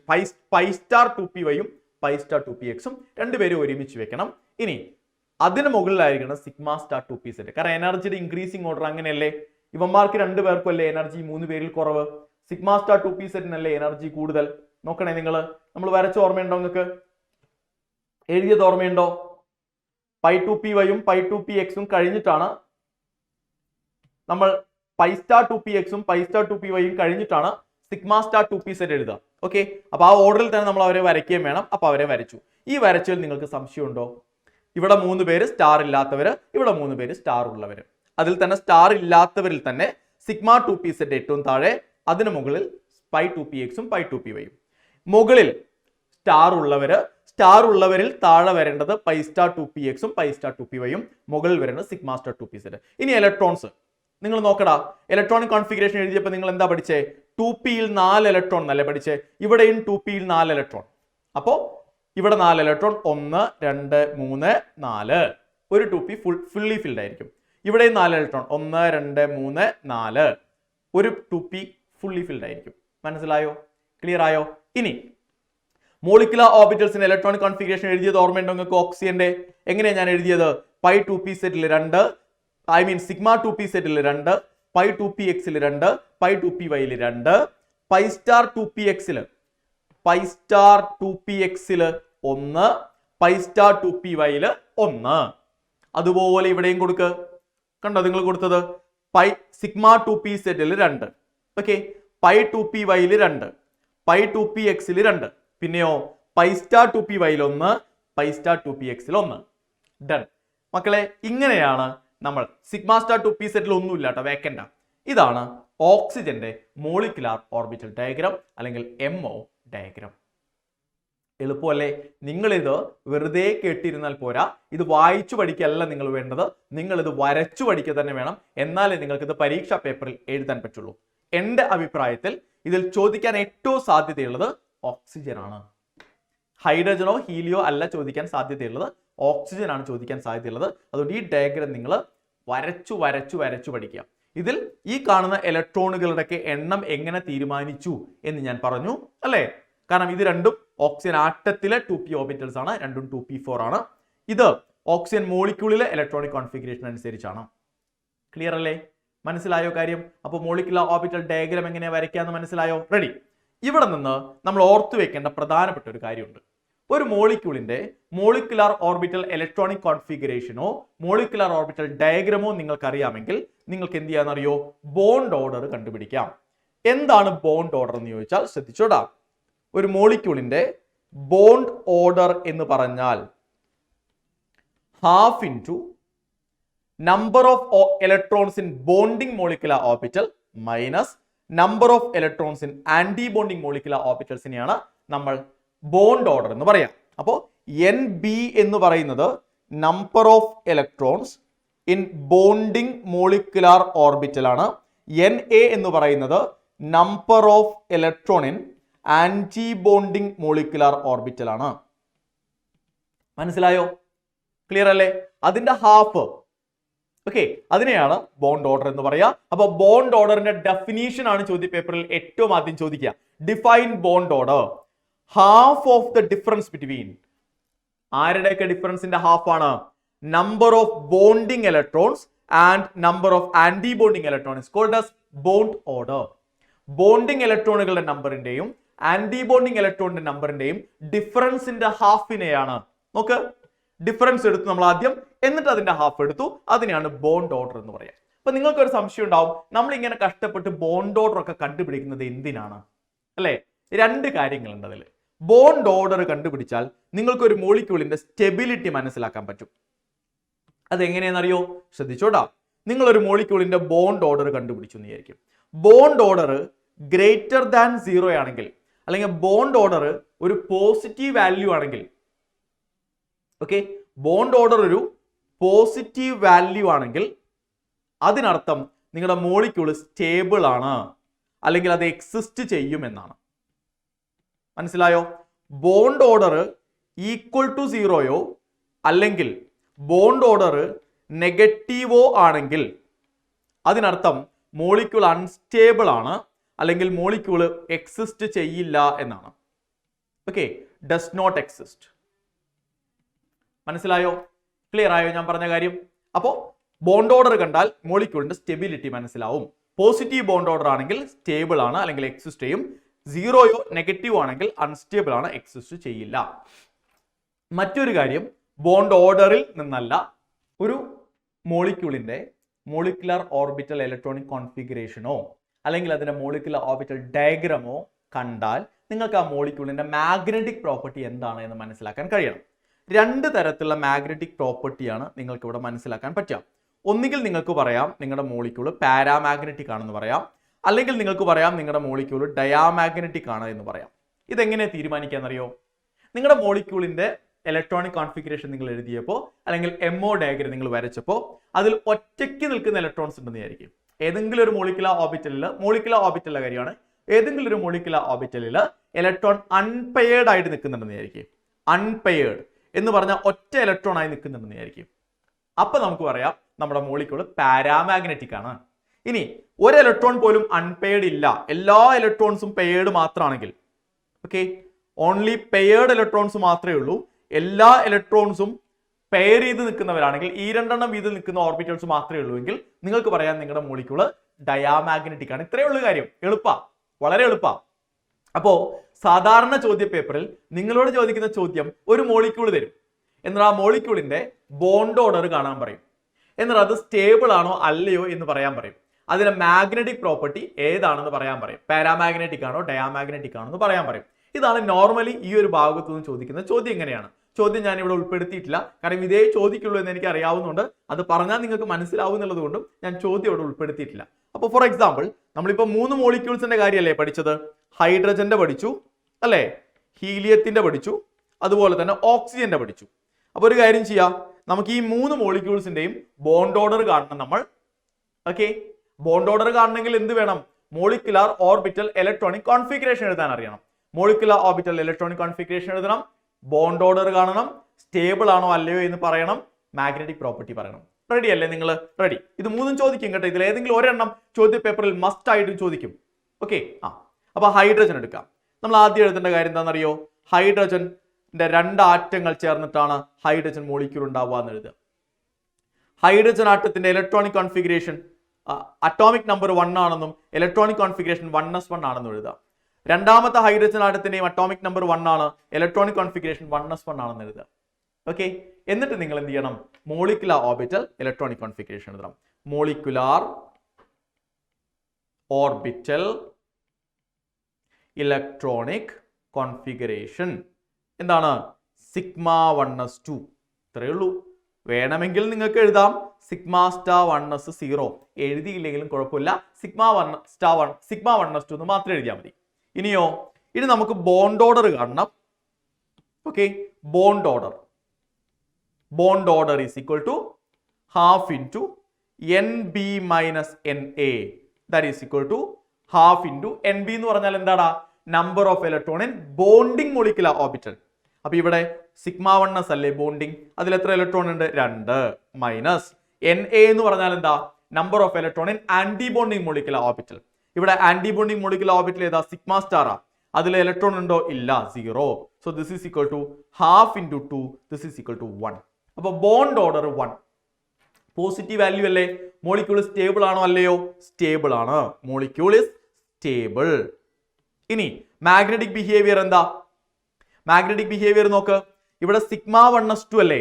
പൈ സ്റ്റാർ 2pyയും പൈ സ്റ്റാർ 2pxും രണ്ടുപേരെ ഒരുമിച്ച് വെക്കണം. ഇനി അതിന് മുകളിലായിരിക്കണം സിഗ്മ സ്റ്റാർ 2pz. കാരണം എനർജിയുടെ ഇൻക്രീസിങ് ഓർഡർ അങ്ങനെയല്ലേ? ഇവന്മാർക്ക് 2 പേർക്കും അല്ലേ എനർജി 3 പേരിൽ കുറവ്? സിഗ്മ സ്റ്റാർ 2pzനല്ലേ എനർജി കൂടുതൽ? നോക്കണേ നിങ്ങൾ, നമ്മൾ വരച്ച ഓർമ്മയുണ്ടോ? നിങ്ങൾക്ക് എഴുതിയത് ഓർമ്മയുണ്ടോ? പൈ 2pyയും പൈ 2pxും കഴിഞ്ഞിട്ടാണ് നമ്മൾ പൈ സ്റ്റാർ 2pxും പൈ സ്റ്റാർ 2pyയും കഴിഞ്ഞിട്ടാണ് സിഗ്മ സ്റ്റാർ 2pz എഴുതുക. ഓക്കെ, അപ്പൊ ആ ഓർഡറിൽ തന്നെ നമ്മൾ അവരെ വരയ്ക്കുകയും വേണം. അപ്പൊ അവരെ വരച്ചു. ഈ വരച്ചതിൽ നിങ്ങൾക്ക് സംശയമുണ്ടോ? ഇവിടെ 3 പേര് സ്റ്റാർ ഇല്ലാത്തവര്, ഇവിടെ 3 പേര് സ്റ്റാർ ഉള്ളവര്. അതിൽ തന്നെ സ്റ്റാർ ഇല്ലാത്തവരിൽ തന്നെ സിഗ്മ 2pz ഏറ്റവും താഴെ, അതിന് മുകളിൽ പൈ 2pxും പൈ 2pyയും. മുകളിൽ സ്റ്റാർ ഉള്ളവരിൽ താഴെ വരേണ്ടത് പൈ സ്റ്റാർ 2pxും പൈ സ്റ്റാർ 2pyയും, മുകളിൽ വരേണ്ടത് സിഗ്മ സ്റ്റാർ 2pz. ഇനി ഇലക്ട്രോൺസ് നിങ്ങൾ നോക്കടാ. ഇലക്ട്രോണിക് കോൺഫിഗറേഷൻ എഴുതിയപ്പോൾ നിങ്ങൾ എന്താ പഠിച്ചേ? 2pയിൽ 4 ഇലക്ട്രോൺ എന്നല്ലേ പഠിച്ചേ? ഇവിടെയും 2pയിൽ 4 ഇലക്ട്രോൺ. അപ്പോ ഇവിടെ 4 ഇലക്ട്രോൺ, 1 2 3 4. ഒരു 2p ഫുള്ളി ഫിൽഡ് ആയിരിക്കും. ഇവിടെയും 4 ഇലക്ട്രോൺ, 1 2 3 4. ഒരു 2p ഫുള്ളി ഫിൽഡ് ആയിരിക്കും. മനസ്സിലായോ? ക്ലിയർ ആയോ? ഇനി മോളിക്കുലർ ഓർബിറ്റൽസിന്റെ ഇലക്ട്രോണിക് കോൺഫിഗറേഷൻ എഴുതിയത് ഓർമ്മയുണ്ടോ നിങ്ങൾക്ക്? ഓക്സിജന്റെ എങ്ങനെയാണ് ഞാൻ എഴുതിയത്? പൈ 2pzൽ 2, സിഗ്മ 2pzൽ 2, പൈ 2pxൽ 2, പൈ 2pyൽ 2, പൈ സ്റ്റാർ 2pxൽ 1, പൈ സ്റ്റാർ 2pyൽ 1. അതുപോലെ ഇവിടെയും കൊടുക്ക്. കണ്ടോ നിങ്ങൾ കൊടുത്തത്? പൈ സിഗ്മ 2p സെറ്റിൽ 2, okay, pi 2py 2, pi 2px 2, പിന്നെയോ pi star 2py 1, pi star 2px 1. Done മക്കളെ. ഇങ്ങനെയാണ് നമ്മൾ സിഗ്മ സ്റ്റാർ 2p സെറ്റിൽ ഒന്നുമില്ല കേട്ടോ, വേക്കൻഡ. ഇതാണ് ഓക്സിജന്റെ മോളിക്കുലാർ ഓർബിറ്റൽ ഡയഗ്രാം അല്ലെങ്കിൽ MO ഡയഗ്രാം. എളുപ്പമല്ലേ? നിങ്ങളിത് വെറുതെ കേട്ടിരുന്നാൽ പോരാ, ഇത് വായിച്ചു പഠിക്കല്ല നിങ്ങൾ വേണ്ടത്, നിങ്ങൾ ഇത് വരച്ചു പഠിക്കുക തന്നെ വേണം. എന്നാലേ നിങ്ങൾക്ക് ഇത് പരീക്ഷാ പേപ്പറിൽ എഴുതാൻ പറ്റുള്ളൂ. എൻ്റെ അഭിപ്രായത്തിൽ ഇതിൽ ചോദിക്കാൻ ഏറ്റവും സാധ്യതയുള്ളത് ഓക്സിജൻ ആണ്. ഹൈഡ്രജനോ ഹീലിയോ അല്ല ചോദിക്കാൻ സാധ്യതയുള്ളത്, ഓക്സിജൻ ആണ് ചോദിക്കാൻ സാധ്യതയുള്ളത്. അതുകൊണ്ട് ഈ ഡയഗ്രാം നിങ്ങൾ വരച്ചു വരച്ചു വരച്ചു പഠിക്കുക. ഇതിൽ ഈ കാണുന്ന ഇലക്ട്രോണുകളുടെ എണ്ണം എങ്ങനെ തീരുമാനിച്ചു എന്ന് ഞാൻ പറഞ്ഞു അല്ലേ? കാരണം ഇത് രണ്ടും ഓക്സിജൻ ആറ്റത്തിലെ 2p ഓർബിറ്റൽസ് ആണ്, രണ്ടും 2p4 ആണ്. ഇത് ഓക്സിജൻ മോളിക്യൂളിലെ ഇലക്ട്രോണിക് കോൺഫിഗറേഷൻ അനുസരിച്ചാണ്. ക്ലിയർ അല്ലേ? മനസ്സിലായോ കാര്യം? അപ്പോൾ മോളിക്കുലാർ ഓർബിറ്റൽ ഡയഗ്രാം എങ്ങനെ വരയ്ക്കാമെന്ന് മനസ്സിലായോ? റെഡി. ഇവിടെ നിന്ന് നമ്മൾ ഓർത്തു വെക്കേണ്ട പ്രധാനപ്പെട്ട ഒരു കാര്യമുണ്ട്. ഒരു മോളിക്യൂളിന്റെ മോളിക്കുലാർ ഓർബിറ്റൽ ഇലക്ട്രോണിക് കോൺഫിഗറേഷനോ മോളിക്കുലാർ ഓർബിറ്റൽ ഡയഗ്രാമോ നിങ്ങൾക്ക് അറിയാമെങ്കിൽ നിങ്ങൾക്ക് എന്ത് ചെയ്യാന്നറിയോ? ബോണ്ട് ഓർഡർ കണ്ടുപിടിക്കാം. എന്താണ് ബോണ്ട് ഓർഡർ എന്ന് ചോദിച്ചാൽ ശ്രദ്ധിച്ചോടാ. ഒരു മോളിക്യൂളിന്റെ ബോണ്ട് ഓർഡർ എന്ന് പറഞ്ഞാൽ half into number of electrons in bonding molecular orbital minus number of electrons in anti bonding molecular ഓർബിറ്റൽസിനെയാണ് നമ്മൾ ബോണ്ട് ഓർഡർ എന്ന് പറയാം. അപ്പോൾ NB എന്ന് പറയുന്നത് number of electrons in bonding molecular orbital ആണ്. NA എന്ന് പറയുന്നത് number of electron in anti bonding molecular orbital ആണ്. മനസ്സിലായോ? ക്ലിയർ അല്ലേ? അതിന്റെ ഹാഫ്, ഓക്കെ, അതിനെയാണ് ബോണ്ട് ഓർഡർ എന്ന് പറയാ. അപ്പൊ ബോണ്ട് ഓർഡറിന്റെ ഡെഫിനീഷൻ ആണ് ചോദ്യപേപ്പറിൽ ഏറ്റവും ആദ്യം ചോദിക്കുക. Define bond order. Half of the difference between, ആരുടെയൊക്കെ ഡിഫറൻസിന്റെ ഹാഫ് ആണ്? Number of bonding electrons and number of anti bonding electrons called as bond order. Bonding ഇലക്ട്രോണുകളുടെ നമ്പറിന്റെയും ആന്റി ബോണ്ടിങ് ഇലക്ട്രോണിന്റെ നമ്പറിന്റെയും ഡിഫറൻസിന്റെ ഹാഫിനെയാണ്, നോക്ക്, ഡിഫറൻസ് എടുത്തു നമ്മൾ ആദ്യം, എന്നിട്ട് അതിന്റെ ഹാഫ് എടുത്തു, അതിനെയാണ് ബോണ്ട് ഓർഡർ എന്ന് പറയാം. അപ്പൊ നിങ്ങൾക്ക് ഒരു സംശയം ഉണ്ടാവും, നമ്മൾ ഇങ്ങനെ കഷ്ടപ്പെട്ട് ബോണ്ട് ഓർഡർ ഒക്കെ കണ്ടുപിടിക്കുന്നത് എന്തിനാണ് അല്ലെ? രണ്ട് കാര്യങ്ങളുണ്ട് അതിൽ. ബോണ്ട് ഓർഡർ കണ്ടുപിടിച്ചാൽ നിങ്ങൾക്ക് ഒരു മോളിക്യൂളിന്റെ സ്റ്റെബിലിറ്റി മനസ്സിലാക്കാൻ പറ്റും. അതെങ്ങനെയാണെന്നറിയോ? ശ്രദ്ധിച്ചോടാ. നിങ്ങൾ ഒരു മോളിക്യൂളിന്റെ ബോണ്ട് ഓർഡർ കണ്ടുപിടിച്ചു എന്ന് വിചാരിക്കും. ബോണ്ട് ഓർഡർ ഗ്രേറ്റർ ദാൻ 0 ആണെങ്കിൽ, അല്ലെങ്കിൽ ബോണ്ട് ഓർഡർ ഒരു പോസിറ്റീവ് വാല്യൂ ആണെങ്കിൽ, ഓക്കെ, ബോണ്ട് ഓർഡർ ഒരു പോസിറ്റീവ് വാല്യൂ ആണെങ്കിൽ അതിനർത്ഥം നിങ്ങളുടെ മോളിക്യൂൾ സ്റ്റേബിൾ ആണ്, അല്ലെങ്കിൽ അത് എക്സിസ്റ്റ് ചെയ്യും എന്നാണ്. മനസ്സിലായോ? ബോണ്ട് ഓർഡർ ഈക്വൽ ടു 0യോ അല്ലെങ്കിൽ ബോണ്ട് ഓർഡർ നെഗറ്റീവോ ആണെങ്കിൽ അതിനർത്ഥം മോളിക്യൂൾ അൺസ്റ്റേബിൾ ആണ്, അല്ലെങ്കിൽ മോളിക്യൂൾ എക്സിസ്റ്റ് ചെയ്യില്ല എന്നാണ്. Okay, does not exist. മനസ്സിലായോ? ക്ലിയർ ആയോ ഞാൻ പറഞ്ഞ കാര്യം? അപ്പോൾ ബോണ്ട് ഓർഡർ കണ്ടാൽ മോളിക്യൂളിന്റെ സ്റ്റെബിലിറ്റി മനസ്സിലാവും. പോസിറ്റീവ് ബോണ്ട് ഓർഡർ ആണെങ്കിൽ സ്റ്റേബിൾ ആണ്, അല്ലെങ്കിൽ എക്സിസ്റ്റ് ചെയ്യും. 0യോ നെഗറ്റീവ് ആണെങ്കിൽ അൺസ്റ്റേബിൾ ആണ്, എക്സിസ്റ്റ് ചെയ്യില്ല. മറ്റൊരു കാര്യം, ബോണ്ട് ഓർഡറിൽ നിന്നല്ല, ഒരു മോളിക്യൂളിന്റെ മോളിക്കുലാർ ഓർബിറ്റൽ ഇലക്ട്രോണിക് കോൺഫിഗറേഷനോ അല്ലെങ്കിൽ അതിന്റെ മോളിക്കുലാർ ഓർബിറ്റൽ ഡയഗ്രാമോ കണ്ടാൽ നിങ്ങൾക്ക് ആ മോളിക്യൂളിന്റെ മാഗ്നറ്റിക് പ്രോപ്പർട്ടി എന്താണ് എന്ന് മനസ്സിലാക്കാൻ കഴിയണം. രണ്ട് തരത്തിലുള്ള മാഗ്നറ്റിക് പ്രോപ്പർട്ടിയാണ് നിങ്ങൾക്ക് ഇവിടെ മനസ്സിലാക്കാൻ പറ്റുക. ഒന്നുകിൽ നിങ്ങൾക്ക് പറയാം നിങ്ങളുടെ മോളിക്യൂൾ പാരാമാഗ്നറ്റിക് ആണെന്ന് പറയാം, അല്ലെങ്കിൽ നിങ്ങൾക്ക് പറയാം നിങ്ങളുടെ മോളിക്യൂൾ ഡയാമാഗ്നറ്റിക് ആണ് എന്ന് പറയാം. ഇതെങ്ങനെ തീരുമാനിക്കാന്നറിയോ? നിങ്ങളുടെ മോളിക്യൂളിന്റെ ഇലക്ട്രോണിക് കോൺഫിഗറേഷൻ നിങ്ങൾ എഴുതിയപ്പോൾ അല്ലെങ്കിൽ MO ഡയഗ്രം നിങ്ങൾ വരച്ചപ്പോൾ അതിൽ ഒറ്റയ്ക്ക് നിൽക്കുന്ന ഇലക്ട്രോൺസ് ഉണ്ടെന്ന് വിചാരിക്കും. ഏതെങ്കിലും ഒരു മോളിക്കുലാർ ഓർബിറ്റലിലെ കാര്യമാണ്, ഏതെങ്കിലും ഒരു മോളിക്കുലാർ ഓർബിറ്റലിൽ ഇലക്ട്രോൺ അൺപെയർഡ് ആയിട്ട് നിൽക്കുന്നുണ്ടെന്ന് വിചാരിക്കും. അൺപെയർഡ് എന്ന് പറഞ്ഞാൽ ഒറ്റ ഇലക്ട്രോൺ ആയി നിൽക്കുന്നുണ്ടെന്ന് വിചാരിക്കും. അപ്പൊ നമുക്ക് പറയാം നമ്മുടെ മോളിക്യൂൾ പാരാമാഗ്നറ്റിക് ആണ്. ഇനി ഒരു ഇലക്ട്രോൺ പോലും അൺപെയർഡ് ഇല്ല, എല്ലാ ഇലക്ട്രോൺസും പെയർഡ് മാത്രമാണെങ്കിൽ, ഓക്കെ, ഓൺലി പെയർഡ് ഇലക്ട്രോൺസ് മാത്രമേ ഉള്ളൂ, എല്ലാ ഇലക്ട്രോൺസും പെയർ ചെയ്ത് നിൽക്കുന്നവരാണെങ്കിൽ, ഈ രണ്ടെണ്ണം വീതം നിൽക്കുന്ന ഓർബിറ്റൽസ് മാത്രമേ ഉള്ളൂ എങ്കിൽ നിങ്ങൾക്ക് പറയാം നിങ്ങളുടെ മോളിക്യൂൾ ഡയാമാഗ്നറ്റിക് ആണ്. ഇത്രയേ ഉള്ളൂ കാര്യം. എളുപ്പാ, വളരെ എളുപ്പാ. അപ്പോ സാധാരണ ചോദ്യ പേപ്പറിൽ നിങ്ങളോട് ചോദിക്കുന്ന ചോദ്യം, ഒരു മോളിക്യൂൾ തരും, എന്നാൽ ആ മോളിക്യൂളിന്റെ ബോണ്ട് ഓർഡർ കാണാൻ പറയും. എന്നാൽ അത് സ്റ്റേബിൾ ആണോ അല്ലയോ എന്ന് പറയാൻ പറയും. അതിന്റെ മാഗ്നറ്റിക് പ്രോപ്പർട്ടി ഏതാണെന്ന് പറയാൻ പറയും. പാരാമാഗ്നറ്റിക് ആണോ ഡയാമാഗ്നറ്റിക് ആണോ എന്ന് പറയാൻ പറയും. ഇതാണ് നോർമലി ഈ ഒരു ഭാഗത്തു നിന്ന് ചോദിക്കുന്ന ചോദ്യം. എങ്ങനെയാണ് ചോദ്യം ഞാൻ ഇവിടെ ഉൾപ്പെടുത്തിയിട്ടില്ല, കാരണം ഇതേ ചോദിക്കുള്ളൂ എന്ന് എനിക്ക് അറിയാവുന്നതുകൊണ്ട് അത് പറഞ്ഞാൽ നിങ്ങൾക്ക് മനസ്സിലാവും എന്നുള്ളത് കൊണ്ടും ഞാൻ ചോദ്യം ഇവിടെ ഉൾപ്പെടുത്തിയിട്ടില്ല. അപ്പോൾ ഫോർ എക്സാമ്പിൾ നമ്മളിപ്പോൾ 3 മോളിക്യൂൾസിന്റെ കാര്യമല്ലേ പഠിച്ചത്. ഹൈഡ്രജന്റെ പഠിച്ചു അല്ലേ, ഹീലിയത്തിന്റെ പഠിച്ചു, അതുപോലെ തന്നെ ഓക്സിജന്റെ പഠിച്ചു. അപ്പോൾ ഒരു കാര്യം ചെയ്യാം, നമുക്ക് ഈ 3 മോളിക്യൂൾസിന്റെയും ബോണ്ട് ഓർഡർ കാണണം നമ്മൾ. ഓക്കെ, ബോണ്ട് ഓർഡർ കാണണമെങ്കിൽ എന്ത് വേണം? മോളിക്കുലാർ ഓർബിറ്റൽ ഇലക്ട്രോണിക് കോൺഫിഗറേഷൻ എഴുതാൻ അറിയണം. മോളിക്കുലാർ ഓർബിറ്റൽ ഇലക്ട്രോണിക് കോൺഫിഗറേഷൻ എഴുതണം, ബോണ്ട് ഓർഡർ കാണണം, സ്റ്റേബിൾ ആണോ അല്ലയോ എന്ന് പറയണം, മാഗ്നറ്റിക് പ്രോപ്പർട്ടി പറയണം. റെഡി അല്ലേ നിങ്ങൾ? റെഡി. ഇത് 3 ചോദിക്കും കേട്ടോ. ഇതിൽ ഏതെങ്കിലും ഒരെണ്ണം ചോദ്യ പേപ്പറിൽ മസ്റ്റ് ആയിട്ട് ചോദിക്കും. ഓക്കെ, അപ്പൊ ഹൈഡ്രജൻ എടുക്കാം. നമ്മൾ ആദ്യം എഴുതേണ്ട കാര്യം എന്താണെന്നറിയോ? ഹൈഡ്രജന്റെ 2 ആറ്റങ്ങൾ ചേർന്നിട്ടാണ് ഹൈഡ്രജൻ മോളിക്യൂൾ ഉണ്ടാവുക എന്ന് എഴുതുക. ഹൈഡ്രജൻ ആറ്റത്തിന്റെ ഇലക്ട്രോണിക് കോൺഫിഗറേഷൻ അറ്റോമിക് നമ്പർ 1 ആണെന്നും ഇലക്ട്രോണിക് കോൺഫിഗറേഷൻ 1s1 ആണെന്നും എഴുതാം. രണ്ടാമത്തെ ഹൈഡ്രജൻ ആറ്റത്തിന്റെയും അറ്റോമിക് നമ്പർ 1 ആണ്, ഇലക്ട്രോണിക് കോൺഫിഗറേഷൻ 1s1 ആണെന്ന് എഴുതുക. ഓക്കെ, എന്നിട്ട് നിങ്ങൾ എന്ത് ചെയ്യണം? മോളിക്കുലാർ ഓർബിറ്റൽ ഇലക്ട്രോണിക് കോൺഫിഗറേഷൻ എഴുതണം. മോളിക്കുലാർ ഓർബിറ്റൽ ഇലക്ട്രോണിക് കോൺഫിഗറേഷൻ എന്താണ്? σ1s2. ഇത്രയേ ഉള്ളൂ. വേണമെങ്കിൽ നിങ്ങൾക്ക് എഴുതാം σ*1s0. എഴുതിയില്ലെങ്കിലും കുഴപ്പമില്ല, σ1s2 എന്ന് മാത്രം എഴുതിയാൽ മതി. ഇനിയോ, ഇനി നമുക്ക് ബോണ്ട് ഓർഡർ കാണണം. Okay, bond order is equal to half into NB minus NA. That is equal to half into NB എന്ന് പറഞ്ഞാൽ എന്താടാ? Number of electron in bonding molecular orbital. അപ്പൊ ഇവിടെ σ1s അല്ലേ ബോണ്ടിങ്, അതിൽ എത്ര ഇലക്ട്രോൺ ഉണ്ട്? 2 മൈനസ് NA എന്ന് പറഞ്ഞാൽ എന്താ? Number of electron in anti bonding molecular orbital. ഇവിടെ ആന്റി ബോണ്ടിങ് മോളിക്കുലാർ ഓർബിറ്റൽ ഏതാ? σ*. അതിൽ ഇലക്ട്രോൺ ഉണ്ടോ? ഇല്ല, 0. So this is equal to half into 2. This is equal to 1. അപ്പൊ ബോണ്ട് ഓർഡർ 1. പോസിറ്റീവ് വാല്യൂ അല്ലേ? മോളിക്യൂൾ സ്റ്റേബിൾ ആണോ അല്ലയോ? സ്റ്റേബിൾ ആണ്. Molecule is stable. ഇനി മാഗ്നറ്റിക് ബിഹേവിയർ എന്താ? മാഗ്നറ്റിക് ബിഹേവിയർ നോക്ക്. ഇവിടെ σ1s2 അല്ലേ,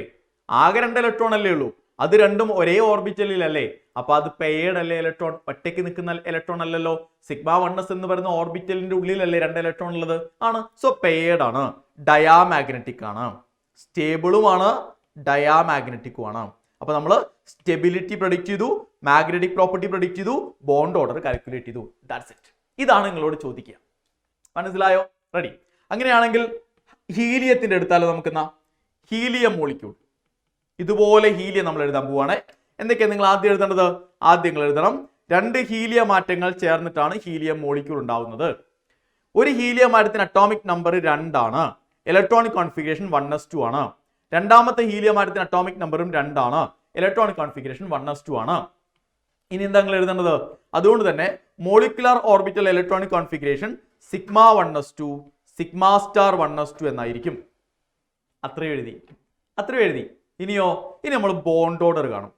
ആകെ 2 ഇലക്ട്രോൺ അല്ലേ ഉള്ളൂ. അത് രണ്ടും ഒരേ ഓർബിറ്റലിൽ അല്ലേ, അപ്പൊ അത് പെയർഡ് അല്ലേ ഇലക്ട്രോൺ, ഒറ്റയ്ക്ക് നിൽക്കുന്ന ഇലക്ട്രോൺ അല്ലല്ലോ. σ1s എന്ന് പറയുന്ന ഓർബിറ്റലിന്റെ ഉള്ളിലല്ലേ 2 ഇലക്ട്രോൺ ഉള്ളത്? ആണ്. സോ പെയർഡ് ആണ്, ഡയാമാഗ്നറ്റിക് ആണ്, സ്റ്റേബിളുമാണ്, ഡയാമാഗ്നറ്റിക്കുമാണ്. അപ്പൊ നമ്മൾ സ്റ്റെബിലിറ്റി പ്രഡിക്റ്റ് ചെയ്തു, മാഗ്നറ്റിക് പ്രോപ്പർട്ടി പ്രഡിക്റ്റ് ചെയ്തു, ബോണ്ട് ഓർഡർ കാൽക്കുലേറ്റ് ചെയ്തു. That's it. ഇതാണ് നിങ്ങളോട് ചോദിക്കുക. മനസ്സിലായോ? റെഡി. അങ്ങനെയാണെങ്കിൽ ഹീലിയത്തിന്റെ എടുത്താലോ നമുക്ക്? Helium molecule. ഇതുപോലെ ഹീലിയം നമ്മൾ എഴുതാൻ പോവാണ്. എന്തൊക്കെയാണ് നിങ്ങൾ ആദ്യം എഴുതേണ്ടത്? ആദ്യം നിങ്ങൾ എഴുതണം 2 ഹീലിയം ആറ്റങ്ങൾ ചേർന്നിട്ടാണ് ഹീലിയം മോളിക്യൂൾ ഉണ്ടാവുന്നത്. ഒരു ഹീലിയം ആറ്റത്തിന് അറ്റോമിക് നമ്പർ 2 ആണ്, ഇലക്ട്രോണിക് കോൺഫിഗറേഷൻ 1s2 ആണ്. രണ്ടാമത്തെ ഹീലിയം ആറ്റത്തിന് അറ്റോമിക് നമ്പറും 2 ആണ്, ഇലക്ട്രോണിക് കോൺഫിഗറേഷൻ 1s2 ആണ്. ഇനി എന്താ നിങ്ങൾ എഴുതേണ്ടത്? അതുകൊണ്ട് തന്നെ molecular orbital electronic configuration σ1s2 σ*1s2 എന്നായിരിക്കും. അത്രയും എഴുതി. ഇനിയോ, ഇനി നമ്മൾ ബോണ്ട് ഓർഡർ കാണും.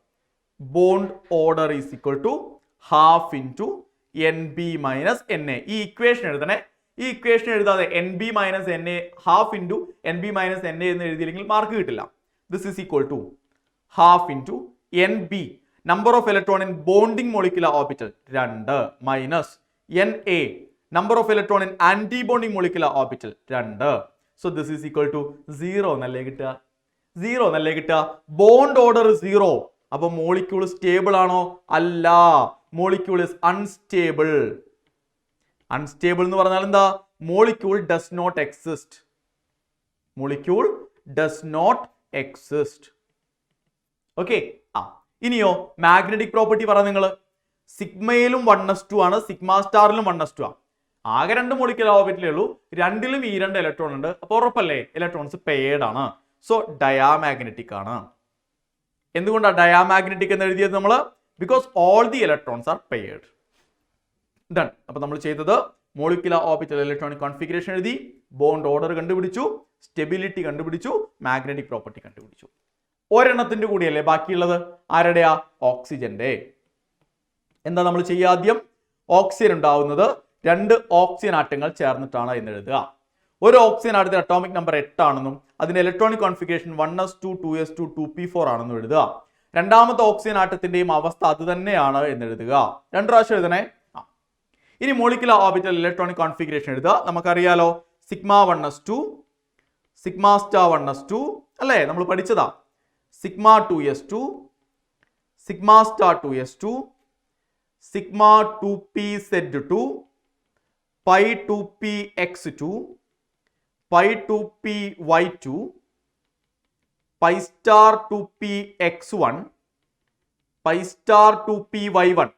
Bond order is equal to half into NB minus NA. ഈ ഇക്വേഷൻ എഴുതണേ. ഈ ഇക്വേഷൻ എഴുതാതെ NB minus NA half into NB minus NA എന്ന് എഴുതിയില്ലെങ്കിൽ മാർക്ക് കിട്ടില്ല. This is equal to half into NB number of electron in bonding molecular orbital 2 minus NA number of electron in anti bonding molecular orbital 2. So this is equal to 0 എന്നല്ലേ കിട്ടുക? 0 എന്നല്ലേ കിട്ടുക? Bond order 0. അപ്പൊ മോളിക്യൂൾ സ്റ്റേബിൾ ആണോ? അല്ല, മോളിക്യൂൾ ഇസ് അൺസ്റ്റേബിൾ. അൺസ്റ്റേബിൾ എന്ന് പറഞ്ഞാൽ എന്താ? Molecule does not exist. Molecule does not exist. Okay. ഇനിയോ മാഗ്നറ്റിക് പ്രോപ്പർട്ടി പറ നിങ്ങൾ. സിഗ്മയിലും 1s2 ആണ്, σ*ലും 1s2 ആണ്. ആകെ 2 മോളിക്കുലാർ ഓർബിറ്റലേ ഉള്ളൂ, രണ്ടിലും ഈ 2 ഇലക്ട്രോൺ ഉണ്ട്. അപ്പൊ ഉറപ്പല്ലേ ഇലക്ട്രോൺസ് പെയർഡ് ആണ്. സോ ഡയാമാഗ്നറ്റിക് ആണ്. എന്തുകൊണ്ടാണ് ഡയാമാഗ്നറ്റിക് എന്ന് എഴുതിയത് നമ്മൾ? Because all the electrons are paired. Done. അപ്പൊ നമ്മൾ ചെയ്തത് മോളിക്കുലാർ ഓർബിറ്റൽ ഇലക്ട്രോണിക് കോൺഫിഗറേഷൻ എഴുതി, ബോണ്ട് ഓർഡർ കണ്ടുപിടിച്ചു, സ്റ്റെബിലിറ്റി കണ്ടുപിടിച്ചു, മാഗ്നറ്റിക് പ്രോപ്പർട്ടി കണ്ടുപിടിച്ചു. ഒരെണ്ണത്തിന്റെ കൂടിയല്ലേ ബാക്കിയുള്ളത്? ആരുടെയാ? ഓക്സിജന്റെ. എന്താ നമ്മൾ ചെയ്യുക? ആദ്യം ഓക്സിജൻ ഉണ്ടാവുന്നത് 2 ഓക്സിജൻ ആറ്റങ്ങൾ ചേർന്നിട്ടാണ് എന്ന് എഴുതുക. ഒരു ഓക്സിജൻ ആറ്റത്തിന്റെ അറ്റോമിക് നമ്പർ 8 ആണെന്നും അതിന്റെ electronic configuration 1s2 2s2 2p4 ആണെന്നും എഴുതുക. രണ്ടാമത്തെ ഓക്സിജൻ ആറ്റത്തിന്റെയും അവസ്ഥ അത് തന്നെയാണ് എന്ന് എഴുതുക. 2 പ്രാവശ്യം എഴുതണേ. ഇനി മോളിക്കുലർ ഓർബിറ്റൽ ഇലക്ട്രോണിക് കോൺഫിഗറേഷൻ എഴുതുക. നമുക്കറിയാലോ sigma 1s2 sigma star 1s2 അല്ലേ, നമ്മൾ പഠിച്ചതാ. Sigma 2s2 sigma star 2s2 sigma 2pz2 pi 2px2 pi 2py2 pi star 2px1 pi star 2py1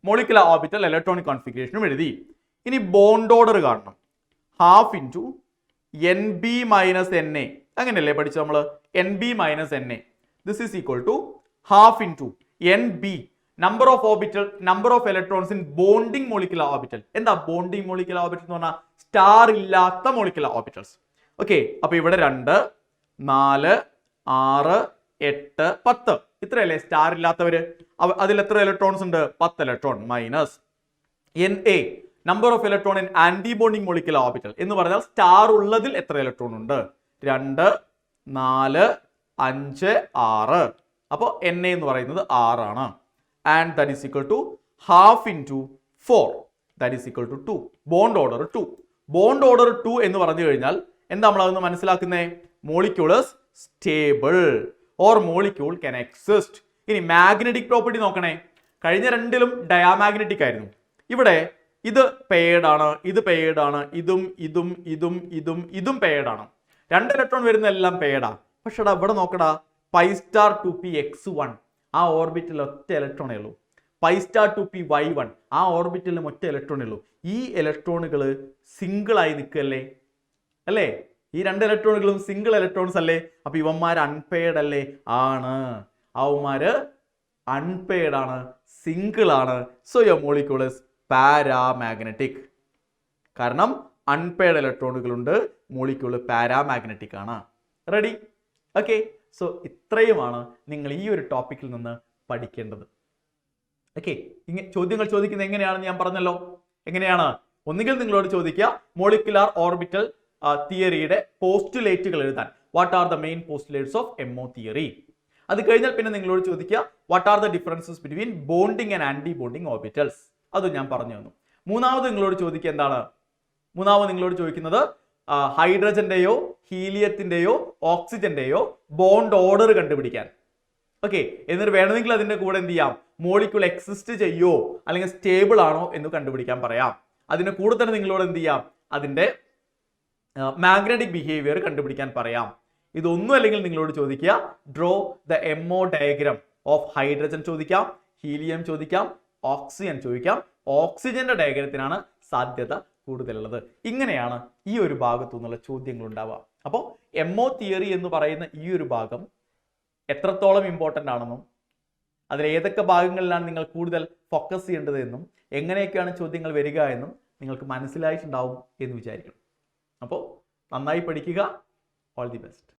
molecular orbital electronic കോൺഫിഗറേഷനും എഴുതി. ഇനി ബോണ്ട് ഓർഡർ കാണണം. Half into N B minus N A, അങ്ങനെയല്ലേ പഠിച്ചത് നമ്മൾ? N B minus N A this is equal to half into N B number of orbital number of electrons in bonding molecular orbital. എന്താ ബോണ്ടിങ് മോളിക്കുലർ ഓർബിറ്റൽ എന്ന് പറഞ്ഞാൽ? സ്റ്റാർ ഇല്ലാത്ത മോളിക്കുലർ ഓർബിറ്റൽസ്. ഓക്കെ, അപ്പൊ ഇവിടെ 2 4 6 8 10 ഇത്രയല്ലേ സ്റ്റാർ ഇല്ലാത്തവര്. അതിൽ എത്ര ഇലക്ട്രോൺസ് ഉണ്ട്? 10 electron minus N A number of electron in anti bonding molecular orbital എന്ന് പറഞ്ഞാൽ സ്റ്റാർ ഉള്ളതിൽ എത്ര ഇലക്ട്രോൺ ഉണ്ട്? 2 4 5 6. അപ്പോൾ എൻ എ എന്ന് പറയുന്നത് 6 ആണ്. And that is equal to half into 4 that is equal to 2. Bond order 2. Bond order 2 എന്ന് പറഞ്ഞു കഴിഞ്ഞാൽ എന്താ നമ്മൾ അതൊന്ന് മനസ്സിലാക്കുന്നത്? Molecule is stable or molecule can exist. ഇനി മാഗ്നറ്റിക് പ്രോപ്പർട്ടി നോക്കണേ. കഴിഞ്ഞ രണ്ടിലും ഡയാമാഗ്നറ്റിക് ആയിരുന്നു. ഇവിടെ ഇത് പെയർഡ് ആണ്, ഇത് പെയർഡ് ആണ്, ഇതും ഇതും ഇതും ഇതും ഇതും പെയർഡ് ആണ്. 2 ഇലക്ട്രോൺ വരുന്ന എല്ലാം പെയർഡാ. പക്ഷെ ഇവിടെ നോക്കടാ, പൈ സ്റ്റാർ 2px1 ആ ഓർബിറ്റിൽ ഒറ്റ ഇലക്ട്രോണേ ഉള്ളൂ. പൈ സ്റ്റാർ 2py1 ആ ഓർബിറ്റലിലും ഒറ്റ ഇലക്ട്രോണേ ഉള്ളൂ. ഈ ഇലക്ട്രോണുകൾ സിംഗിൾ ആയി നിൽക്കല്ലേ അല്ലേ? ഈ 2 ഇലക്ട്രോണുകളും സിംഗിൾ ഇലക്ട്രോൺസ് അല്ലേ? അപ്പൊ ഇവന്മാർ അൺപെയർഡ് അല്ലേ? ആണ്. അവന്മാര് അൺപെയർഡ് ആണ്, സിംഗിൾ ആണ്. So your molecule is paramagnetic. കാരണം അൺപെയർഡ് ഇലക്ട്രോണുകളുണ്ട്, മോളിക്യൂൾ പാരാമാഗ്നറ്റിക് ആണ്. റെഡി? ഓക്കെ, സോ ഇത്രയുമാണ് നിങ്ങൾ ഈ ഒരു ടോപ്പിക്കിൽ നിന്ന് പഠിക്കേണ്ടത്. ഓക്കെ, ചോദ്യങ്ങൾ ചോദിക്കുന്നത് എങ്ങനെയാണെന്ന് ഞാൻ പറഞ്ഞല്ലോ. എങ്ങനെയാണ്? ഒന്നുകിൽ നിങ്ങളോട് ചോദിക്കുക മോളിക്കുലാർ ഓർബിറ്റൽ തിയറിയുടെ പോസ്റ്റുലേറ്റുകൾ എഴുതാൻ. What are the main postulates of MO theory. അത് കഴിഞ്ഞാൽ പിന്നെ നിങ്ങളോട് ചോദിക്കുക what are the differences between bonding and anti bonding orbitals. അത് ഞാൻ പറഞ്ഞു തന്നു. മൂന്നാമത് നിങ്ങളോട് ചോദിക്കുക എന്താണ്? മൂന്നാമത് നിങ്ങളോട് ചോദിക്കുന്നത് ഹൈഡ്രജന്റെയോ ഹീലിയത്തിന്റെയോ ഓക്സിജന്റെയോ ബോണ്ട് ഓർഡർ കണ്ടുപിടിക്കാൻ. ഓക്കെ, എന്നിട്ട് വേണമെങ്കിൽ അതിന്റെ കൂടെ എന്ത് ചെയ്യാം? മോളിക്യൂൾ എക്സിസ്റ്റ് ചെയ്യോ അല്ലെങ്കിൽ സ്റ്റേബിൾ ആണോ എന്ന് കണ്ടുപിടിക്കാൻ പറയാം. അതിന്റെ കൂടെ തന്നെ നിങ്ങളോട് എന്ത് ചെയ്യാം? അതിന്റെ മാഗ്നറ്റിക് ബിഹേവിയർ കണ്ടുപിടിക്കാൻ പറയാം. ഇതൊന്നും അല്ലെങ്കിൽ നിങ്ങളോട് ചോദിക്കുക draw the MO diagram of hydrogen ചോദിക്കാം, ഹീലിയം ചോദിക്കാം, ഓക്സിജൻ ചോദിക്കാം. ഓക്സിജന്റെ ഡയഗ്രത്തിനാണ് സാധ്യത കൂടുതലുള്ളത്. ഇങ്ങനെയാണ് ഈ ഒരു ഭാഗത്തു നിന്നുള്ള ചോദ്യങ്ങൾ ഉണ്ടാവുക. അപ്പോൾ എംഒ തിയറി എന്ന് പറയുന്ന ഈ ഒരു ഭാഗം എത്രത്തോളം ഇമ്പോർട്ടൻ്റ് ആണെന്നും അതിൽ ഏതൊക്കെ ഭാഗങ്ങളിലാണ് നിങ്ങൾ കൂടുതൽ ഫോക്കസ് ചെയ്യേണ്ടത് എന്നും എങ്ങനെയൊക്കെയാണ് ചോദ്യങ്ങൾ വരിക എന്നും നിങ്ങൾക്ക് മനസ്സിലായിട്ടുണ്ടാവും എന്ന് വിചാരിക്കണം. അപ്പോൾ നന്നായി പഠിക്കുക. All the best.